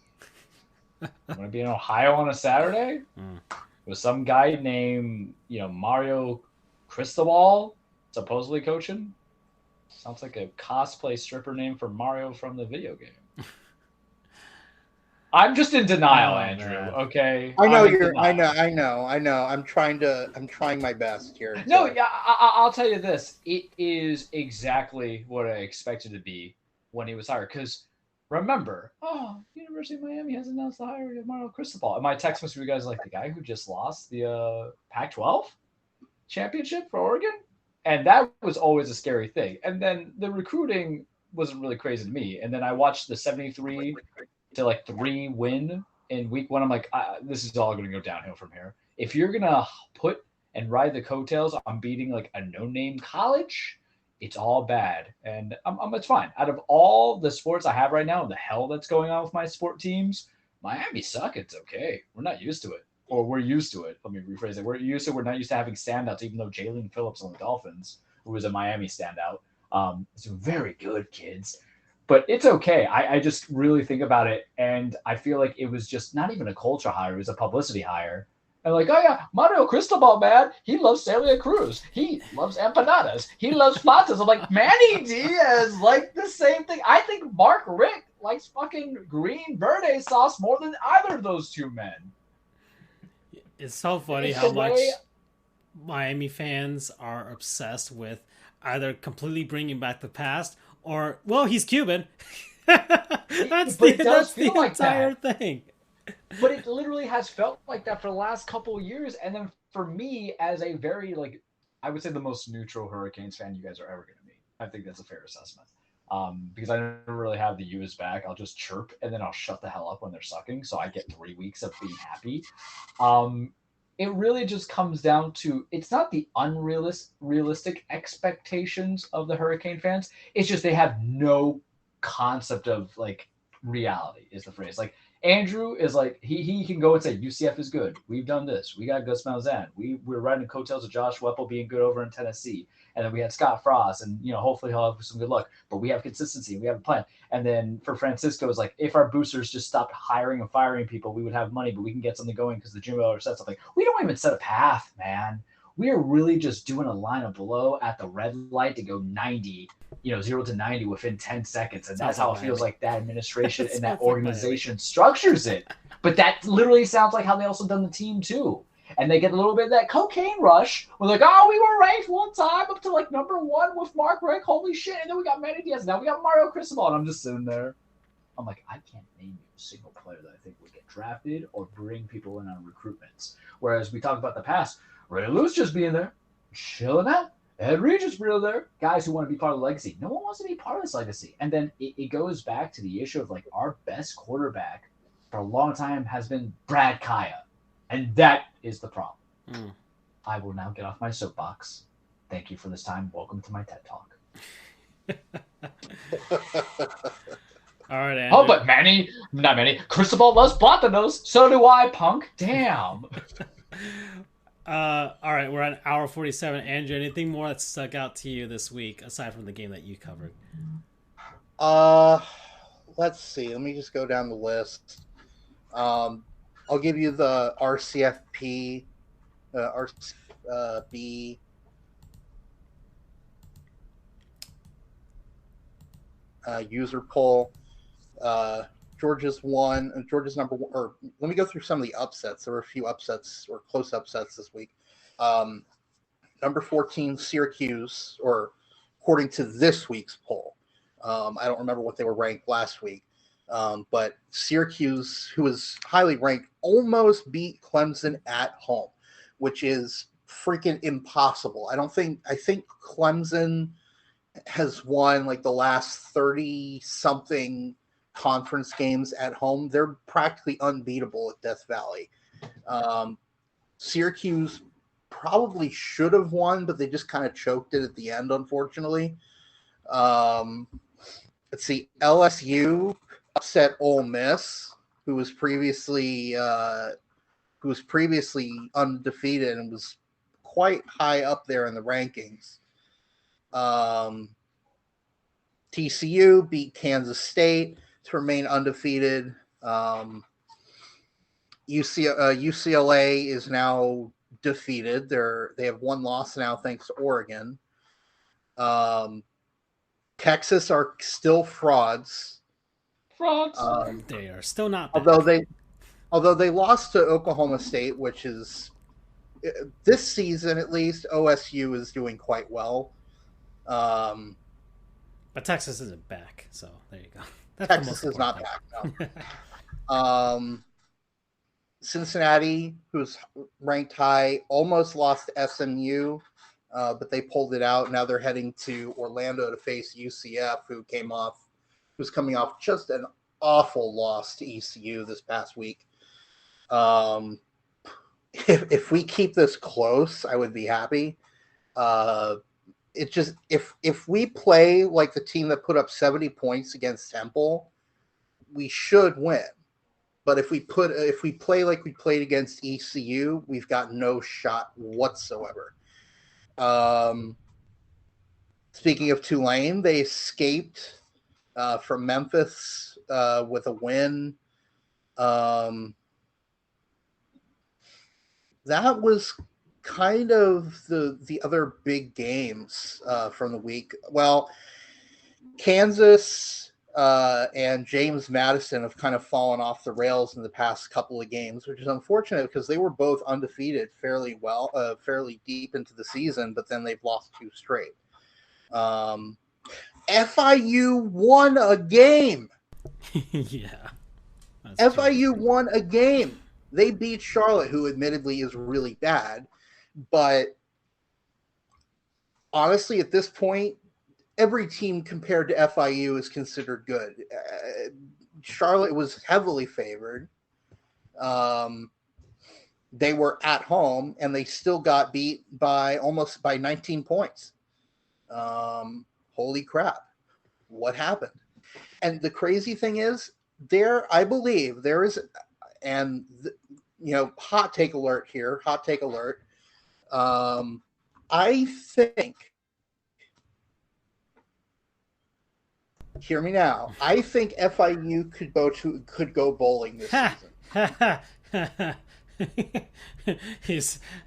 Speaker 5: Want to be in Ohio on a Saturday? With some guy named Mario Cristobal supposedly coaching. Sounds like a cosplay stripper name for Mario from the video game. I'm just in denial, Andrew.
Speaker 2: Man.
Speaker 5: Okay.
Speaker 3: I know I know. I'm trying my best here.
Speaker 5: No, yeah, I'll tell you this. It is exactly what I expected to be when he was hired. Because remember, University of Miami has announced the hiring of Mario Cristobal. And my text was to you guys like, the guy who just lost the Pac-12 championship for Oregon? And that was always a scary thing. And then the recruiting wasn't really crazy to me. And then I watched the 73 to like 3 win in week 1. I'm like, this is all going to go downhill from here. If you're going to put and ride the coattails on beating like a no-name college, it's all bad. And it's fine. Out of all the sports I have right now, the hell that's going on with my sport teams, Miami suck. It's okay. We're not used to it. Or we're used to it. Let me rephrase it. We're not used to having standouts, even though Jalen Phillips on the Dolphins, who was a Miami standout, is very good, kids. But it's okay. I just really think about it, and I feel like it was just not even a culture hire. It was a publicity hire. And like, oh yeah, Mario Cristobal, man. He loves Celia Cruz. He loves empanadas. He loves flautas. I'm like, Manny Diaz, like the same thing. I think Mark Richt likes fucking green verde sauce more than either of those two men.
Speaker 2: It's so funny how much Miami fans are obsessed with either completely bringing back the past or, well, he's Cuban. that's the entire thing.
Speaker 5: But it literally has felt like that for the last couple of years. And then for me, as a very, like, I would say the most neutral Hurricanes fan you guys are ever going to meet. I think that's a fair assessment. Because I never really have the U's back. I'll just chirp and then I'll shut the hell up when they're sucking. So I get 3 weeks of being happy. It really just comes down to, it's not the unrealistic expectations of the Hurricane fans. It's just they have no concept of like reality is the phrase. Like Andrew is like, he can go and say UCF is good. We've done this. We got Gus Malzahn. We're riding the coattails of Josh Whipple being good over in Tennessee. And then we had Scott Frost, and hopefully he'll have some good luck. But we have consistency. We have a plan. And then for Francisco, it's like if our boosters just stopped hiring and firing people, we would have money, but we can get something going because the gym owner said something. We don't even set a path, man. We are really just doing a line of below at the red light to go 90, 0 to 90 within 10 seconds. And that's how it feels like that administration and that organization structures it. But that literally sounds like how they also done the team too. And they get a little bit of that cocaine rush. We're like, we were ranked one time up to like number 1 with Mark Richt. Holy shit. And then we got Manny Diaz. Now we got Mario Cristobal. And I'm just sitting there. I'm like, I can't name you a single player that I think would get drafted or bring people in on recruitments. Whereas we talk about the past, Ray Lewis just being there, chilling out. Ed Reed just being there. Guys who want to be part of the legacy. No one wants to be part of this legacy. And then it goes back to the issue of like our best quarterback for a long time has been Brad Kaya. And that is the problem. I will now get off my soapbox. Thank you for this time. Welcome to my TED Talk.
Speaker 2: All right, Andrew.
Speaker 5: Oh, but not Manny. Cristobal loves Platanos. So do I, punk. Damn.
Speaker 2: All right, we're at hour 47. Andrew, anything more that stuck out to you this week aside from the game that you covered?
Speaker 3: Let's see. Let me just go down the list. I'll give you the RCFP, RCB user poll. Georgia's won, and Georgia's number 1. Or let me go through some of the upsets. There were a few upsets or close upsets this week. Number 14, Syracuse, or according to this week's poll. I don't remember what they were ranked last week. But Syracuse, who is highly ranked, almost beat Clemson at home, which is freaking impossible. I think Clemson has won like the last 30-something conference games at home. They're practically unbeatable at Death Valley. Syracuse probably should have won, but they just kind of choked it at the end, unfortunately. Let's see, LSU upset Ole Miss, who was previously undefeated and was quite high up there in the rankings. TCU beat Kansas State to remain undefeated. UCLA is now defeated. They have one loss now thanks to Oregon. Texas are still frauds.
Speaker 2: They are still not.
Speaker 3: Although they lost to Oklahoma State, which is this season at least, OSU is doing quite well.
Speaker 2: But Texas isn't back, so there you go. That's the
Speaker 3: Texas
Speaker 2: most
Speaker 3: is not
Speaker 2: important
Speaker 3: back. No. Cincinnati, who's ranked high, almost lost to SMU, but they pulled it out. Now they're heading to Orlando to face UCF, who's coming off just an awful loss to ECU this past week. If we keep this close, I would be happy. It just if we play like the team that put up 70 points against Temple, we should win. But if we play like we played against ECU, we've got no shot whatsoever. Speaking of Tulane, they escaped from Memphis with a win. That was kind of the other big games from the week. Well, Kansas and James Madison have kind of fallen off the rails in the past couple of games, which is unfortunate because they were both undefeated fairly deep into the season, but then they've lost 2 straight. FIU won a game.
Speaker 2: Yeah.
Speaker 3: FIU won a game. They beat Charlotte, who admittedly is really bad, but honestly, at this point, every team compared to FIU is considered good. Charlotte was heavily favored. They were at home, and they still got beat by 19 points. Holy crap. What happened? And the crazy thing is, I believe there is, and hot take alert here, I think, hear me now, I think FIU could go bowling this season.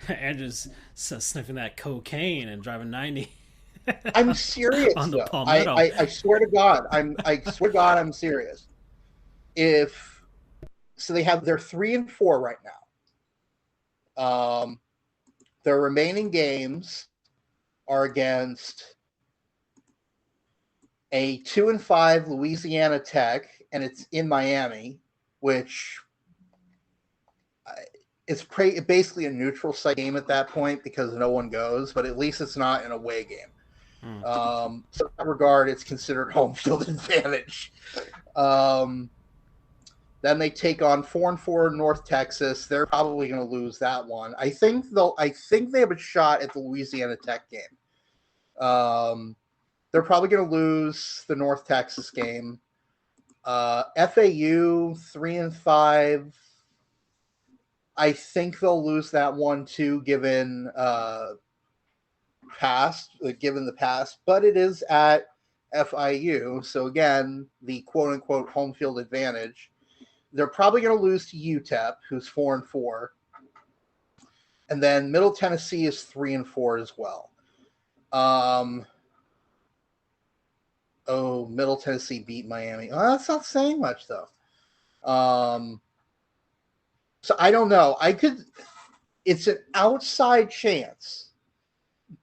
Speaker 2: Andrew's sniffing that cocaine and driving 90.
Speaker 3: I'm serious.
Speaker 2: On the
Speaker 3: Palmetto. I swear to God, I'm serious. They're 3-4 right now. Their remaining games are against a 2-5 Louisiana Tech, and it's in Miami, which it's basically a neutral site game at that point because no one goes, but at least it's not an away game. So in that regard, it's considered home field advantage. Then they take on 4-4 North Texas. They're probably going to lose that one. I think they have a shot at the Louisiana Tech game. They're probably going to lose the North Texas game. FAU 3-5. I think they'll lose that one too, given the past. But it is at FIU, so again, the quote unquote home field advantage. They're probably going to lose to UTEP, who's 4-4. And then Middle Tennessee is 3-4 as well. Middle Tennessee beat Miami. Oh, that's not saying much, though. So I don't know. It's an outside chance.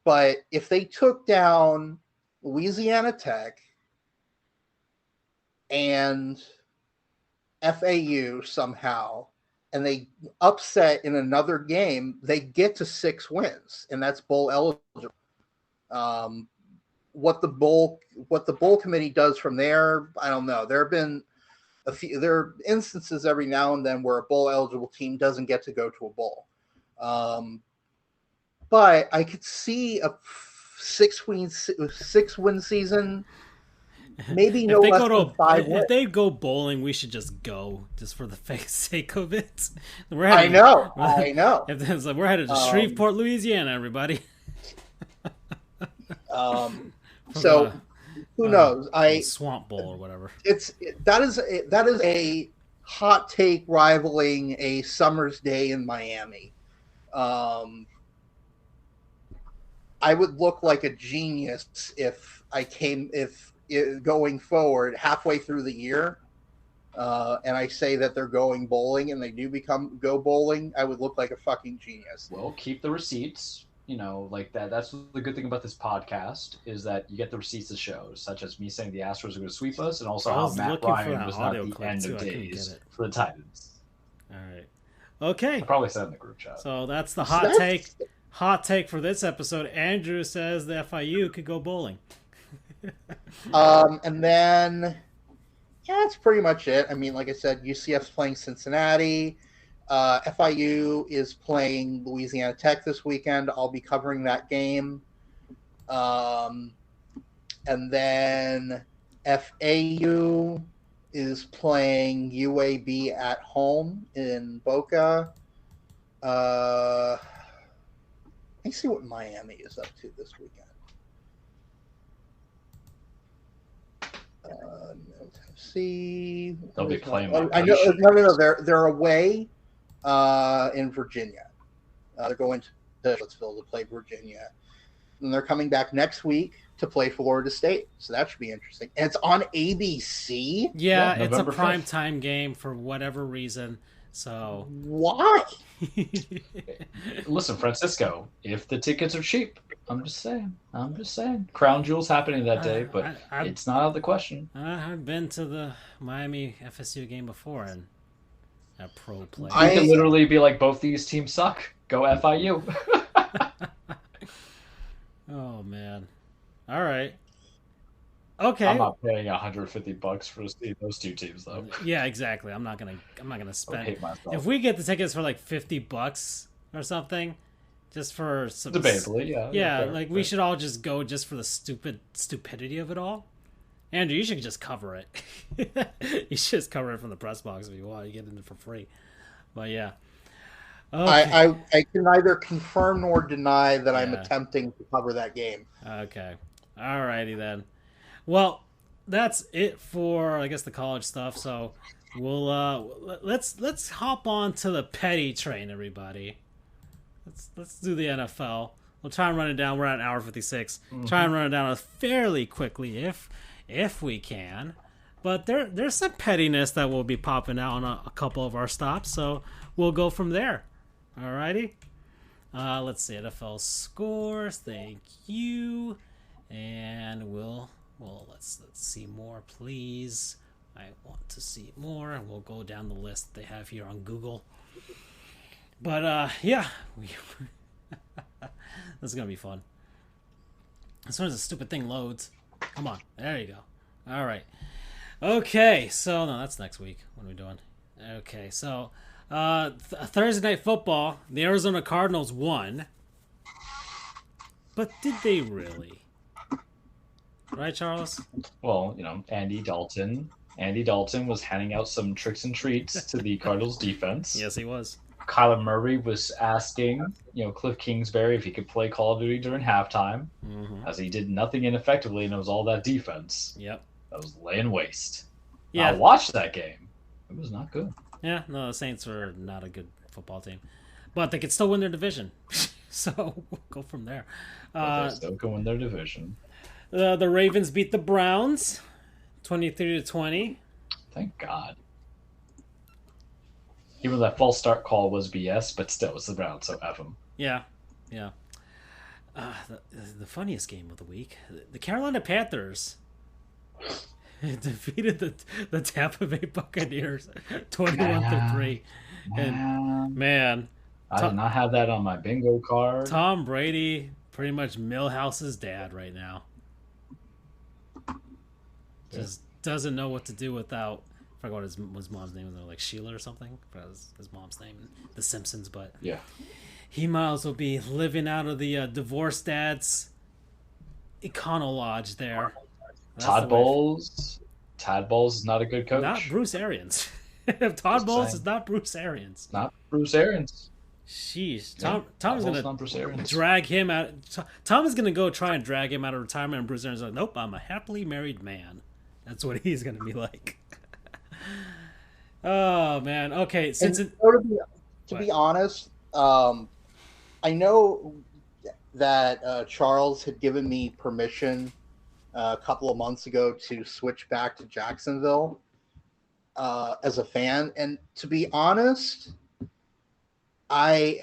Speaker 3: But if they took down Louisiana Tech and FAU somehow, and they upset in another game, they get to 6 wins, and that's bowl eligible. What the bowl committee does from there, I don't know. There are instances every now and then where a bowl eligible team doesn't get to go to a bowl. But I could see a 6-win season. Maybe no less than 5 wins.
Speaker 2: If they go bowling, we should just go, just for the sake of it.
Speaker 3: I know.
Speaker 2: It's like, we're headed to Shreveport, Louisiana, everybody.
Speaker 3: So who knows?
Speaker 2: Swamp Bowl or whatever.
Speaker 3: That is a hot take rivaling a summer's day in Miami. I would look like a genius if going forward halfway through the year, and I say that they're going bowling and they do go bowling, I would look like a fucking genius.
Speaker 5: Well, keep the receipts. like that. That's the good thing about this podcast is that you get the receipts of shows, such as me saying the Astros are going to sweep us, and also
Speaker 2: I
Speaker 5: how
Speaker 2: was
Speaker 5: Matt
Speaker 2: looking for
Speaker 5: Ryan
Speaker 2: that
Speaker 5: was not
Speaker 2: audio
Speaker 5: the
Speaker 2: clip,
Speaker 5: end
Speaker 2: too.
Speaker 5: of
Speaker 2: I couldn't get
Speaker 5: days
Speaker 2: it.
Speaker 5: for the Titans.
Speaker 2: All right. Okay.
Speaker 5: I probably said in the group chat.
Speaker 2: So that's the
Speaker 3: So
Speaker 2: hot
Speaker 3: that's-
Speaker 2: take. Hot take for this episode. Andrew says the FIU could go bowling.
Speaker 3: And then, yeah, that's pretty much it. I mean, like I said, UCF's playing Cincinnati. FIU is playing Louisiana Tech this weekend. I'll be covering that game. And then FAU is playing UAB at home in Boca. Let me see what Miami is up to this weekend. No, Tennessee.
Speaker 5: They'll be playing.
Speaker 3: I know. No. They're away in Virginia. They're going to Charlottesville to play Virginia, and they're coming back next week to play Florida State. So that should be interesting. And it's on ABC.
Speaker 2: Yeah, it's a
Speaker 5: November
Speaker 2: prime
Speaker 5: 5th.
Speaker 2: time game for whatever reason. So
Speaker 3: Why?
Speaker 5: Listen, Francisco, if the tickets are cheap, I'm just saying. Crown Jewel's happening that day, but it's not out of the question.
Speaker 2: I've been to the Miami FSU game before and a pro play.
Speaker 5: I can literally be like, both these teams suck. Go FIU.
Speaker 2: Oh man. All right. Okay.
Speaker 5: I'm not paying $150 for to see those two teams though.
Speaker 2: Yeah, exactly. I'm not gonna
Speaker 5: I
Speaker 2: spend.
Speaker 5: hate myself.
Speaker 2: If we get the tickets for like $50 or something, just for some,
Speaker 5: Debatably, yeah.
Speaker 2: yeah,
Speaker 5: fair,
Speaker 2: like we should all just go just for the stupidity of it all. Andrew, you should just cover it. You should just cover it from the press box if you want. You get it for free. But yeah. Okay.
Speaker 3: I can neither confirm nor deny that I'm
Speaker 2: Yeah.
Speaker 3: attempting to cover that game.
Speaker 2: Okay. All righty then. Well, that's it for I guess the college stuff. So we'll let's hop on to the petty train, everybody. Let's do the NFL. We'll try and run it down. We're at an hour 56. Try and run it down fairly quickly if we can. But there's some pettiness that will be popping out on a couple of our stops, so we'll go from there. Alrighty. Let's see NFL scores. Thank you. And let's see more, please. I want to see more, and we'll go down the list they have here on Google. But yeah, this is gonna be fun. As soon as the stupid thing loads, come on, there you go. All right, okay. So no, that's next week. What are we doing? Okay, so Thursday night football. The Arizona Cardinals won, but did they really? Right, Charles?
Speaker 5: Well, Andy Dalton was handing out some tricks and treats to the Cardinals defense.
Speaker 2: Yes, he was.
Speaker 5: Kyler Murray was asking, Cliff Kingsbury if he could play Call of Duty during halftime, as he did nothing ineffectively, and it was all that defense.
Speaker 2: Yep.
Speaker 5: That was laying waste.
Speaker 2: Yeah.
Speaker 5: I watched that game. It was not good.
Speaker 2: Yeah, no, the Saints were not a good football team. But they could still win their division. So we'll go from there.
Speaker 5: But they still can win their division.
Speaker 2: The Ravens beat the Browns 23-20.
Speaker 5: Thank God. Even that false start call was BS, but still, it's the Browns, so F them.
Speaker 2: Yeah. The funniest game of the week, the Carolina Panthers defeated the Tampa Bay Buccaneers 21-3. And man,
Speaker 5: I did not have that on my bingo card.
Speaker 2: Tom Brady, pretty much Millhouse's dad right now. Just doesn't know what to do without. I forgot what his mom's name was, like Sheila or something. I forgot his mom's name. The Simpsons, but
Speaker 5: Yeah.
Speaker 2: he might as well be living out of the divorced dad's Econo Lodge there. That's
Speaker 5: Todd
Speaker 2: the way-
Speaker 5: Bowles. Todd Bowles is not a good coach.
Speaker 2: Not Bruce Arians. Todd Bowles is not Bruce Arians.
Speaker 5: Not Bruce Arians.
Speaker 2: Sheesh.
Speaker 5: Yeah,
Speaker 2: Tom is
Speaker 5: Bowles
Speaker 2: gonna
Speaker 5: not Bruce Arians.
Speaker 2: drag him out. Tom is gonna go try and drag him out of retirement, and Bruce Arians is like, nope, I'm a happily married man. That's what he's gonna be like. Oh man. Okay. Since
Speaker 3: And to be honest, I know that Charles had given me permission a couple of months ago to switch back to Jacksonville as a fan, and to be honest, I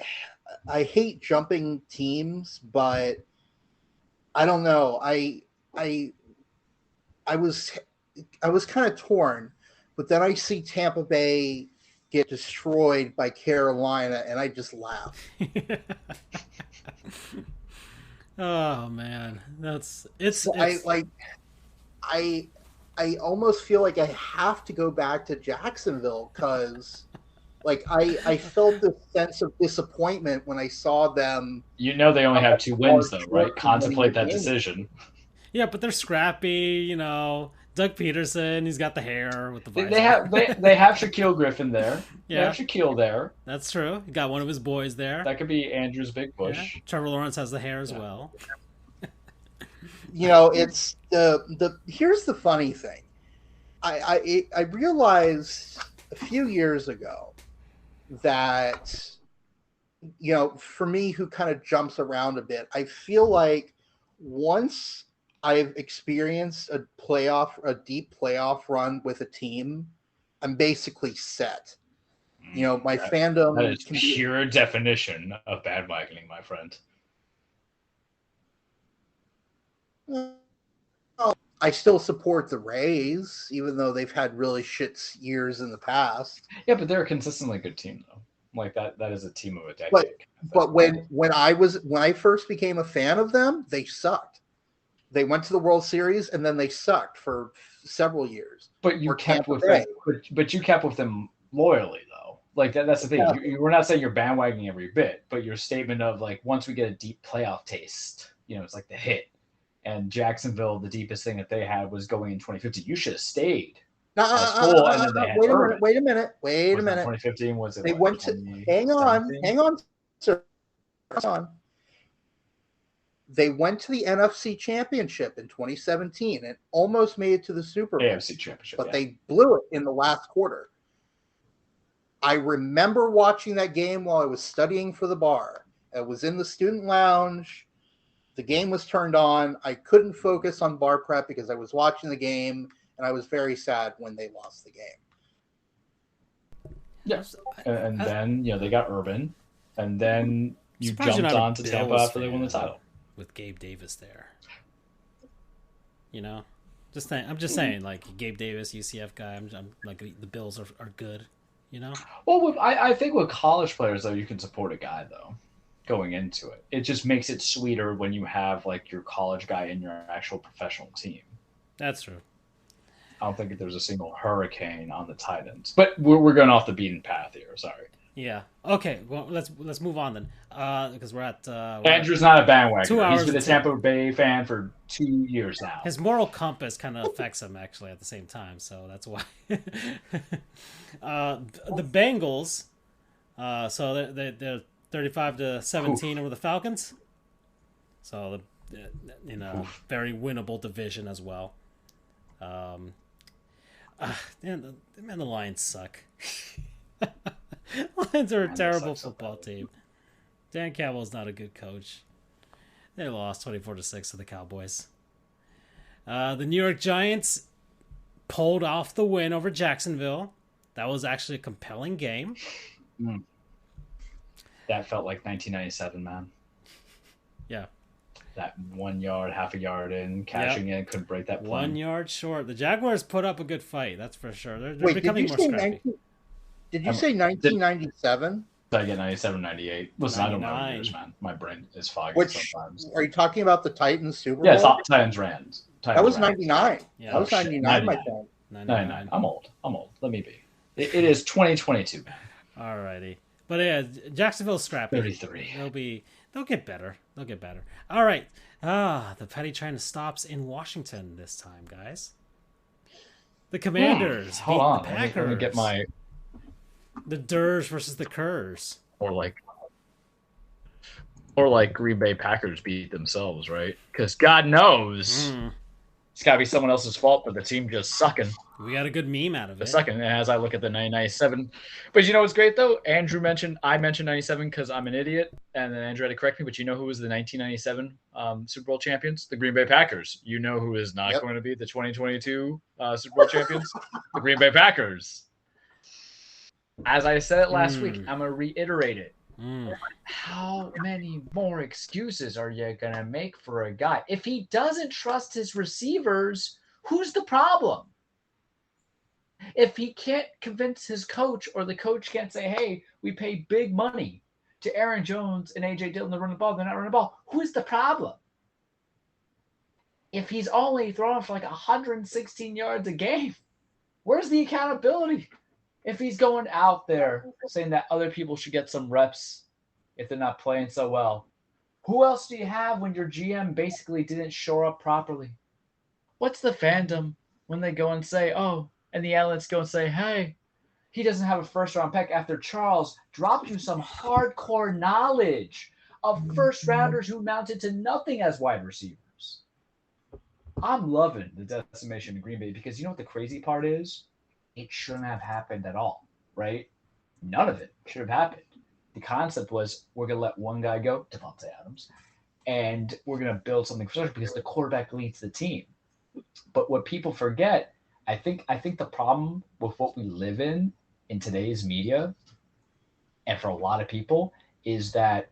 Speaker 3: I hate jumping teams, but I don't know. I was kind of torn, but then I see Tampa Bay get destroyed by Carolina, and I just laugh.
Speaker 2: Oh man, it's
Speaker 3: I almost feel like I have to go back to Jacksonville because like I felt this sense of disappointment when I saw them.
Speaker 5: You know they only have 2 wins though, right? Contemplate that decision.
Speaker 2: Yeah, but they're scrappy, you know. Doug Peterson, he's got the hair with the visor.
Speaker 5: They have Shaquille Griffin there.
Speaker 2: Yeah.
Speaker 5: They have Shaquille there.
Speaker 2: That's true. He got one of his boys there.
Speaker 5: That could be Andrew's big bush.
Speaker 2: Yeah. Trevor Lawrence has the hair as well.
Speaker 3: You know, it's the here's the funny thing. I realized a few years ago that, you know, for me who kind of jumps around a bit, I feel like once I've experienced a deep playoff run with a team, I'm basically set. You know, my fandom.
Speaker 5: That is pure definition of bandwagoning, my friend.
Speaker 3: I still support the Rays, even though they've had really shit years in the past.
Speaker 5: Yeah, but they're a consistently good team, though. Like that is a team of a decade.
Speaker 3: But when I first became a fan of them, they sucked. They went to the World Series and then they sucked for several years.
Speaker 5: But you kept with them. But you kept with them loyally, though. Like that's the thing. Yeah. We're not saying you're bandwagoning every bit, but your statement of like once we get a deep playoff taste, you know, it's like the hit. And Jacksonville, the deepest thing that they had was going in 2015. You should have stayed. Wait
Speaker 3: a minute.
Speaker 5: 2015 was it?
Speaker 3: They went to hang on, sir. Hang on. They went to the NFC Championship in 2017 and almost made it to the Super Bowl.
Speaker 5: AFC Championship,
Speaker 3: but they blew it in the last quarter. I remember watching that game while I was studying for the bar. I was in the student lounge. The game was turned on. I couldn't focus on bar prep because I was watching the game, and I was very sad when they lost the game.
Speaker 5: Yes, and then, you know, they got Urban, and then you jumped on to Tampa after they won the title.
Speaker 2: With Gabe Davis there. You know? I'm just saying, like, Gabe Davis, UCF guy, I'm like, the Bills are good, you know?
Speaker 5: Well, I think with college players, though, you can support a guy, though, going into it. It just makes it sweeter when you have, like, your college guy in your actual professional team.
Speaker 2: That's true.
Speaker 5: I don't think there's a single hurricane on the Titans. But we're going off the beaten path here, sorry.
Speaker 2: Yeah. Okay. Well, let's move on then, because we're at.
Speaker 5: Andrew's not a bandwagon.
Speaker 2: 2 hours.
Speaker 5: He's been a Tampa Bay fan for 2 years now.
Speaker 2: His moral compass kind of affects him actually at the same time, so that's why. The Bengals, so they're 35-17 over the Falcons. So in a very winnable division as well. The Lions suck. Lions are a terrible football team. Dan Campbell's not a good coach. They lost 24-6 to the Cowboys. The New York Giants pulled off the win over Jacksonville. That was actually a compelling game.
Speaker 5: That felt like 1997, man.
Speaker 2: Yeah.
Speaker 5: That 1 yard, half a yard in, cashing in, couldn't break that plane.
Speaker 2: 1 yard short. The Jaguars put up a good fight, that's for sure. They're becoming more scrappy.
Speaker 3: Did you say 1997?
Speaker 5: Did I get 97, 98? Listen, 99. I don't know years, man. My brain is foggy sometimes.
Speaker 3: Are you talking about the Titans Super Bowl?
Speaker 5: Yeah, it's Titans Rams.
Speaker 3: That was 99.
Speaker 2: Yeah.
Speaker 3: That was 99, my friend.
Speaker 5: 99. I'm old. Let me be. It is 2022, man.
Speaker 2: All righty. But yeah, Jacksonville's scrappy.
Speaker 5: 33.
Speaker 2: They'll get better. All right. The Petty China stops in Washington this time, guys. The Commanders beat the Packers.
Speaker 5: Let me get my...
Speaker 2: The Durs versus the Curs.
Speaker 5: Or Green Bay Packers beat themselves, right? Because God knows it's got to be someone else's fault for the team just sucking.
Speaker 2: We got a good meme out of it.
Speaker 5: Second, as I look at the 1997. But you know what's great, though? I mentioned 97 because I'm an idiot, and then Andrew had to correct me, but you know who was the 1997 Super Bowl champions? The Green Bay Packers. You know who is not going to be the 2022 Super Bowl champions? The Green Bay Packers. As I said it last week, I'm going to reiterate it. How many more excuses are you going to make for a guy? If he doesn't trust his receivers, who's the problem? If he can't convince his coach, or the coach can't say, hey, we pay big money to Aaron Jones and A.J. Dillon to run the ball, they're not running the ball, who's the problem? If he's only throwing for like 116 yards a game, where's the accountability? If he's going out there saying that other people should get some reps if they're not playing so well, who else do you have when your GM basically didn't show up properly? What's the fandom when they go and say, oh, and the analysts go and say, hey, he doesn't have a first-round pick after Charles dropped you some hardcore knowledge of first-rounders who mounted to nothing as wide receivers? I'm loving the decimation in Green Bay because you know what the crazy part is? It shouldn't have happened at all, right? None of it should have happened. The concept was we're going to let one guy go, Devontae Adams, and we're going to build something for because the quarterback leads the team. But what people forget, I think the problem with what we live in today's media, and for a lot of people, is that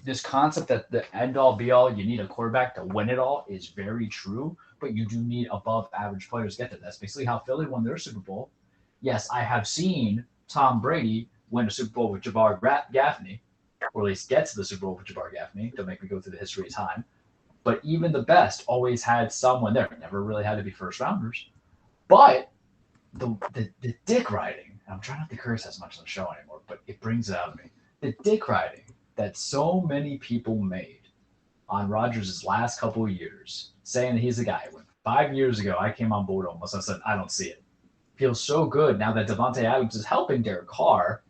Speaker 5: this concept that the end-all, be-all, you need a quarterback to win it all is very true, but you do need above-average players to get there. That's basically how Philly won their Super Bowl. Yes, I have seen Tom Brady win a Super Bowl with Jabbar Gaffney, or at least get to the Super Bowl with Jabbar Gaffney. Don't make me go through the history of time. But even the best always had someone there. Never really had to be first-rounders. But the dick riding, I'm trying not to curse as much on the show anymore, but it brings it out of me. The dick riding that so many people made on Rodgers' last couple of years, saying that he's the guy. When 5 years ago, I came on board almost. I said, I don't see it. Feels so good now that Devontae Adams is helping Derek Carr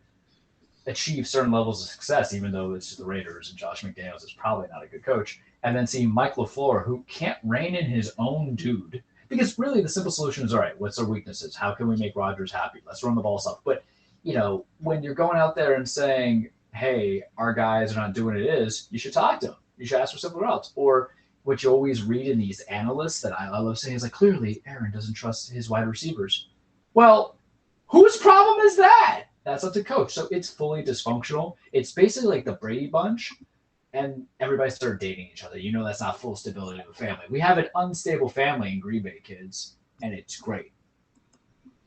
Speaker 5: achieve certain levels of success, even though it's the Raiders and Josh McDaniels is probably not a good coach. And then seeing Mike LaFleur, who can't rein in his own dude. Because really the simple solution is, all right, what's our weaknesses? How can we make Rodgers happy? Let's run the ball stuff. But, when you're going out there and saying, hey, our guys are not doing it, you should talk to them. You should ask for something else. Or what you always read in these analysts that I love saying is like, clearly Aaron doesn't trust his wide receivers. Well, whose problem is that? That's up to coach. So it's fully dysfunctional. It's basically like the Brady Bunch, and everybody started dating each other. That's not full stability of a family. We have an unstable family in Green Bay, kids, and it's great.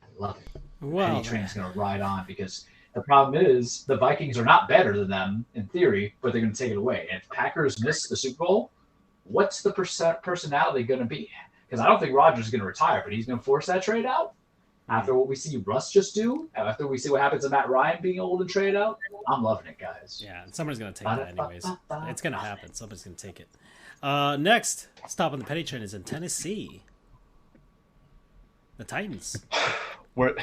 Speaker 5: I love it.
Speaker 2: Well,
Speaker 5: Eddie Train's going to ride on because the problem is the Vikings are not better than them in theory, but they're going to take it away. And if Packers miss the Super Bowl, what's the personality going to be? Because I don't think Rodgers is going to retire, but he's going to force that trade out. After what we see Russ just do, after we see what happens to Matt Ryan being able to trade out, I'm loving it, guys.
Speaker 2: Yeah, and somebody's going to take that anyways. It's going to happen. Somebody's going to take it. Next stop on the penny train is in Tennessee. The Titans.
Speaker 5: Let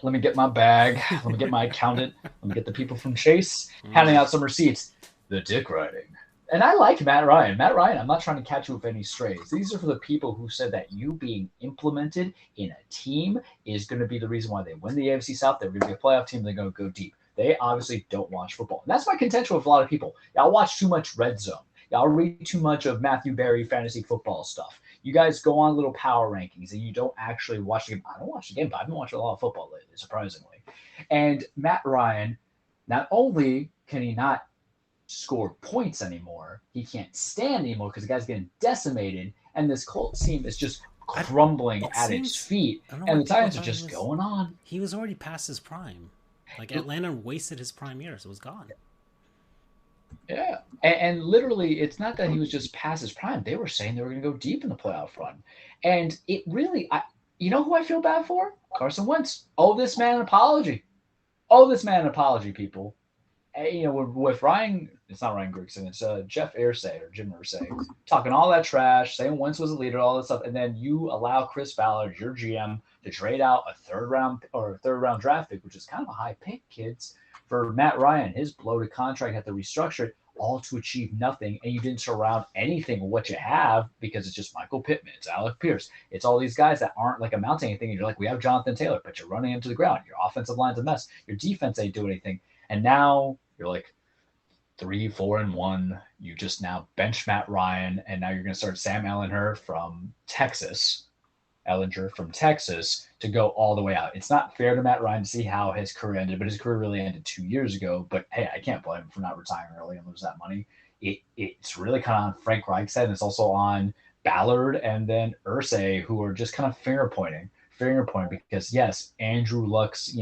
Speaker 5: me get my bag. Let me get my accountant. Let me get the people from Chase handing out some receipts. The dick riding. And I like Matt Ryan. Matt Ryan, I'm not trying to catch you with any strays. These are for the people who said that you being implemented in a team is going to be the reason why they win the AFC South. They're going to be a playoff team. They're going to go deep. They obviously don't watch football. And that's my contention with a lot of people. Y'all watch too much Red Zone. Y'all read too much of Matthew Berry fantasy football stuff. You guys go on little power rankings and you don't actually watch the game. I don't watch the game, but I've been watching a lot of football lately, surprisingly. And Matt Ryan, not only can he not score points anymore, he can't stand anymore because the guy's getting decimated, and this Colts team is just crumbling at its feet, and the Titans are just going on.
Speaker 2: He was already past his prime. Like, Atlanta wasted his prime years. It was gone.
Speaker 5: Yeah, and literally, it's not that he was just past his prime. They were saying they were going to go deep in the playoff run. And it really, you know who I feel bad for? Carson Wentz. Oh, this man an apology. Oh, this man an apology, people. And, with Ryan, it's not Ryan Grigson, it's Jeff Irsay or Jim Irsay, talking all that trash, saying Wentz was a leader, all that stuff, and then you allow Chris Ballard, your GM, to trade out a third round draft pick, which is kind of a high pick, kids, for Matt Ryan. His bloated contract had to restructure it, all to achieve nothing, and you didn't surround anything with what you have because it's just Michael Pittman, it's Alec Pierce, it's all these guys that aren't like amounting anything, and you're like, we have Jonathan Taylor, but you're running into the ground. Your offensive line's a mess. Your defense ain't doing anything. And now you're like 3-4-1. You just now bench Matt Ryan, and now you're going to start Sam Ellinger from Texas Ellinger from Texas to go all the way out. It's not fair to Matt Ryan to see how his career ended, but his career really ended 2 years ago. But hey, I can't blame him for not retiring early and lose that money. It's really kind of on Frank Reich's side, and it's also on Ballard and then Irsay, who are just kind of finger pointing because yes, Andrew Luck's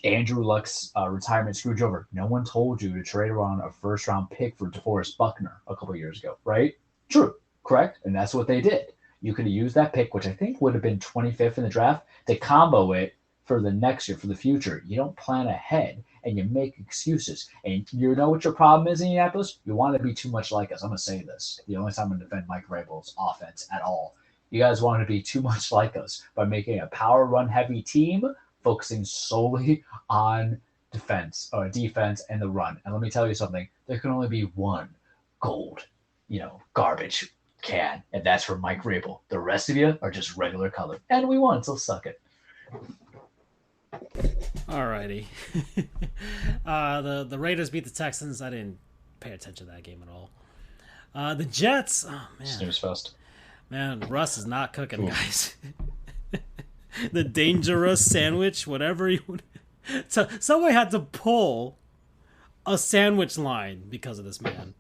Speaker 5: retirement screwed you over. No one told you to trade around a first round pick for DeForest Buckner a couple of years ago, right? True, correct, and that's what they did. You could have used that pick, which I think would have been 25th in the draft, to combo it for the next year, for the future. You don't plan ahead, and you make excuses. And you know what your problem is in Indianapolis? You want to be too much like us. I'm going to say this. The only time I'm going to defend Mike Vrabel's offense at all. You guys want to be too much like us by making a power run heavy team, focusing solely on defense and the run. And let me tell you something. There can only be one gold, garbage can, and that's for Mike Vrabel. The rest of you are just regular color. And we won, so suck it.
Speaker 2: Alrighty. The Raiders beat the Texans. I didn't pay attention to that game at all. The Jets. Oh man.
Speaker 5: Snooze fest.
Speaker 2: Man, Russ is not cooking, guys. The dangerous sandwich, whatever you would. So somebody had to pull a sandwich line because of this man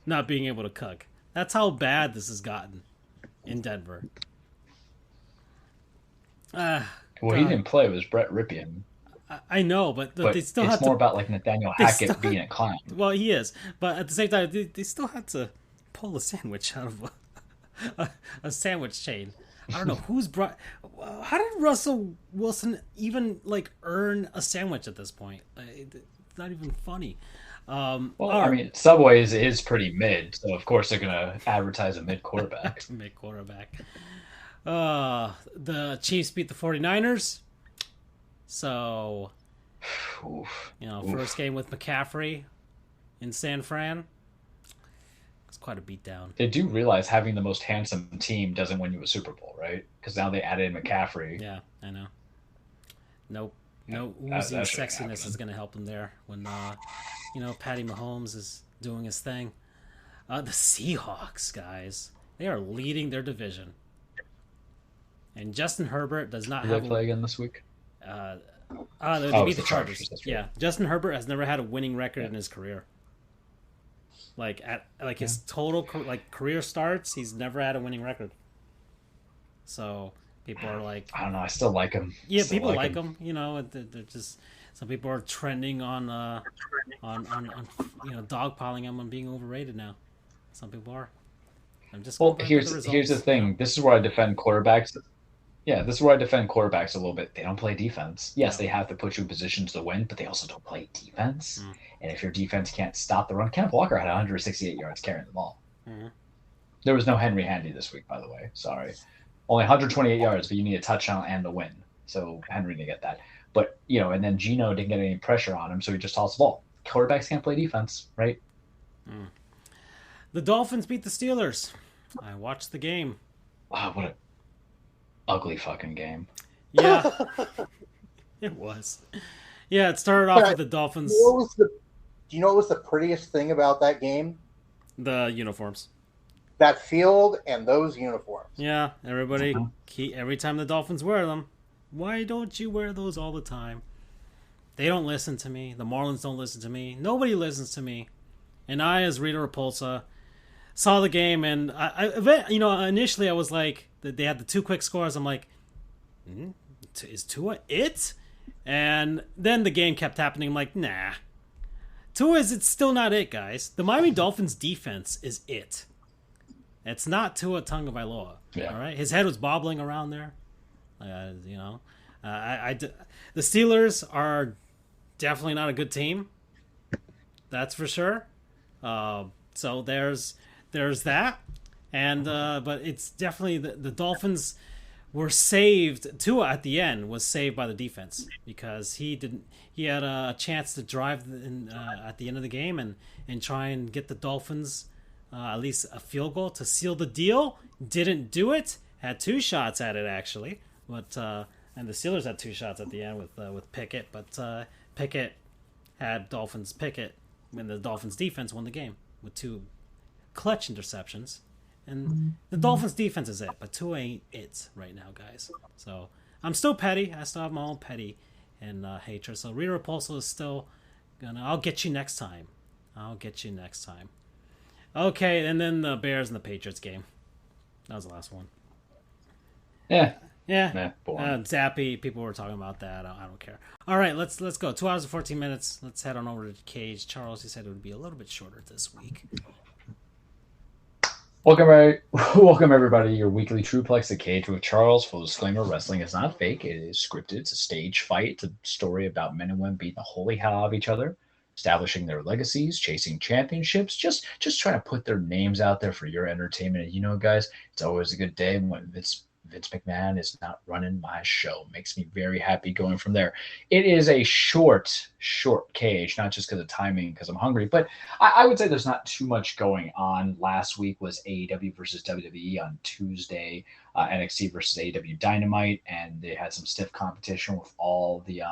Speaker 2: not being able to cook. That's how bad this has gotten in Denver.
Speaker 5: Well, he didn't play. It was Brett Ripien.
Speaker 2: I know, but they still had to...
Speaker 5: It's more about like Nathaniel Hackett being a clown.
Speaker 2: Well, he is. But at the same time, they still had to pull a sandwich out of a sandwich chain. I don't know who's brought... How did Russell Wilson even, earn a sandwich at this point? It's not even funny.
Speaker 5: I mean, Subway's is pretty mid, so of course they're going to advertise a mid quarterback.
Speaker 2: Mid quarterback. The Chiefs beat the 49ers. So, first game with McCaffrey in San Fran. It's quite a beatdown.
Speaker 5: They do realize having the most handsome team doesn't win you a Super Bowl, right? Because now they added in McCaffrey.
Speaker 2: Yeah, I know. No oozing sexiness is going to help them there when, Patty Mahomes is doing his thing. The Seahawks, guys, they are leading their division. And Justin Herbert does not have...
Speaker 5: Did they play again this week?
Speaker 2: They beat the Chargers. Yeah, Justin Herbert has never had a winning record in his career. His total career starts, he's never had a winning record. So people are like,
Speaker 5: I don't know. I still like him.
Speaker 2: Yeah, people like him. They're just some people are trending on dogpiling him on being overrated now. Some people are. I'm just
Speaker 5: here's the thing. This is where I defend quarterbacks. Yeah, this is where I defend quarterbacks a little bit. They don't play defense. Yes, they have to put you in positions to win, but they also don't play defense. And if your defense can't stop the run, Kenneth Walker had 168 yards carrying the ball.
Speaker 2: Mm-hmm.
Speaker 5: There was no Henry Handy this week, by the way. Sorry. Only 128 yards, but you need a touchdown and the win. So Henry didn't get that. But, and then Geno didn't get any pressure on him, so he just tossed the ball. Quarterbacks can't play defense, right?
Speaker 2: The Dolphins beat the Steelers. I watched the game.
Speaker 5: Wow, what a ugly fucking game.
Speaker 2: Yeah. It was. Yeah, it started off with the Dolphins.
Speaker 3: Do you know what was the prettiest thing about that game?
Speaker 2: The uniforms.
Speaker 3: That field and those uniforms.
Speaker 2: Yeah, everybody, every time the Dolphins wear them, why don't you wear those all the time? They don't listen to me. The Marlins don't listen to me. Nobody listens to me. And I, as Rita Repulsa, saw the game, and initially I was like, they had the two quick scores. I'm like, is Tua it? And then the game kept happening. I'm like, nah. It's still not it, guys. The Miami Dolphins defense is it. It's not Tua Tagovailoa.
Speaker 5: Yeah.
Speaker 2: All right, his head was bobbling around there. The Steelers are definitely not a good team. That's for sure. So there's that, and but it's definitely the Dolphins were saved. Tua at the end was saved by the defense because he had a chance to drive at the end of the game and try and get the Dolphins at least a field goal to seal the deal. Didn't do it. Had two shots at it actually, but and the Steelers had two shots at the end with Pickett, but Pickett had Pickett when the Dolphins defense won the game with two clutch interceptions, And the Dolphins' defense is it, but Tua ain't it right now, guys. So I'm still petty. I still have my own petty and hatred. So Rita Repulso is still gonna. I'll get you next time. Okay, and then the Bears and the Patriots game. That was the last one.
Speaker 5: Yeah.
Speaker 2: Zappy. People were talking about that. I don't care. All right, let's go. 2 hours and 14 minutes. Let's head on over to Cage. Charles, he said it would be a little bit shorter this week.
Speaker 5: Welcome everybody. Your weekly Truplex, The Cage with Charles. Full disclaimer: wrestling is not fake. It is scripted. It's a stage fight. It's a story about men and women beating the holy hell out of each other, establishing their legacies, chasing championships, just trying to put their names out there for your entertainment. And you know, guys, it's always a good day when Vince McMahon is not running my show. Makes me very happy going from there. It is a short cage, not just because of timing, because I'm hungry, but I would say there's not too much going on. Last week was AEW versus WWE on Tuesday, NXT versus AEW Dynamite, and they had some stiff competition with all the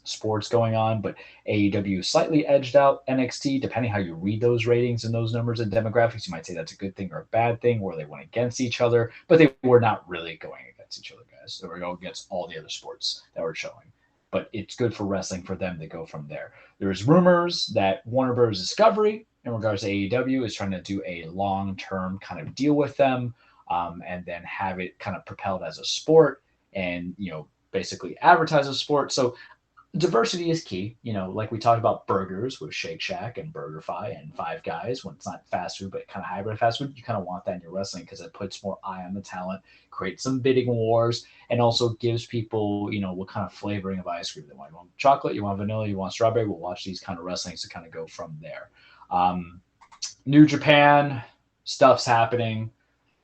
Speaker 5: sports going on, but AEW slightly edged out NXT, depending how you read those ratings and those numbers and demographics. You might say that's a good thing or a bad thing, where they went against each other, but they were not really going against each other, guys. They were going against all the other sports that were showing. But it's good for wrestling for them to go from there. There's rumors that Warner Bros. Discovery, in regards to AEW, is trying to do a long-term kind of deal with them, and then have it kind of propelled as a sport and, basically advertise a sport. So diversity is key. Like we talked about burgers with Shake Shack and BurgerFi and Five Guys, when it's not fast food, but kind of hybrid fast food, you kind of want that in your wrestling because it puts more eye on the talent, creates some bidding wars, and also gives people, what kind of flavoring of ice cream they want. You want chocolate, you want vanilla, you want strawberry. We'll watch these kind of wrestlings to kind of go from there. New Japan, stuff's happening.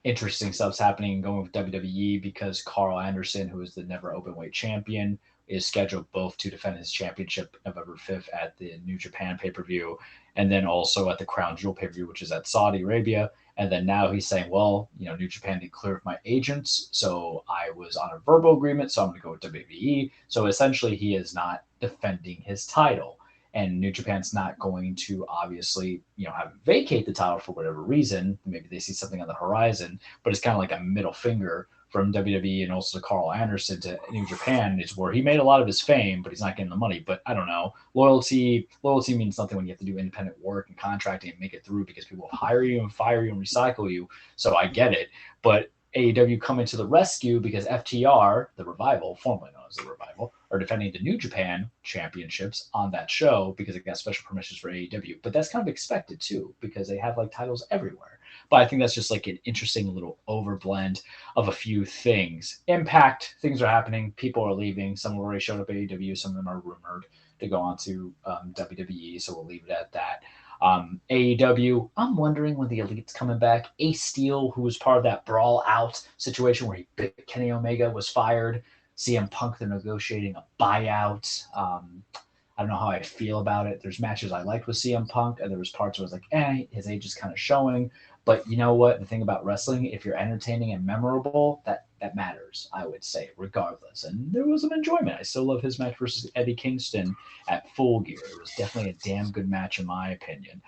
Speaker 5: Interesting stuff's happening going with WWE because Carl Anderson, who is the never openweight champion, is scheduled both to defend his championship November 5th at the New Japan pay-per-view, and then also at the Crown Jewel pay-per-view, which is at Saudi Arabia. And then now he's saying, well, New Japan didn't clear my agents, so I was on a verbal agreement, so I'm going to go with WWE. So essentially he is not defending his title. And New Japan's not going to obviously, have vacate the title for whatever reason. Maybe they see something on the horizon, but it's kind of like a middle finger from WWE and also Carl Anderson to New Japan, is where he made a lot of his fame, but he's not getting the money. But I don't know. Loyalty means nothing when you have to do independent work and contracting and make it through, because people hire you and fire you and recycle you. So I get it. But AEW coming to the rescue because FTR, the Revival, formerly known as the Revival, are defending the New Japan championships on that show because it got special permissions for AEW. But that's kind of expected too, because they have titles everywhere. But I think that's just an interesting little overblend of a few things. Impact, things are happening. People are leaving. Some have already showed up at AEW. Some of them are rumored to go on to WWE. So we'll leave it at that. AEW, I'm wondering when the Elite's coming back. Ace Steel, who was part of that Brawl Out situation where Kenny Omega was fired. CM Punk, they're negotiating a buyout. I don't know how I feel about it. There's matches I liked with CM Punk, and there was parts where I was like, his age is kind of showing. But you know what? The thing about wrestling, if you're entertaining and memorable, that matters, I would say, regardless. And there was some enjoyment. I still love his match versus Eddie Kingston at Full Gear. It was definitely a damn good match, in my opinion.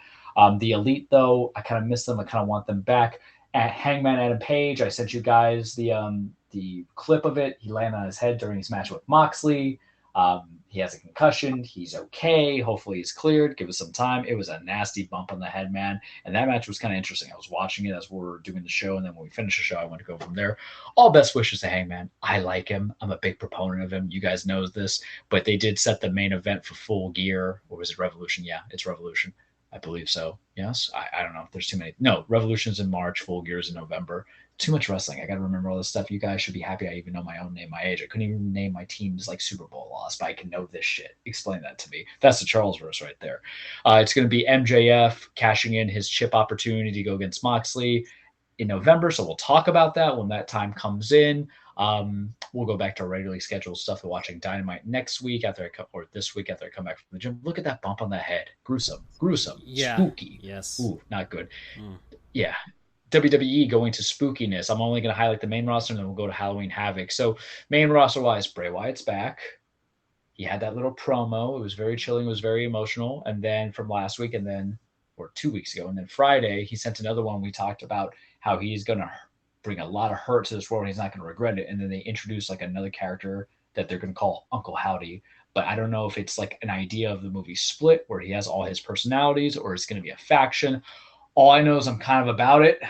Speaker 5: The Elite, though, I kind of miss them. I kind of want them back. At Hangman Adam Page, I sent you guys the clip of it. He landed on his head during his match with Moxley. He has a concussion. He's okay. Hopefully he's cleared. Give us some time. It was a nasty bump on the head, man. And that match was kind of interesting. I was watching it as we were doing the show, and then when we finished the show, I went to go from there. All best wishes to Hangman. I like him. I'm a big proponent of him. You guys know this. But they did set the main event for Full Gear. Or was it Revolution? Yeah, it's Revolution. I believe so. Yes. I don't know if there's too many. No, Revolution's in March. Full Gear's in November. Too much wrestling. I got to remember all this stuff. You guys should be happy I even know my own name, my age. I couldn't even name my team's Super Bowl loss, but I can know this shit. Explain that to me. That's the Charles verse right there. It's going to be MJF cashing in his chip opportunity to go against Moxley in November. So we'll talk about that when that time comes in. We'll go back to regularly scheduled stuff. We're watching Dynamite next week or this week after I come back from the gym. Look at that bump on the head. Gruesome. Yeah. Spooky.
Speaker 2: Yes.
Speaker 5: Ooh, not good. Yeah. WWE going to spookiness. I'm only going to highlight the main roster, and then we'll go to Halloween Havoc. So main roster-wise, Bray Wyatt's back. He had that little promo. It was very chilling. It was very emotional. And then from last week, and then or 2 weeks ago. And then Friday, he sent another one. We talked about how he's going to bring a lot of hurt to this world and he's not going to regret it. And then they introduced like another character that they're going to call Uncle Howdy. But I don't know if it's like an idea of the movie Split where he has all his personalities or it's going to be a faction. All I know is I'm kind of about it.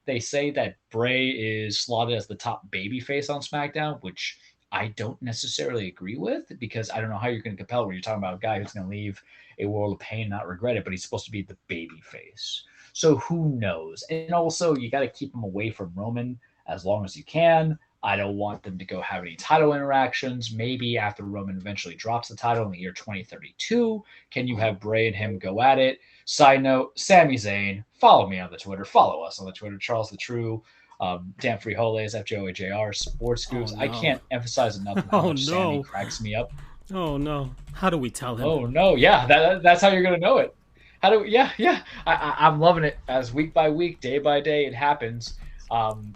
Speaker 5: They say that Bray is slotted as the top babyface on SmackDown, which I don't necessarily agree with because I don't know how you're going to compel when you're talking about a guy who's going to leave a world of pain, not regret it, but he's supposed to be the babyface. So who knows? And also, you got to keep him away from Roman as long as you can. I don't want them to go have any title interactions. Maybe after Roman eventually drops the title in the year 2032, can you have Bray and him go at it? Side note, Sami Zayn, follow me on the Twitter. Follow us on the Twitter. Charles the True, Dan Frijoles, FJOAJR, Sports Scoops.
Speaker 2: No.
Speaker 5: I can't emphasize enough how much Sammy cracks me up.
Speaker 2: Oh, no. How do we tell him?
Speaker 5: Oh, no. Yeah, that's how you're going to know it. I'm loving it as week by week, day by day, it happens.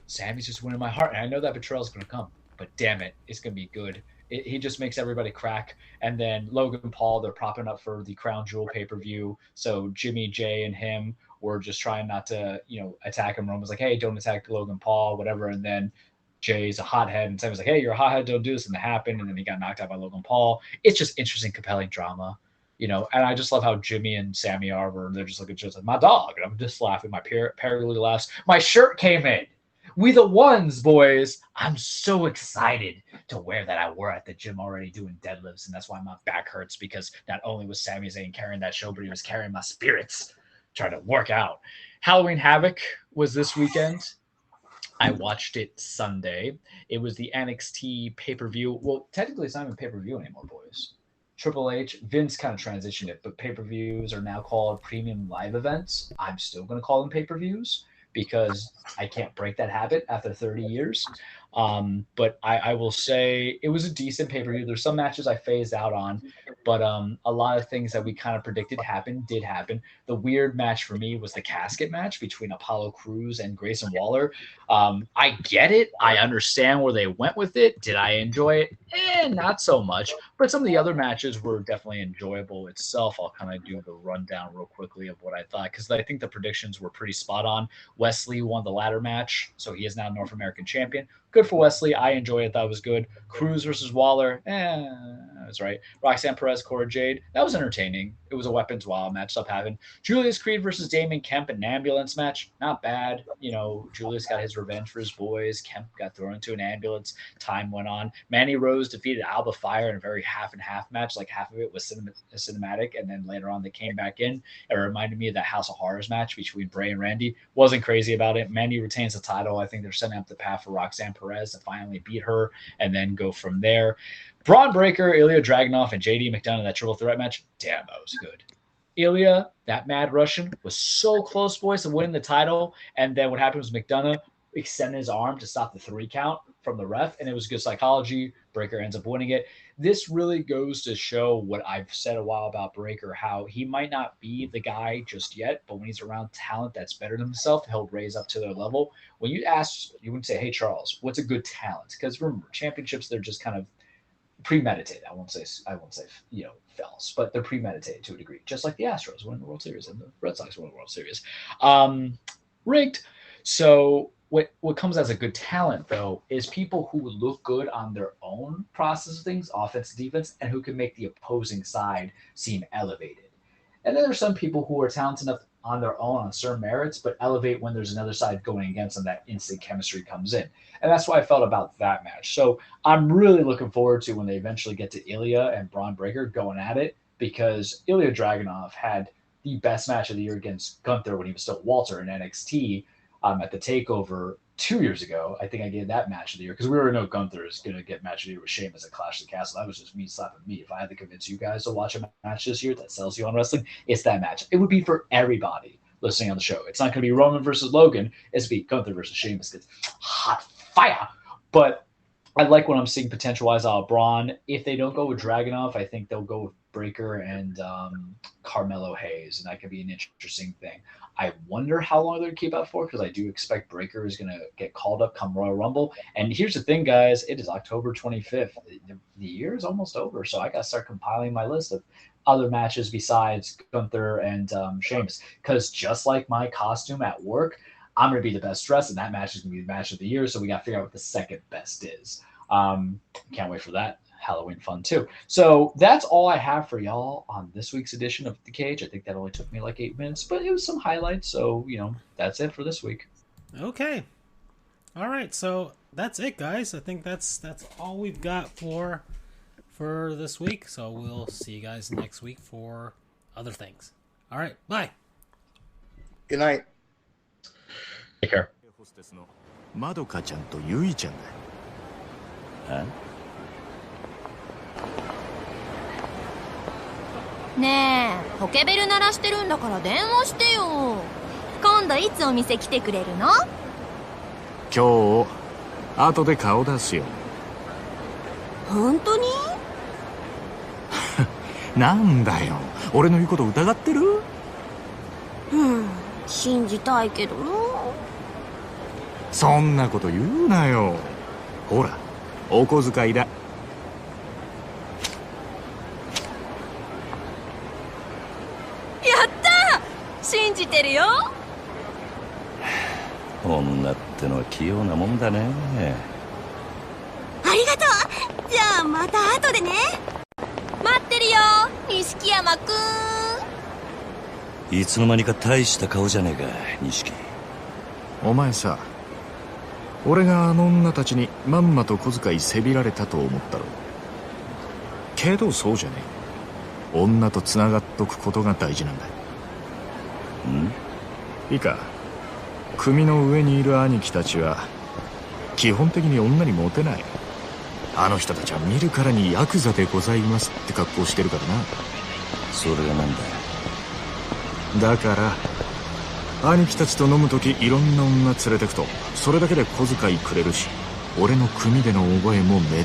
Speaker 5: Sammy's just winning my heart, and I know that betrayal's going to come, but damn it, it's going to be good. He just makes everybody crack. And then Logan Paul, they're propping up for the Crown Jewel pay-per-view. So Jimmy J and him were just trying not to, attack him. Roman's like, hey, don't attack Logan Paul, whatever. And then Jay's a hothead, and Sammy's like, hey, you're a hothead, don't do this. And it happened, and then he got knocked out by Logan Paul. It's just interesting, compelling drama. And I just love how Jimmy and Sammy are, where they're just looking at each other like, my dog. And I'm just laughing. My parallel laughs. My shirt came in. We the ones, boys. I'm so excited to wear that. I wore at the gym already doing deadlifts, and that's why my back hurts, because not only was Sami Zayn carrying that show, but he was carrying my spirits, trying to work out. Halloween Havoc was this weekend. I watched it Sunday. It was the NXT pay-per-view. Well, technically it's not even pay-per-view anymore, boys. Triple H, Vince kind of transitioned it, but pay-per-views are now called premium live events. I'm still going to call them pay-per-views because I can't break that habit after 30 years. But I will say it was a decent pay-per-view. There's some matches I phased out on, but a lot of things that we kind of predicted did happen. The weird match for me was the casket match between Apollo Crews and Grayson Waller. I get it. I understand where they went with it. Did I enjoy it? Not so much. But some of the other matches were definitely enjoyable itself. I'll kind of do the rundown real quickly of what I thought, because I think the predictions were pretty spot on. Wesley won the ladder match, so he is now North American champion. Good for Wesley. I enjoyed it. That was good. Cruz versus Waller. That's right. Roxanne Perez, Cora Jade. That was entertaining. It was a weapons wild match. Stuff happened. Julius Creed versus Damon Kemp in an ambulance match. Not bad. Julius got his revenge for his boys. Kemp got thrown into an ambulance. Time went on. Manny Rose defeated Alba Fire in a very half-and-half match. Like half of it was cinematic, and then later on they came back in. It reminded me of that House of Horrors match between Bray and Randy. Wasn't crazy about it. Mandy retains the title. I think they're setting up the path for Roxanne Perez to finally beat her and then go from there. Braun Breaker, Ilya Dragunov, and JD McDonough, that triple threat match. Damn, that was good. Ilya, that mad Russian, was so close, boys, to winning the title. And then what happened was McDonough extended his arm to stop the 3 count from the ref, and it was good psychology. Breaker ends up winning it. This really goes to show what I've said a while about Breaker, how he might not be the guy just yet, but when he's around talent that's better than himself, he'll raise up to their level. When you ask, you wouldn't say, hey, Charles, what's a good talent? Because remember, championships, they're just kind of premeditated. I won't say false, but they're premeditated to a degree, just like the Astros winning the World Series and the Red Sox winning the World Series. Rigged. So what comes as a good talent, though, is people who look good on their own process of things, offense, defense, and who can make the opposing side seem elevated. And then there's some people who are talented enough on their own on certain merits, but elevate when there's another side going against them, that instant chemistry comes in. And that's what I felt about that match. So I'm really looking forward to when they eventually get to Ilya and Braun Breaker going at it, because Ilya Dragunov had the best match of the year against Gunther when he was still Walter in NXT at the TakeOver 2 years ago. I think I gave that match of the year, because we already know Gunther is going to get match of the year with Sheamus at Clash of the Castle. That was just me slapping me. If I had to convince you guys to watch a match this year that sells you on wrestling, it's that match. It would be for everybody listening on the show. It's not going to be Roman versus Logan. It's going to be Gunther versus Sheamus. It's hot fire. But I like what I'm seeing potential-wise out of Braun. If they don't go with Dragunov, I think they'll go with Breaker and Carmelo Hayes, and that could be an interesting thing. I wonder how long they're going to keep out for, because I do expect Breaker is going to get called up come Royal Rumble. And here's the thing, guys. It is October 25th. The year is almost over, so I got to start compiling my list of other matches besides Gunther and Sheamus. Because just like my costume at work, I'm going to be the best dressed, and that match is going to be the match of the year, so we got to figure out what the second best is. Can't wait for that. Halloween fun, too. So that's all I have for y'all on this week's edition of The Cage. I think that only took me like 8 minutes, but it was some highlights, so, that's it for this week.
Speaker 2: Okay. All right, so that's it, guys. I think that's all we've got for this week, so we'll see you guys next week for other things. All right, bye.
Speaker 3: Good night.
Speaker 5: Take care.
Speaker 1: まどかちゃんとゆいちゃんだ。え？
Speaker 6: ねえ、ポケベル鳴らしてるんだから電話してよ。今度いつお店来てくれるの？
Speaker 1: 今日後で顔出すよ。
Speaker 6: 本当に？
Speaker 1: なんだよ、俺の言うこと疑ってる？
Speaker 6: 信じたいけどな。
Speaker 1: そんなこと言うなよ。ほら、お小遣いだ。
Speaker 6: 信じてるよ。
Speaker 7: 女ってのは器用なもんだね。
Speaker 6: ありがとう。じゃあまた後でね。待ってるよ、錦山くん。
Speaker 7: いつの間にか大した顔じゃねえか、錦。
Speaker 1: お前さ、俺があの女たちにまんまと小遣いせびられたと思ったろ。けどそうじゃねえ。女と繋がっとくことが大事なんだ。いいか、組の上にいる兄貴たちは基本的に女にモテない。あの人たちは見るからにヤクザでございますって格好してるからな。
Speaker 7: それがなんだ。
Speaker 1: だから兄貴たちと飲むときいろんな女連れてくと、それだけで小遣いくれるし、俺の組での覚えもめで